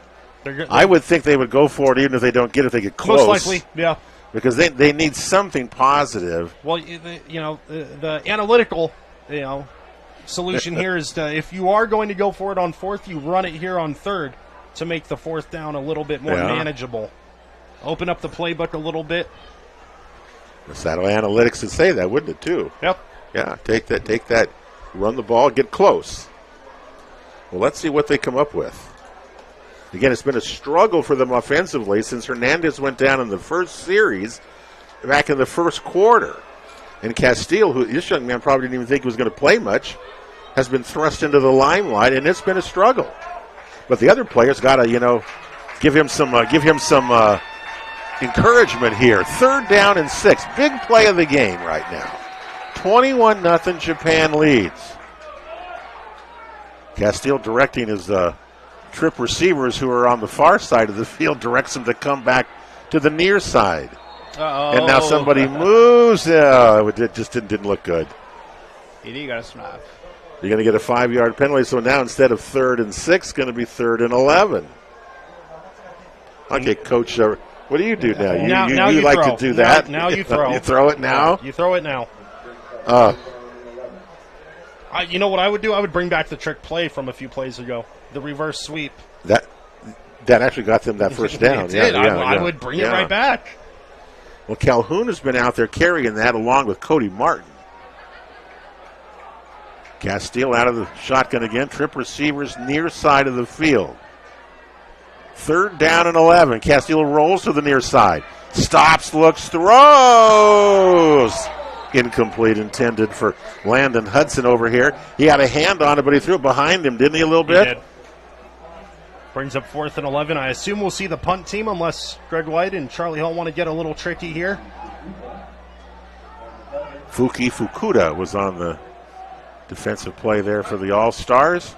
I would think they would go for it even if they don't get it, if they get close. Most likely, yeah. Because they need something positive. Well, the analytical, solution here is if you are going to go for it on 4th, you run it here on 3rd to make the 4th down a little bit more manageable. Open up the playbook a little bit. The Saddle Analytics would say that, wouldn't it, too? Yep. Yeah, take that, run the ball, get close. Well, let's see what they come up with. Again, it's been a struggle for them offensively since Hernandez went down in the first series back in the first quarter. And Castile, who this young man probably didn't even think he was going to play much, has been thrust into the limelight, and it's been a struggle. But the other players got to, give him some encouragement here. 3rd down and 6. Big play of the game right now. 21-0 Japan leads. Castile directing his trip receivers who are on the far side of the field, directs them to come back to the near side. Uh-oh. And now somebody moves. It just didn't look good. He got a snap. You're going to get a 5-yard penalty, so now instead of 3rd and 6, it's going to be 3rd and 11. Okay, Coach, what do you do now? You like throw. to do that? Now you throw. You throw it now? You throw it now. You know what I would do? I would bring back the trick play from a few plays ago. The reverse sweep. That actually got them that first down. It did. I would bring it right back. Well, Calhoun has been out there carrying that along with Cody Martin. Castile out of the shotgun again. Trip receivers near side of the field. 3rd down and 11. Castile rolls to the near side. Stops, looks, throws. Incomplete, intended for Landon Hudson over here. He had a hand on it, but he threw it behind him, didn't he, a little bit? He did. Brings up 4th and 11. I assume we'll see the punt team unless Greg White and Charlie Hall want to get a little tricky here. Fukuda was on the defensive play there for the All-Stars.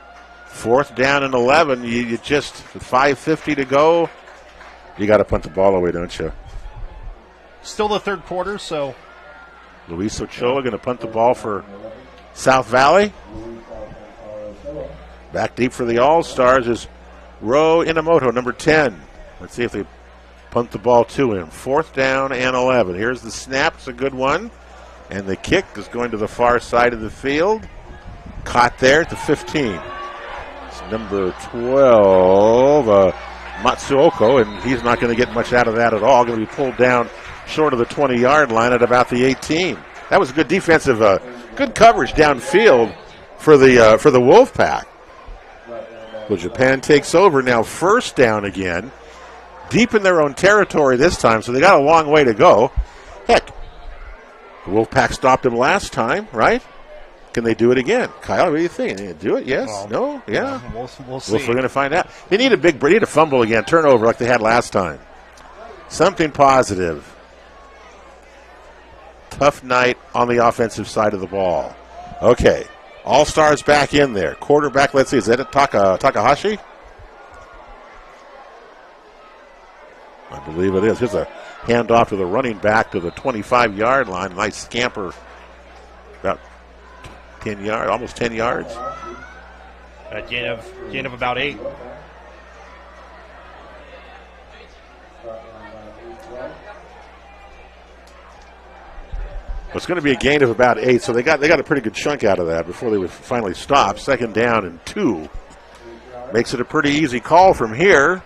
4th down and 11. You just, with 5:50 to go, you got to punt the ball away, don't you? Still the 3rd quarter, so. Luis Ochoa going to punt the ball for South Valley. Back deep for the All-Stars is Ro Inamoto, number 10. Let's see if they punt the ball to him. 4th down and 11. Here's the snap. It's a good one. And the kick is going to the far side of the field. Caught there at the 15. It's number 12, Matsuoko, and he's not going to get much out of that at all. Going to be pulled down short of the 20-yard line at about the 18. That was a good defensive, good coverage downfield for the Wolfpack. Well, Japan takes over now, 1st down again, deep in their own territory this time, so they got a long way to go. Heck, the Wolfpack stopped them last time, right? Can they do it again? Kyle, what do you think? They do it? Yes? No? Yeah? We'll see. We're going to find out. They need a fumble again, turnover like they had last time. Something positive. Tough night on the offensive side of the ball. Okay. All-Stars back in there. Quarterback, let's see, is that Takahashi? I believe it is. Here's a handoff to the running back to the 25-yard line. Nice scamper. About 10 yards, almost 10 yards. A gain of about 8. It's going to be a gain of about 8, so they got a pretty good chunk out of that before they would finally stop. 2nd down and 2. Makes it a pretty easy call from here.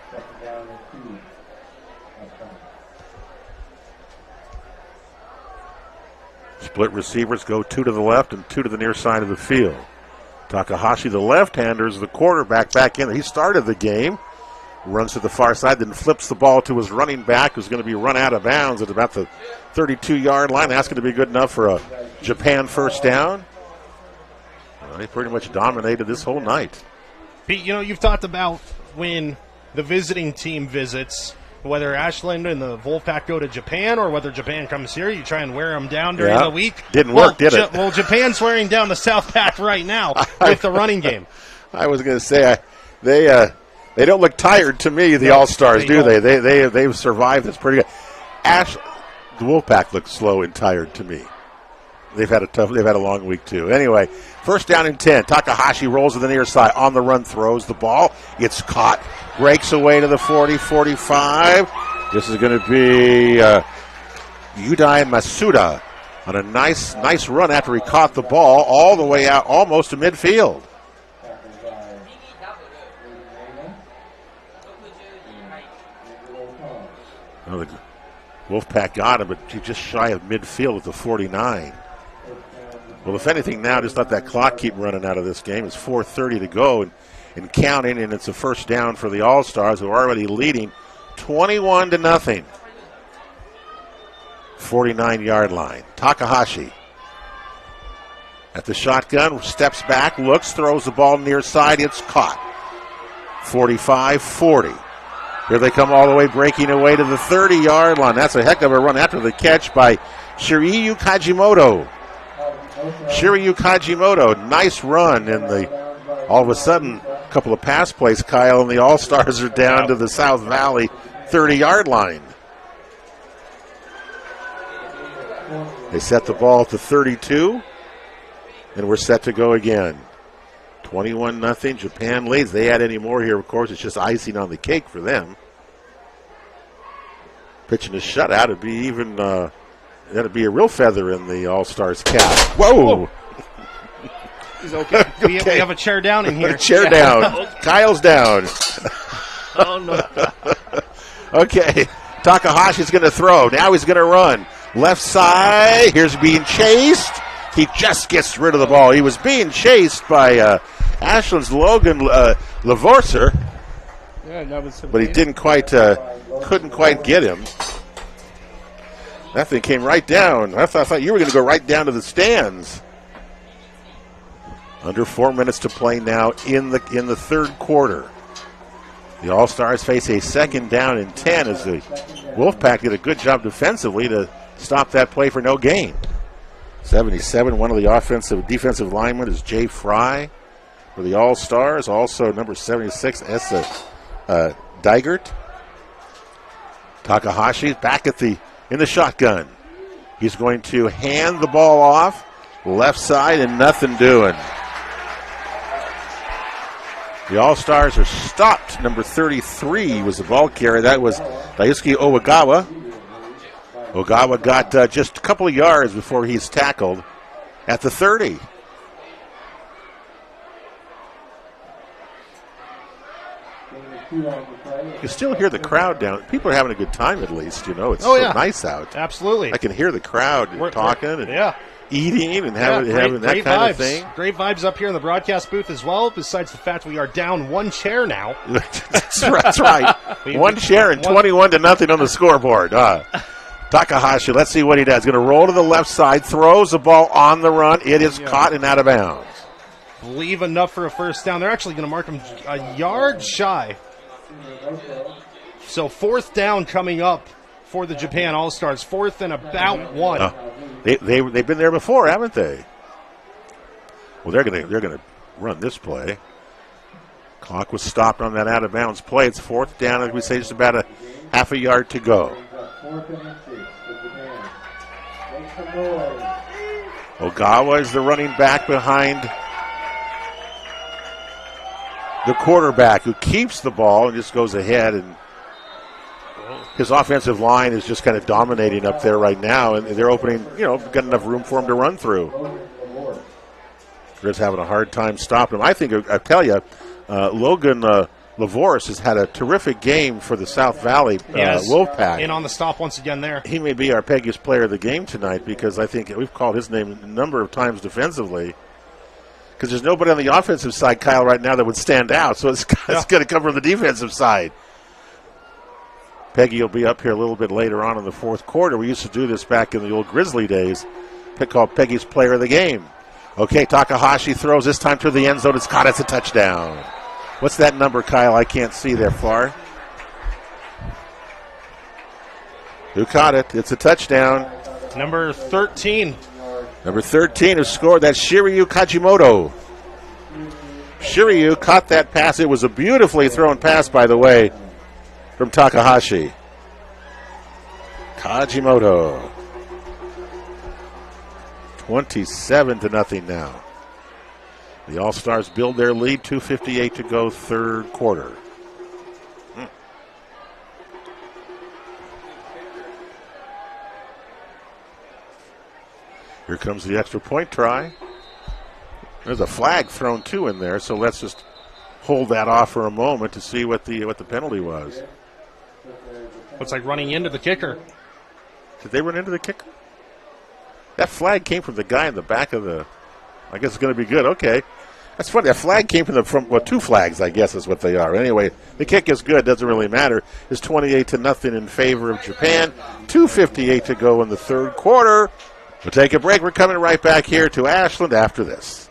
Split receivers go 2 to the left and 2 to the near side of the field. Takahashi, the left-hander, is the quarterback back in. He started the game. Runs to the far side, then flips the ball to his running back, who's going to be run out of bounds at about the 32-yard line. That's going to be good enough for a Japan 1st down. Well, they pretty much dominated this whole night. Pete, you've talked about when the visiting team visits, Whether Ashland and the Wolfpack go to Japan or whether Japan comes here, you try and wear them down during the week. Didn't work, did it? Well, Japan's wearing down the South Pack right now with the running game. I was going to say, they don't look tired to me, the All-Stars, do they? They've survived this pretty good. The Wolfpack looks slow and tired to me. They've had a long week too. Anyway, first down and 10. Takahashi rolls to the near side, on the run, throws the ball. It's caught, breaks away to the 40, 45. This is going to be Yudai Masuda on a nice run after he caught the ball all the way out, almost to midfield. Well, the Wolfpack got him, but he's just shy of midfield with the 49. Well, if anything now, just let that clock keep running out of this game. It's 4:30 to go and counting, and it's a first down for the All-Stars, who are already leading 21-0. 49-yard line. Takahashi at the shotgun, steps back, looks, throws the ball near side. It's caught. 45-40. Here they come all the way, breaking away to the 30-yard line. That's a heck of a run after the catch by Shiryu Kajimoto. Nice run. And all of a sudden, a couple of pass plays, Kyle, and the All-Stars are down to the South Valley 30-yard line. They set the ball at the 32, and we're set to go again. 21-0. Japan leads. They add any more here, of course, it's just icing on the cake for them. Pitching a shutout would be even, that'd be a real feather in the All-Stars cap. Whoa! He's okay. We have a chair down in here. Chair down. Kyle's down. Oh, no. Okay. Takahashi's going to throw. Now he's going to run. Left side. Here's being chased. He just gets rid of the ball. He was being chased by Ashland's Logan Lavorser, but he didn't quite, couldn't quite get him. That thing came right down. I thought you were going to go right down to the stands. Under 4 minutes to play now in the third quarter. The All-Stars face a second down and 10 as the Wolfpack did a good job defensively to stop that play for no gain. 77, one of the defensive linemen is Jay Fry for the All-Stars. Also number 76, Essa Digert. Takahashi back in the shotgun. He's going to hand the ball off left side and nothing doing. The All-Stars are stopped. Number 33 was the ball carrier. That was Daisuke Owagawa. Ogawa got just a couple of yards before he's tackled at the 30. You can still hear the crowd down. People are having a good time at least, It's so nice out. Absolutely. I can hear the crowd talking and eating and having that kind vibes. Of thing. Great vibes up here in the broadcast booth as well, besides the fact we are down one chair now. That's right. One chair and 21-0 on the scoreboard. Takahashi, let's see what he does. Going to roll to the left side, throws the ball on the run. It is caught and out of bounds. Believe enough for a first down. They're actually going to mark him a yard shy. So fourth down coming up for the Japan All-Stars. Fourth and about one. They've been there before, haven't they? Well, they're going to run this play. Clock was stopped on that out of bounds play. It's fourth down, as we say, just about a half a yard to go. Ogawa is the running back behind the quarterback, who keeps the ball and just goes ahead, and his offensive line is just kind of dominating up there right now, and they're opening, got enough room for him to run through. They're just having a hard time stopping him. I think, I tell you, Logan Lavoris has had a terrific game for the South Valley Wolfpack. And on the stop once again there. He may be our Peggy's player of the game tonight, because I think we've called his name a number of times defensively. Because there's nobody on the offensive side, Kyle, right now that would stand out. So it's going to come from the defensive side. Peggy will be up here a little bit later on in the fourth quarter. We used to do this back in the old Grizzly days. Called Peggy's player of the game. Okay, Takahashi throws this time to the end zone. It's caught. It's a touchdown. What's that number, Kyle? I can't see there far. Who caught it? It's a touchdown. Number 13. Number 13 has scored. That's Shiryu Kajimoto. Shiryu caught that pass. It was a beautifully thrown pass, by the way, from Takahashi. Kajimoto. 27-0 now. The All-Stars build their lead. 2:58 to go, third quarter. Here comes the extra point try. There's a flag thrown too in there, so let's just hold that off for a moment to see what the penalty was. Looks like running into the kicker. Did they run into the kicker? That flag came from the guy in the back of the. I guess it's going to be good. Okay, that's funny. That flag came from well, two flags, I guess, is what they are. Anyway, the kick is good. Doesn't really matter. It's 28-0 in favor of Japan. 2:58 to go in the third quarter. We'll take a break. We're coming right back here to Ashland after this.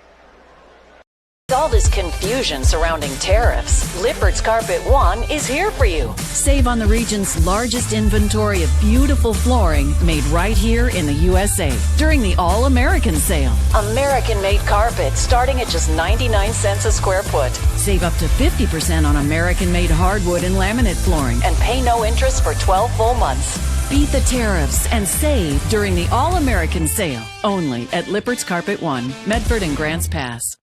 All this confusion surrounding tariffs, Lippert's Carpet One is here for you. Save on the region's largest inventory of beautiful flooring made right here in the USA during the All-American Sale. American-made carpet starting at just 99 cents a square foot. Save up to 50% on American-made hardwood and laminate flooring. And pay no interest for 12 full months. Beat the tariffs and save during the All-American Sale. Only at Lippert's Carpet One, Medford and Grants Pass.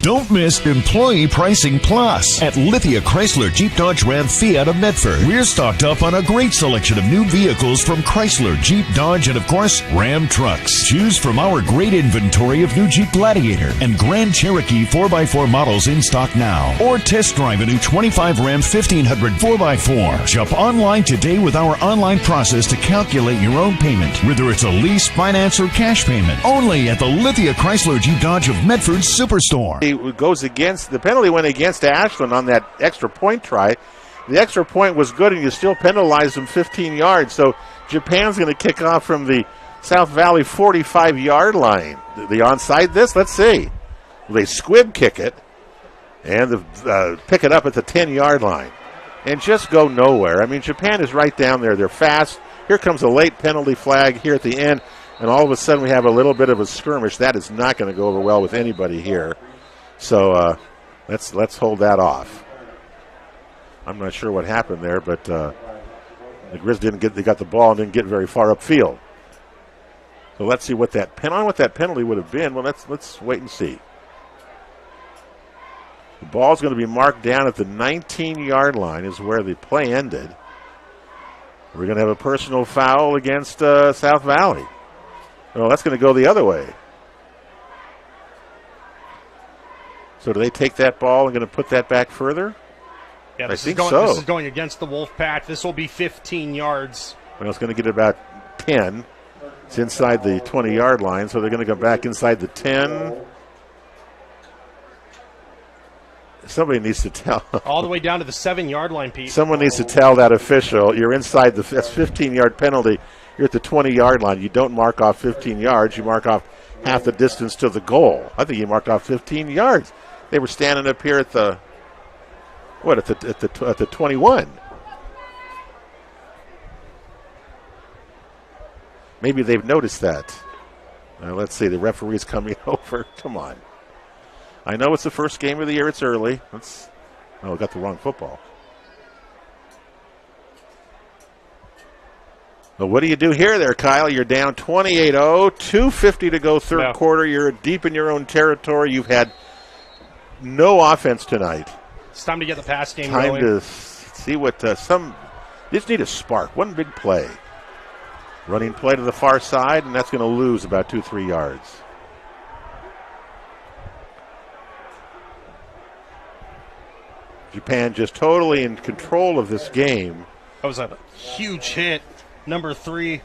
Don't miss Employee Pricing Plus at Lithia Chrysler Jeep Dodge Ram Fiat of Medford. We're stocked up on a great selection of new vehicles from Chrysler, Jeep, Dodge, and of course, Ram trucks. Choose from our great inventory of new Jeep Gladiator and Grand Cherokee 4x4 models in stock now. Or test drive a new 25 Ram 1500 4x4. Shop online today with our online process to calculate your own payment, whether it's a lease, finance, or cash payment. Only at the Lithia Chrysler Jeep Dodge of Medford Superstore. Goes against the penalty went against Ashland on that extra point try. The extra point was good, and you still penalized them 15 yards. So Japan's going to kick off from the South Valley 45-yard line. The onside this? Let's see. They squib kick it and pick it up at the 10-yard line and just go nowhere. I mean, Japan is right down there. They're fast. Here comes a late penalty flag here at the end, and all of a sudden we have a little bit of a skirmish. That is not going to go over well with anybody here. So let's hold that off. I'm not sure what happened there, but the Grizz they got the ball and didn't get very far upfield. So let's see what that penalty would have been. Well, let's wait and see. The ball's going to be marked down at the 19-yard line is where the play ended. We're going to have a personal foul against South Valley. Well, that's going to go the other way. So do they take that ball and going to put that back further? Yeah, I think so. so. This is going against the Wolfpack. This will be 15 yards. Well, it's going to get about 10. It's inside the 20-yard line, so they're going to go back inside the 10. Somebody needs to tell. All the way down to the 7-yard line, Pete. Someone needs to tell that official, you're inside that's 15-yard penalty. You're at the 20-yard line. You don't mark off 15 yards. You mark off half the distance to the goal. I think he marked off 15 yards. They were standing up here at the 21. Maybe they've noticed that. Let's see. The referee's coming over. Come on. I know it's the first game of the year. It's early. I got the wrong football. Well, what do you do here there, Kyle? You're down 28-0, 2:50 to go third quarter. You're deep in your own territory. You've had no offense tonight. It's time to get the pass game going. going. Time to see what they just need a spark. One big play. Running play to the far side, and that's going to lose about 2-3 yards. Japan just totally in control of this game. That was a huge hit. Number 3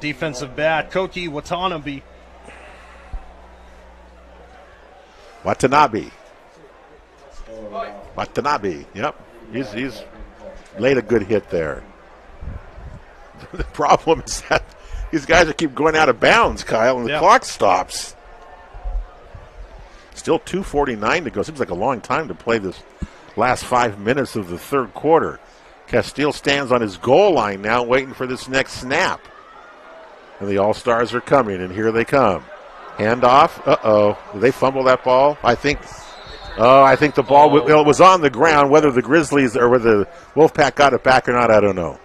defensive back, Koki Watanabe. Watanabe, yep. He's laid a good hit there. The problem is that these guys keep going out of bounds, Kyle, and the clock stops. Still 2:49 to go. Seems like a long time to play this last 5 minutes of the third quarter. Castile stands on his goal line now, waiting for this next snap. And the All-Stars are coming, and here they come. Handoff. Uh-oh. Did they fumble that ball? I think the ball it was on the ground. Whether the Grizzlies or whether the Wolfpack got it back or not, I don't know.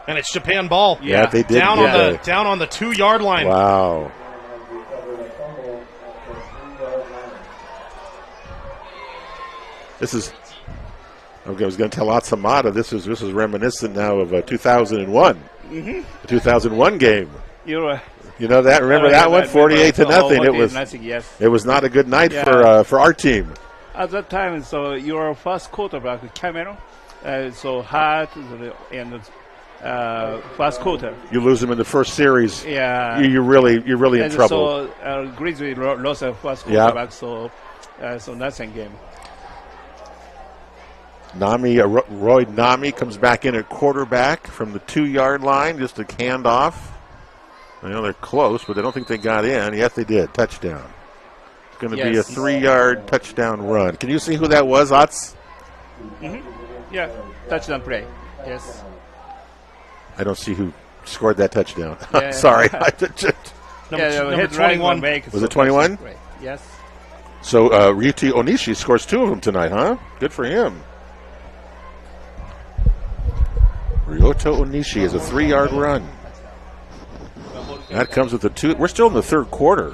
And it's Japan ball. Yeah, they did. Down on the 2-yard line. Wow. This is. I was going to tell Atsamada this is reminiscent now of 2001. The 2001 game. You know that? Remember that one? 48-0. It was not a good night for our team. At that time, so your first quarterback, Cameron, so hard and first quarter. You lose them in the first series. Yeah. You're really in trouble. So Grizzly lost their first quarterback, so nothing game. Roy Nami comes back in at quarterback from the 2-yard line, just a handoff. I know they're close, but I don't think they got in. Yes, they did. Touchdown. It's going to be a 3-yard touchdown run. Can you see who that was, Otz? Yeah, touchdown play. Yes. I don't see who scored that touchdown. Yeah. Sorry. Number 21. Was it 21? Yes. So Ryuti Onishi scores 2 of them tonight, huh? Good for him. Ryoto Onishi is a 3-yard run. That comes with the 2. We're still in the third quarter.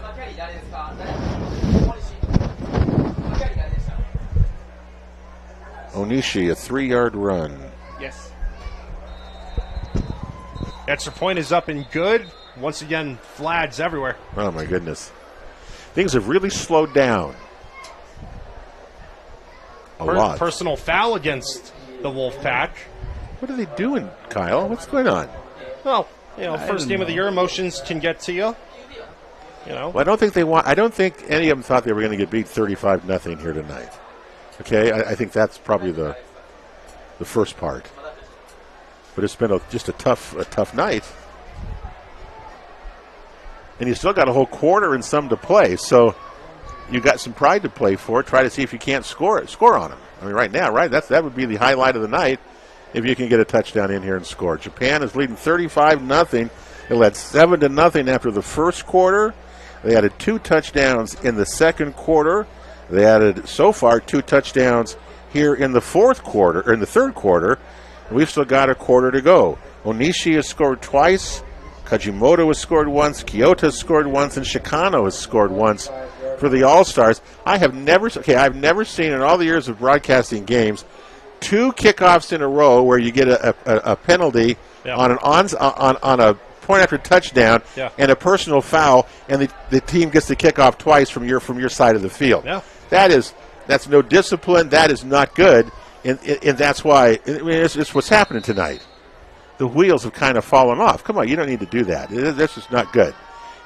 Onishi, a 3-yard run. Yes. Extra point is up and good. Once again, flags everywhere. Oh, my goodness. Things have really slowed down. A lot. Personal foul against the Wolfpack. What are they doing, Kyle? What's going on? Well, first game of the year, emotions can get to you. Well, I don't think any of them thought they were going to get beat 35-0 here tonight. Okay, I think that's probably the first part. But it's been just a tough night. And you still got a whole quarter and some to play, so you got some pride to play for. Try to see if you can't score on them. I mean, right now, that would be the highlight of the night if you can get a touchdown in here and score. Japan is leading 35-0. They led 7-0 after the first quarter. They added 2 touchdowns in the second quarter. They added so far 2 touchdowns here in the third quarter. And we've still got a quarter to go. Onishi has scored twice. Kajimoto has scored once. Kyoto has scored once, and Shikano has scored once for the All-Stars. I've never seen in all the years of broadcasting games 2 kickoffs in a row where you get a penalty on a point after touchdown and a personal foul, and the team gets the kickoff twice from your side of the field. Yeah. That's no discipline. That is not good, and that's why it's what's happening tonight. The wheels have kind of fallen off. Come on, you don't need to do that. That's just not good.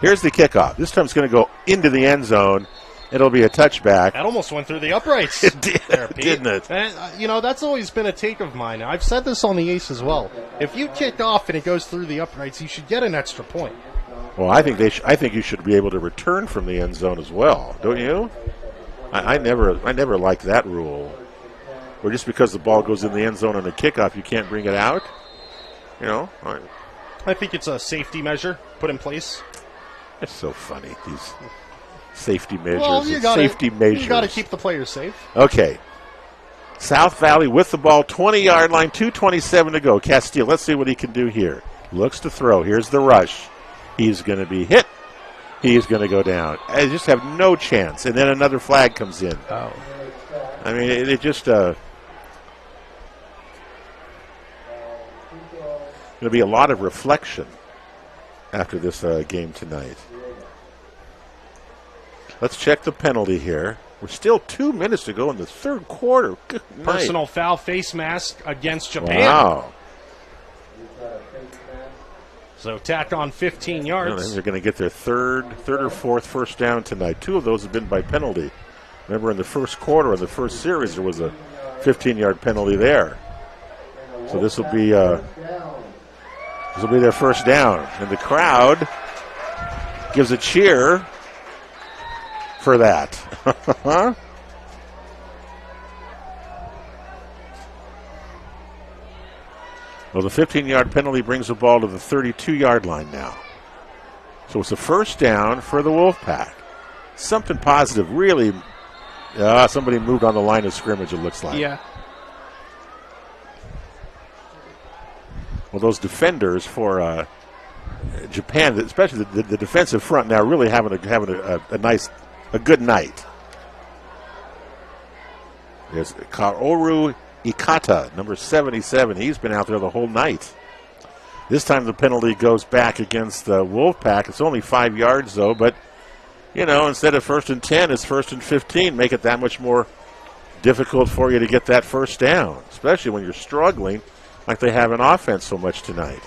Here's the kickoff. This time it's going to go into the end zone. It'll be a touchback. That almost went through the uprights. It did, didn't it? And, that's always been a take of mine. I've said this on the Ace as well. If you kick off and it goes through the uprights, you should get an extra point. Well, I think you should be able to return from the end zone as well, don't you? I never liked that rule. Or just because the ball goes in the end zone on a kickoff, you can't bring it out. I think it's a safety measure put in place. It's so funny, these safety measures. Well, you got to keep the players safe. Okay. South Valley with the ball, 20-yard line, 2:27 to go. Castile, let's see what he can do here. Looks to throw. Here's the rush. He's going to be hit. He's going to go down. I just have no chance. And then another flag comes in. Oh. I mean, it just going to be a lot of reflection after this game tonight. Let's check the penalty here. We're still 2 minutes to go in the third quarter. Good night. Personal foul face mask against Japan. Wow. So tack on 15 yards. They're going to get their third or fourth first down tonight. 2 of those have been by penalty. Remember in the first quarter of the first series there was a 15-yard penalty there. So this will be their first down. And the crowd gives a cheer for that. Well, the 15-yard penalty brings the ball to the 32-yard line now. So it's a first down for the Wolfpack. Something positive, really. Somebody moved on the line of scrimmage, it looks like. Yeah. Well, those defenders for Japan, especially the defensive front now, really having a good night. There's Kaoru Ikata, number 77. He's been out there the whole night. This time the penalty goes back against the Wolfpack. It's only 5 yards, though, but, instead of 1st and 10, it's 1st and 15. Make it that much more difficult for you to get that first down, especially when you're struggling like they have in offense so much tonight.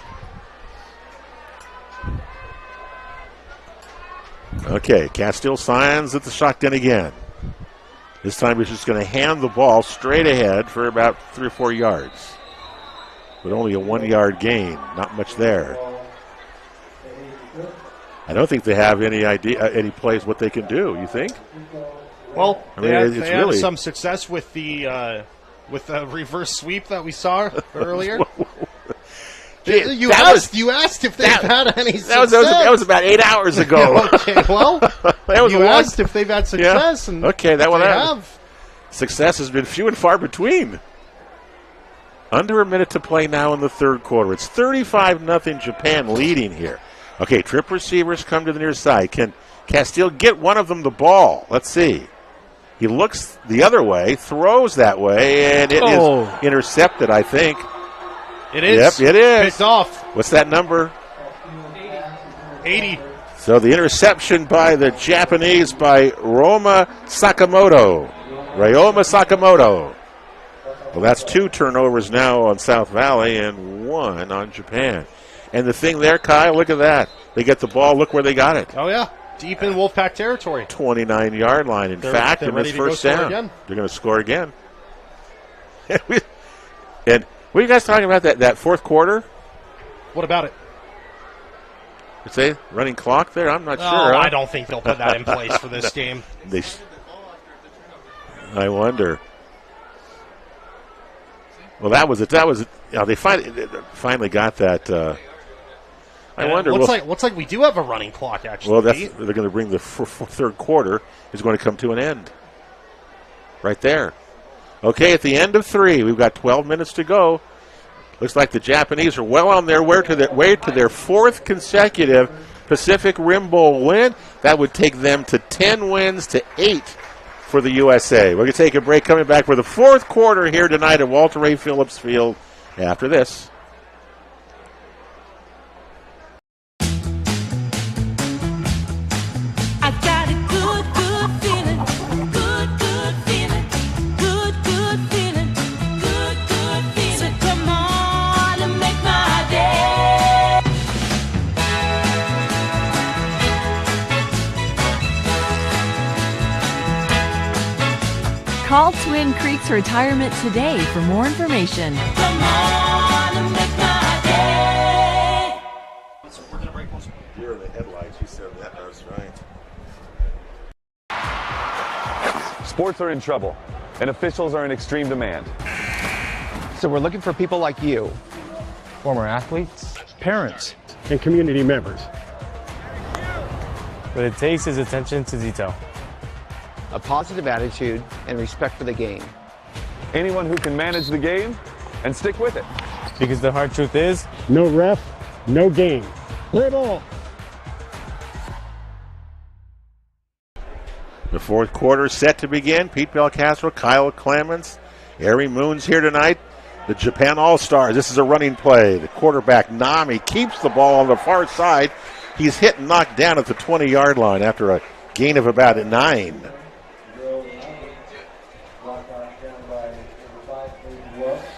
Okay, Castile signs at the shotgun again. This time he's just going to hand the ball straight ahead for about 3 or 4 yards. But only a 1-yard gain. Not much there. I don't think they have any idea, any plays what they can do. You think? Well, they had some success with the reverse sweep that we saw earlier. You asked if they've had any success. That was about 8 hours ago. Okay, well, you asked if they've had success, and okay, they have. Success has been few and far between. Under a minute to play now in the third quarter. It's 35-0 Japan leading here. Okay, trip receivers come to the near side. Can Castile get one of them the ball? Let's see. He looks the other way, throws that way, and it is intercepted, I think. It is. Yep, it is. Picked off. What's that number? 80. So the interception by the Japanese by Ryoma Sakamoto. Well, that's 2 turnovers now on South Valley and 1 on Japan. And the thing there, Kyle, look at that. They get the ball. Look where they got it. Oh, yeah. Deep in Wolfpack territory. 29-yard line. In fact, in this first down, they're going to score again. And what are you guys talking about, that fourth quarter? What about it? You say running clock there? I'm not sure. I don't think they'll put that in place for this game. I wonder. Well, that was it. They finally got that. I wonder. Looks like we do have a running clock, actually. Well, they're going to bring the third quarter is going to come to an end. Right there. Okay, at the end of 3, we've got 12 minutes to go. Looks like the Japanese are well on their way to their 4th consecutive Pacific Rim Bowl win. That would take them to 10 wins to 8 for the USA. We're going to take a break, coming back for the 4th quarter here tonight at Walter A. Phillips Field after this. Call Twin Creeks Retirement today for more information. Come on and make my day. Deer in the headlights, you said that. That's right. Sports are in trouble, and officials are in extreme demand. So we're looking for people like you. Former athletes, parents, and community members. What it takes is attention to detail, a positive attitude, and respect for the game. Anyone who can manage the game and stick with it. Because the hard truth is, no ref, no game. Play ball. The 4th quarter set to begin. Pete Belcastro, Kyle Clements, Ari Moon's here tonight. The Japan All-Stars. This is a running play. The quarterback, Nami, keeps the ball on the far side. He's hit and knocked down at the 20-yard line after a gain of about 9.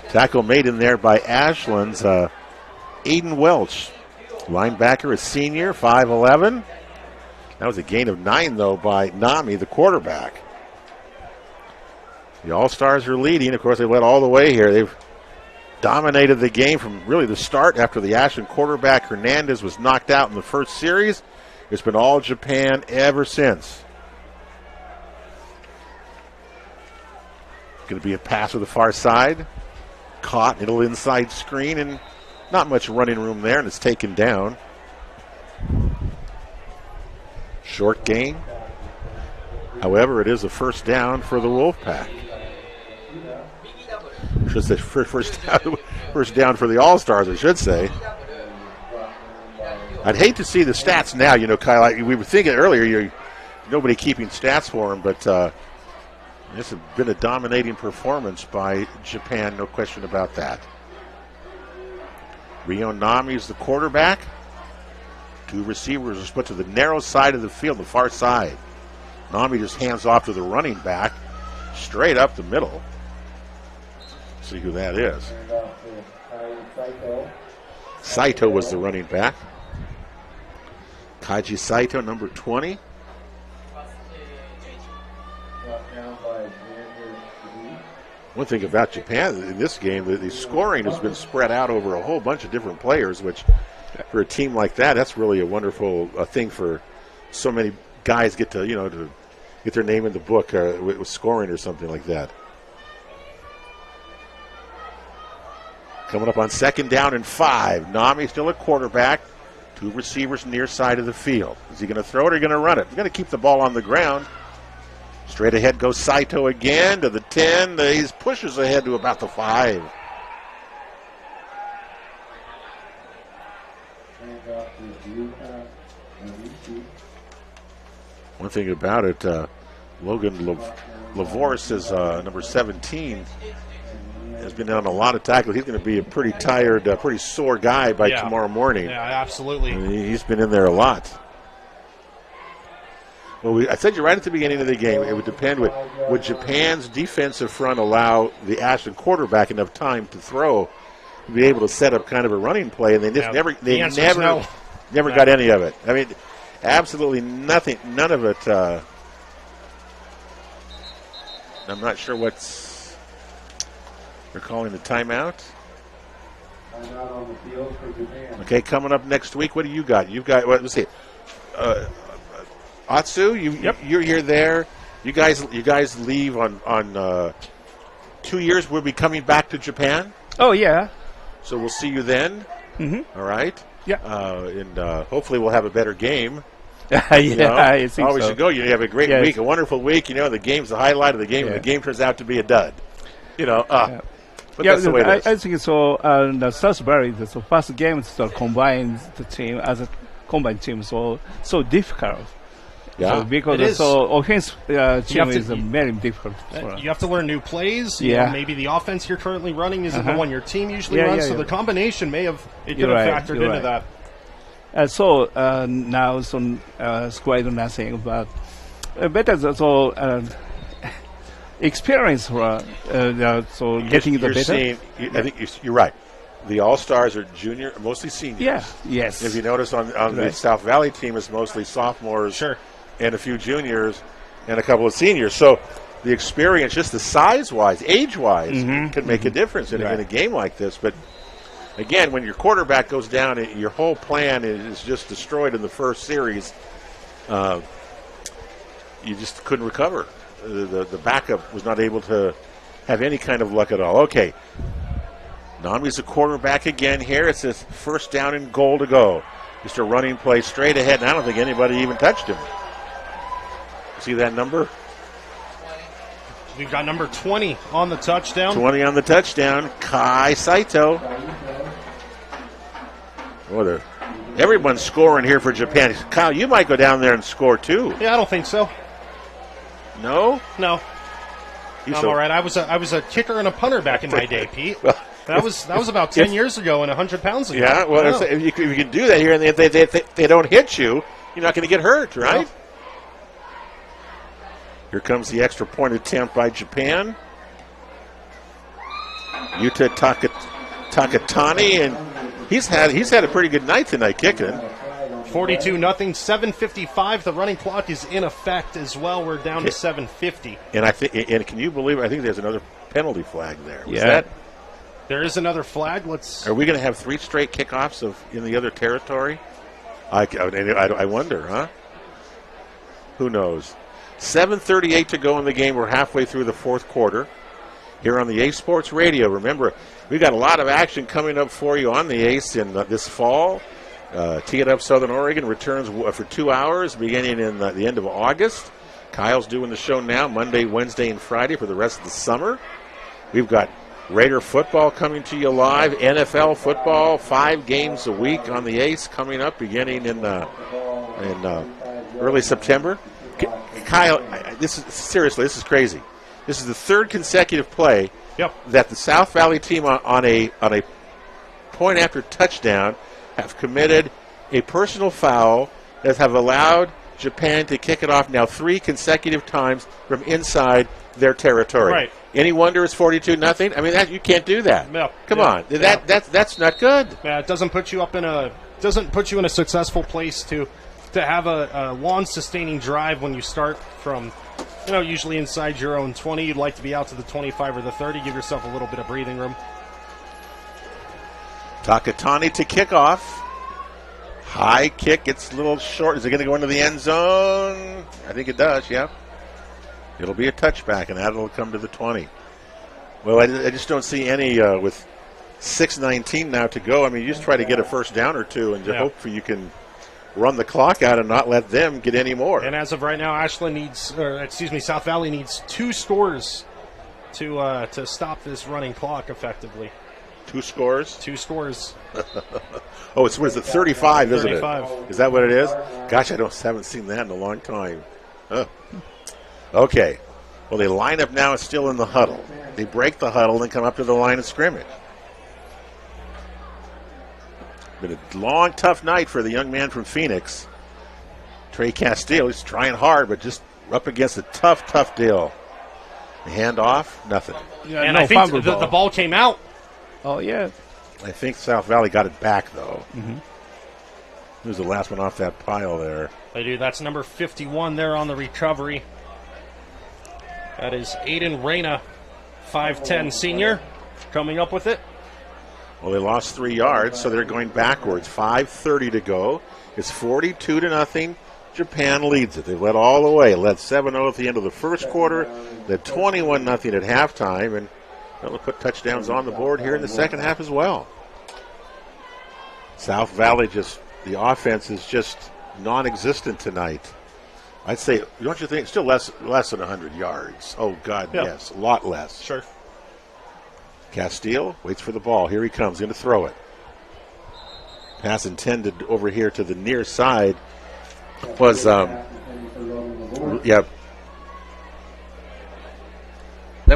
Tackle made in there by Ashland's Aiden Welch. Linebacker, a senior, 5'11". That was a gain of 9, though, by Nami, the quarterback. The All-Stars are leading. Of course, they went all the way here. They've dominated the game from really the start after the Ashland quarterback, Hernandez, was knocked out in the first series. It's been all Japan ever since. Going to be a pass to the far side. Caught, little inside screen, and Not much running room there, and it's taken down. Short gain. However, it is a first down for the Wolfpack. Should say first down for the All-Stars, I should say. I'd hate to see the stats now. You know, Kyle, we were thinking earlier, nobody keeping stats for him, but this has been a dominating performance by Japan, no question about that. Ryo Nami is the quarterback. Two receivers are split to the narrow side of the field, the far side. Nami just hands off to the running back, straight up the middle. See who that is. Saito was the running back. Kaiji Saito, number 20. One thing about Japan in this game, the scoring has been spread out over a whole bunch of different players, which for a team like that, that's really a wonderful thing for so many guys get to, to get their name in the book with scoring or something like that. Coming up on 2nd down and 5. Nami still a quarterback. Two receivers near side of the field. Is he going to throw it or going to run it? He's going to keep the ball on the ground. Straight ahead goes Saito again to the 10. He pushes ahead to about the 5. One thing about it, Logan Lavors is number 17. Has been on a lot of tackles. He's going to be a pretty tired, pretty sore guy by tomorrow morning. Yeah, absolutely. He's been in there a lot. Well, I said you right at the beginning of the game, it would depend. Would Japan's defensive front allow the Ashland quarterback enough time to throw, to be able to set up kind of a running play, and they just never got any of it. I mean, absolutely nothing, none of it. I'm not sure what's. They're calling the timeout. Okay, coming up next week, what do you got? You've got, let's see. Atsu, you're here there. You guys leave on 2 years. We'll be coming back to Japan. Oh, yeah. So we'll see you then. Mm-hmm. All right. Yeah. And hopefully we'll have a better game. I think we should go. You have a great week, a wonderful week. The game's the highlight of the game, and the game turns out to be a dud. But that's the way it is. I think so. The Salisbury, the first game, combined the team as a combined team, so difficult. Yeah, so because offense team is very difficult. You have to learn new plays. Yeah, maybe the offense you're currently running isn't the one your team usually runs. So the combination could have factored into that. So now quite nothing, but better experience for getting the better. I think you're right. The All-Stars are junior, mostly seniors. Yeah. Yes. If you notice on the South Valley team, it's mostly sophomores and a few juniors and a couple of seniors. So the experience, just the size-wise, age-wise, can make a difference in a game like this. But again, when your quarterback goes down, your whole plan is just destroyed in the first series. You just couldn't recover. The backup was not able to have any kind of luck at all. Okay. Nami's a quarterback again here. It's his first down and goal to go. Just a running play straight ahead, and I don't think anybody even touched him. See that number? We've got number 20 on the touchdown. 20 on the touchdown. Kai Saito. Oh, everyone's scoring here for Japan. Kyle, you might go down there and score too. Yeah, I don't think so. No? No. I'm all right. I was a kicker and a punter back in my day, Pete. Well, that was about 10 years ago and 100 pounds ago. Yeah, well, if you can do that here and they don't hit you, you're not going to get hurt, right? No. Here comes the extra point attempt by Japan. Yuta Takatani, and he's had a pretty good night tonight kicking. 42-0, 7:55. The running clock is in effect as well. We're down to 7:50. And can you believe? I think there's another penalty flag there. There is another flag. Are we going to have 3 straight kickoffs in the other territory? I wonder, huh? Who knows? 7:38 to go in the game. We're halfway through the fourth quarter. here on the Ace Sports Radio. Remember, we've got a lot of action coming up for you on the Ace in this fall. Tee It Up Southern Oregon returns for 2 hours beginning in the end of August. Kyle's doing the show now, Monday, Wednesday, and Friday for the rest of the summer. We've got Raider football coming to you live, NFL football, 5 games a week on the Ace coming up beginning in early September. Kyle, this is crazy. This is the 3rd consecutive play that the South Valley team on a point after touchdown have committed a personal foul that have allowed Japan to kick it off now 3 consecutive times from inside their territory. Right. Any wonder it's 42-0? I mean, you can't do that. No. Come on, that's not good. Yeah, it doesn't put you in a successful place to have a long sustaining drive when you start from, usually inside your own 20. You'd like to be out to the 25 or the 30, give yourself a little bit of breathing room. Takatani to kick off. High kick, it's a little short. Is it going to go into the end zone? I think it does, yeah. It'll be a touchback, and that'll come to the 20. Well, I just don't see any with 6:19 now to go. I mean, you just try to get a first down or two and just hope you can run the clock out and not let them get any more. And as of right now, South Valley needs 2 scores to stop this running clock effectively. 2 scores? 2 scores. Oh, what is it, 35, isn't 35. it? Is that what it is? Gosh, I haven't seen that in a long time. Oh. Okay. Well, they line up now. It's still in the huddle. They break the huddle and come up to the line of scrimmage. Been a long, tough night for the young man from Phoenix. Trey Castile, he's trying hard, but just up against a tough deal. The handoff, nothing. Yeah, and I think the ball came out. Oh, yeah. I think South Valley got it back, though. Mm-hmm. Who's the last one off that pile there? They do. That's number 51 there on the recovery. That is Aiden Reyna, 5'10 senior, coming up with it. Well, they lost 3 yards, so they're going backwards. 5:30 to go. It's 42-0. Japan leads it. They led all the way. Led 7-0 at the end of the first quarter. Led 21-0 at halftime, and they'll put touchdowns on the board here in the second half as well. South Valley the offense is just non-existent tonight. I'd say, don't you think, still less than 100 yards. Oh, God, yes, a lot less. Sure. Castile waits for the ball. Here he comes, going to throw it. Pass intended over here to the near side was, that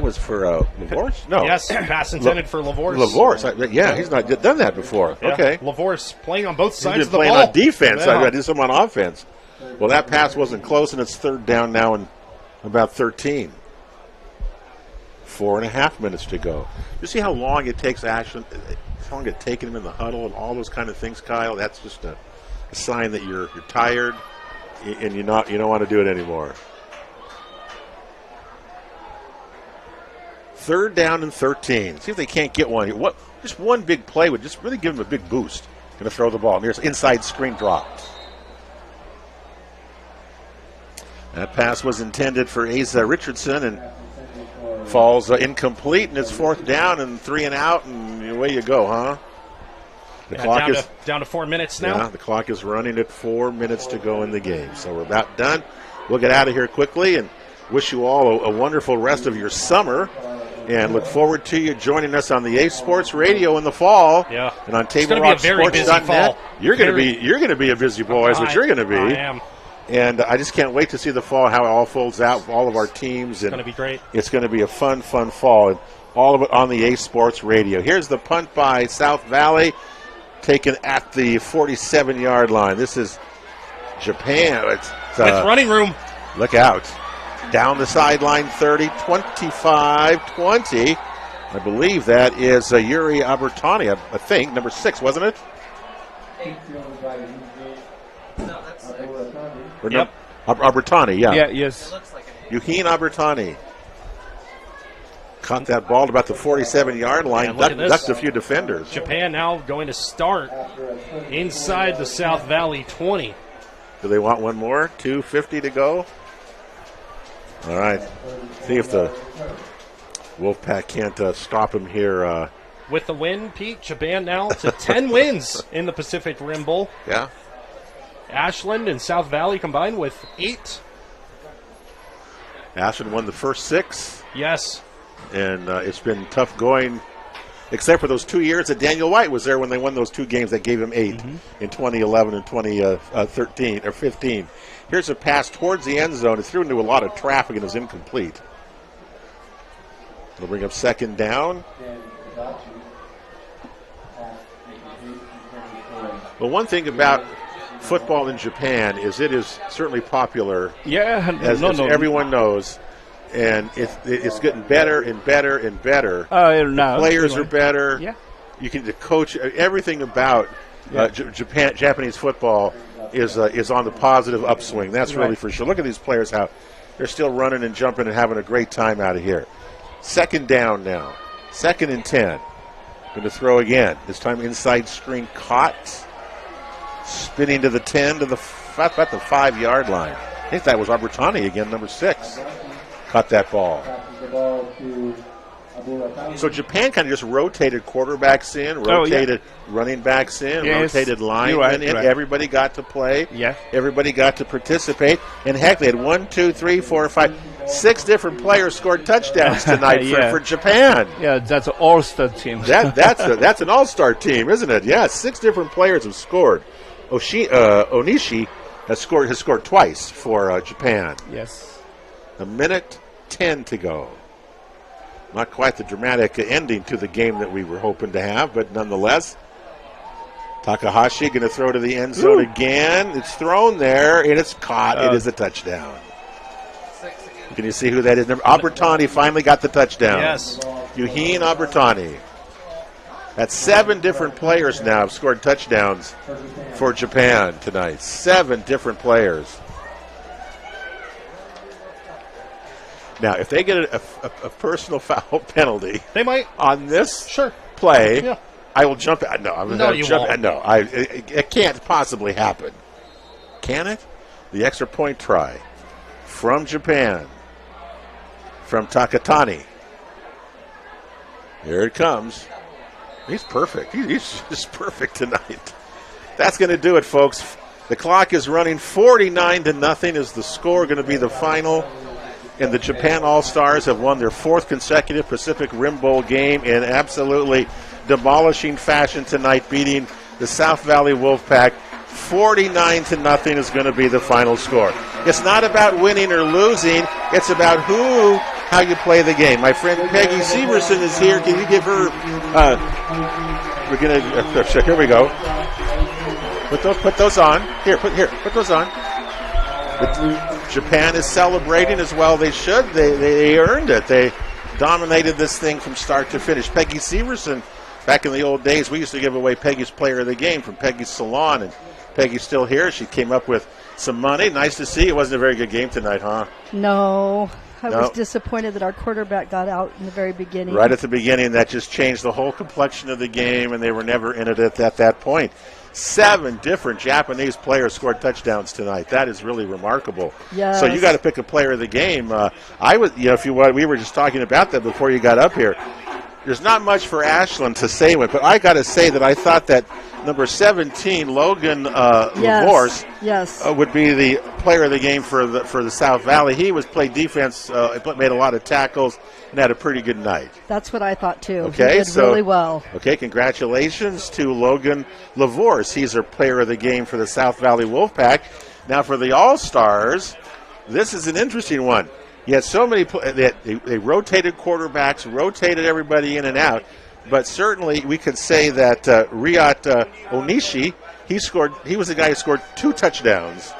was for Lavorce? No. Yes, pass intended for Lavorce. Lavorce, he's not done that before. Yeah. Okay. Lavorce playing on both sides of the ball. He's been playing on defense. Yeah. I did some on offense. Well, that pass wasn't close, and it's 3rd down now and about 13. 4.5 minutes to go. You see how long it takes action? How long it taking him in the huddle and all those kind of things, Kyle? That's just a sign that you're tired and you don't want to do it anymore. 3rd down and 13. See if they can't get one. Just one big play would just really give them a big boost. Going to throw the ball. Here's inside screen drop. That pass was intended for Asa Richardson and falls incomplete, and it's 4th down and 3 and out, and away you go, huh? The clock is down to 4 minutes now. Yeah, the clock is running at 4 minutes to go in the game. So we're about done. We'll get out of here quickly and wish you all a wonderful rest of your summer. And look forward to you joining us on the Ace Sports Radio in the fall. Yeah. And on Table Rock Sports.net. You're going to be a busy boy, is what you're going to be. I am. And I just can't wait to see the fall, how it all folds out, all of our teams. It's going to be great. It's going to be a fun fall. And all of it on the Ace Sports Radio. Here's the punt by South Valley, taken at the 47-yard line. This is Japan. It's running room. Look out. Down the sideline, 30, 25, 20. I believe that is Yuri Abertani, I think, number 6, wasn't it? Yep. Abertani, yeah. Yeah, yes. Yuheen Abertani. Caught that ball at about the 47-yard line, ducked a few defenders. Japan now going to start inside the South Valley 20. Do they want one more? 2:50 to go? All right. See if the Wolfpack can't stop him here. With the win, Pete, Japan now to 10 wins in the Pacific Rim Bowl. Yeah. Ashland and South Valley combined with 8. Ashland won the first 6. Yes. And it's been tough going, except for those 2 years that Daniel White was there when they won those 2 games that gave him 8 in 2011 and 2013 or 15. Here's a pass towards the end zone. It threw into a lot of traffic and is incomplete. It'll bring up second down. Well, one thing about football in Japan is it is certainly popular. Yeah, as everyone knows. And it's getting better and better and better. The players are better. Yeah. You can coach everything about Japanese football is on the positive upswing. That's really for sure. Look at these players, how they're still running and jumping and having a great time out of here. Second down now. 2nd and 10. Going to throw again. This time inside screen caught. Spinning to the 10 to about the 5-yard line. I think that was Abertani again, number 6. Caught that ball. So Japan kind of just rotated quarterbacks in, rotated running backs in, rotated linemen in. Right. Everybody got to play. Yeah. Everybody got to participate. And heck, they had 1, 2, 3, 4, 5, 6 different players scored touchdowns tonight for Japan. Yeah, that's an all-star team. That's an all-star team, isn't it? Yeah, 6 different players have scored. Onishi has scored twice for Japan. Yes. 1:10 to go. Not quite the dramatic ending to the game that we were hoping to have, but nonetheless, Takahashi going to throw to the end zone again. It's thrown there, and it's caught. It is a touchdown. Can you see who that is? Abertani finally got the touchdown. Yes. Yuheen Abertani. That's 7 different players now have scored touchdowns for Japan tonight. 7 different players. Now, if they get a personal foul penalty, they might on this play. Yeah. I will jump. No, won't. No, it can't possibly happen. Can it? The extra point try from Japan, from Takatani. Here it comes. He's perfect. He's just perfect tonight. That's going to do it, folks. The clock is running. 49-0 is the score. Going to be the final. And the Japan All-Stars have won their 4th consecutive Pacific Rim Bowl game in absolutely demolishing fashion tonight, beating the South Valley Wolfpack. 49-0 is going to be the final score. It's not about winning or losing. It's about how you play the game. My friend Peggy Severson is here. Can you give her? We're going to. Here we go. Put those on. Put those on. Japan is celebrating as well. They should. They earned it. They dominated this thing from start to finish. Peggy Severson, back in the old days, we used to give away Peggy's Player of the Game from Peggy's Salon, and Peggy's still here. She came up with some money. Nice to see. It wasn't a very good game tonight, huh? No. I was disappointed that our quarterback got out in the very beginning. Right at the beginning, that just changed the whole complexion of the game, and they were never in it at that point. 7 different Japanese players scored touchdowns tonight. That is really remarkable. Yes. So you got to pick a player of the game. We were just talking about that before you got up here. There's not much for Ashland to say with, but I got to say that I thought that number 17, Logan Lavorse, would be the player of the game for the South Valley. He played defense, made a lot of tackles, and had a pretty good night. That's what I thought too. Okay, he did really well. Okay, congratulations to Logan Lavorse. He's our player of the game for the South Valley Wolfpack. Now for the All-Stars, this is an interesting one. You had so many, they rotated quarterbacks, rotated everybody in and out, but certainly we could say that Ryot Onishi, he was the guy who scored 2 touchdowns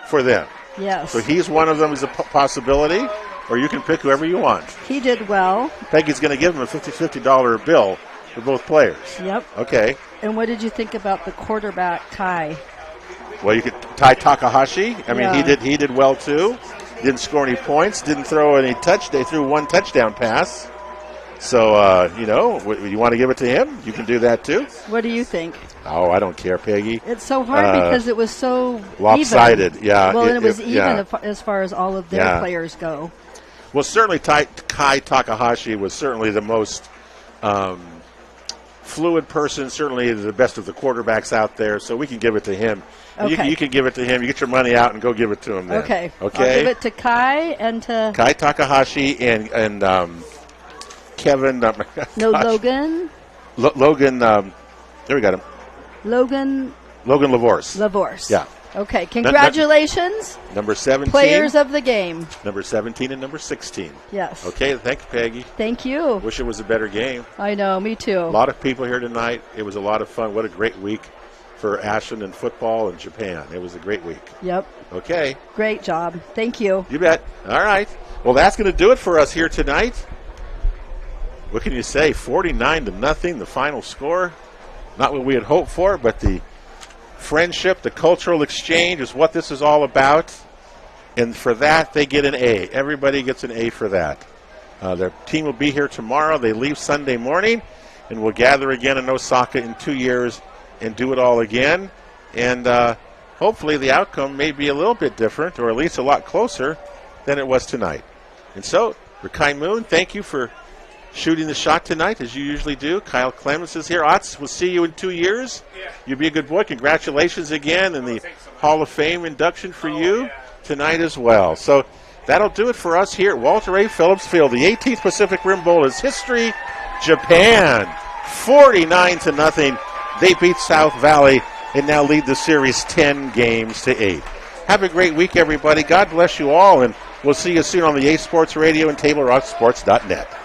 for them. Yes. So he's one of them as a possibility, or you can pick whoever you want. He did well. Peggy's going to give him a $50 bill for both players. Yep. Okay. And what did you think about the quarterback, Tai? Well, you could Tai Takahashi. I mean, he did well too. Didn't score any points. Didn't throw any They threw 1 touchdown pass. So, you want to give it to him? You can do that too. What do you think? Oh, I don't care, Peggy. It's so hard because it was so lopsided. Even. Yeah. Well, it was even as far as all of their players go. Well, certainly Kai Takahashi was certainly the most fluid person, certainly the best of the quarterbacks out there, so we can give it to him. Okay. You can give it to him. You get your money out and go give it to him then. Okay. Okay? I'll give it to Kai and to... Kai Takahashi and Kevin... Logan. Logan... there we got him. Logan Lavorse. Yeah. Okay, congratulations. Number 17. Players of the game. Number 17 and number 16. Yes. Okay, thank you, Peggy. Thank you. Wish it was a better game. I know, me too. A lot of people here tonight. It was a lot of fun. What a great week for Ashland and football and Japan. It was a great week. Yep. Okay. Great job. Thank you. You bet. All right. Well, that's going to do it for us here tonight. What can you say? 49-0, the final score. Not what we had hoped for, but the friendship, the cultural exchange is what this is all about. And for that, they get an A. Everybody gets an A for that. Their team will be here tomorrow. They leave Sunday morning, and we'll gather again in Osaka in 2 years and do it all again. And hopefully the outcome may be a little bit different, or at least a lot closer than it was tonight. And so, Rakai Moon, thank you for shooting the shot tonight, as you usually do. Kyle Clemens is here. Otz, we'll see you in 2 years. Yeah. You'll be a good boy. Congratulations again, and the Hall of Fame induction for you tonight as well. So that'll do it for us here at Walter A. Phillips Field. The 18th Pacific Rim Bowl is history. Japan, 49-0. They beat South Valley and now lead the series 10-8. Have a great week, everybody. God bless you all, and we'll see you soon on the A Sports Radio and TableRockSports.net.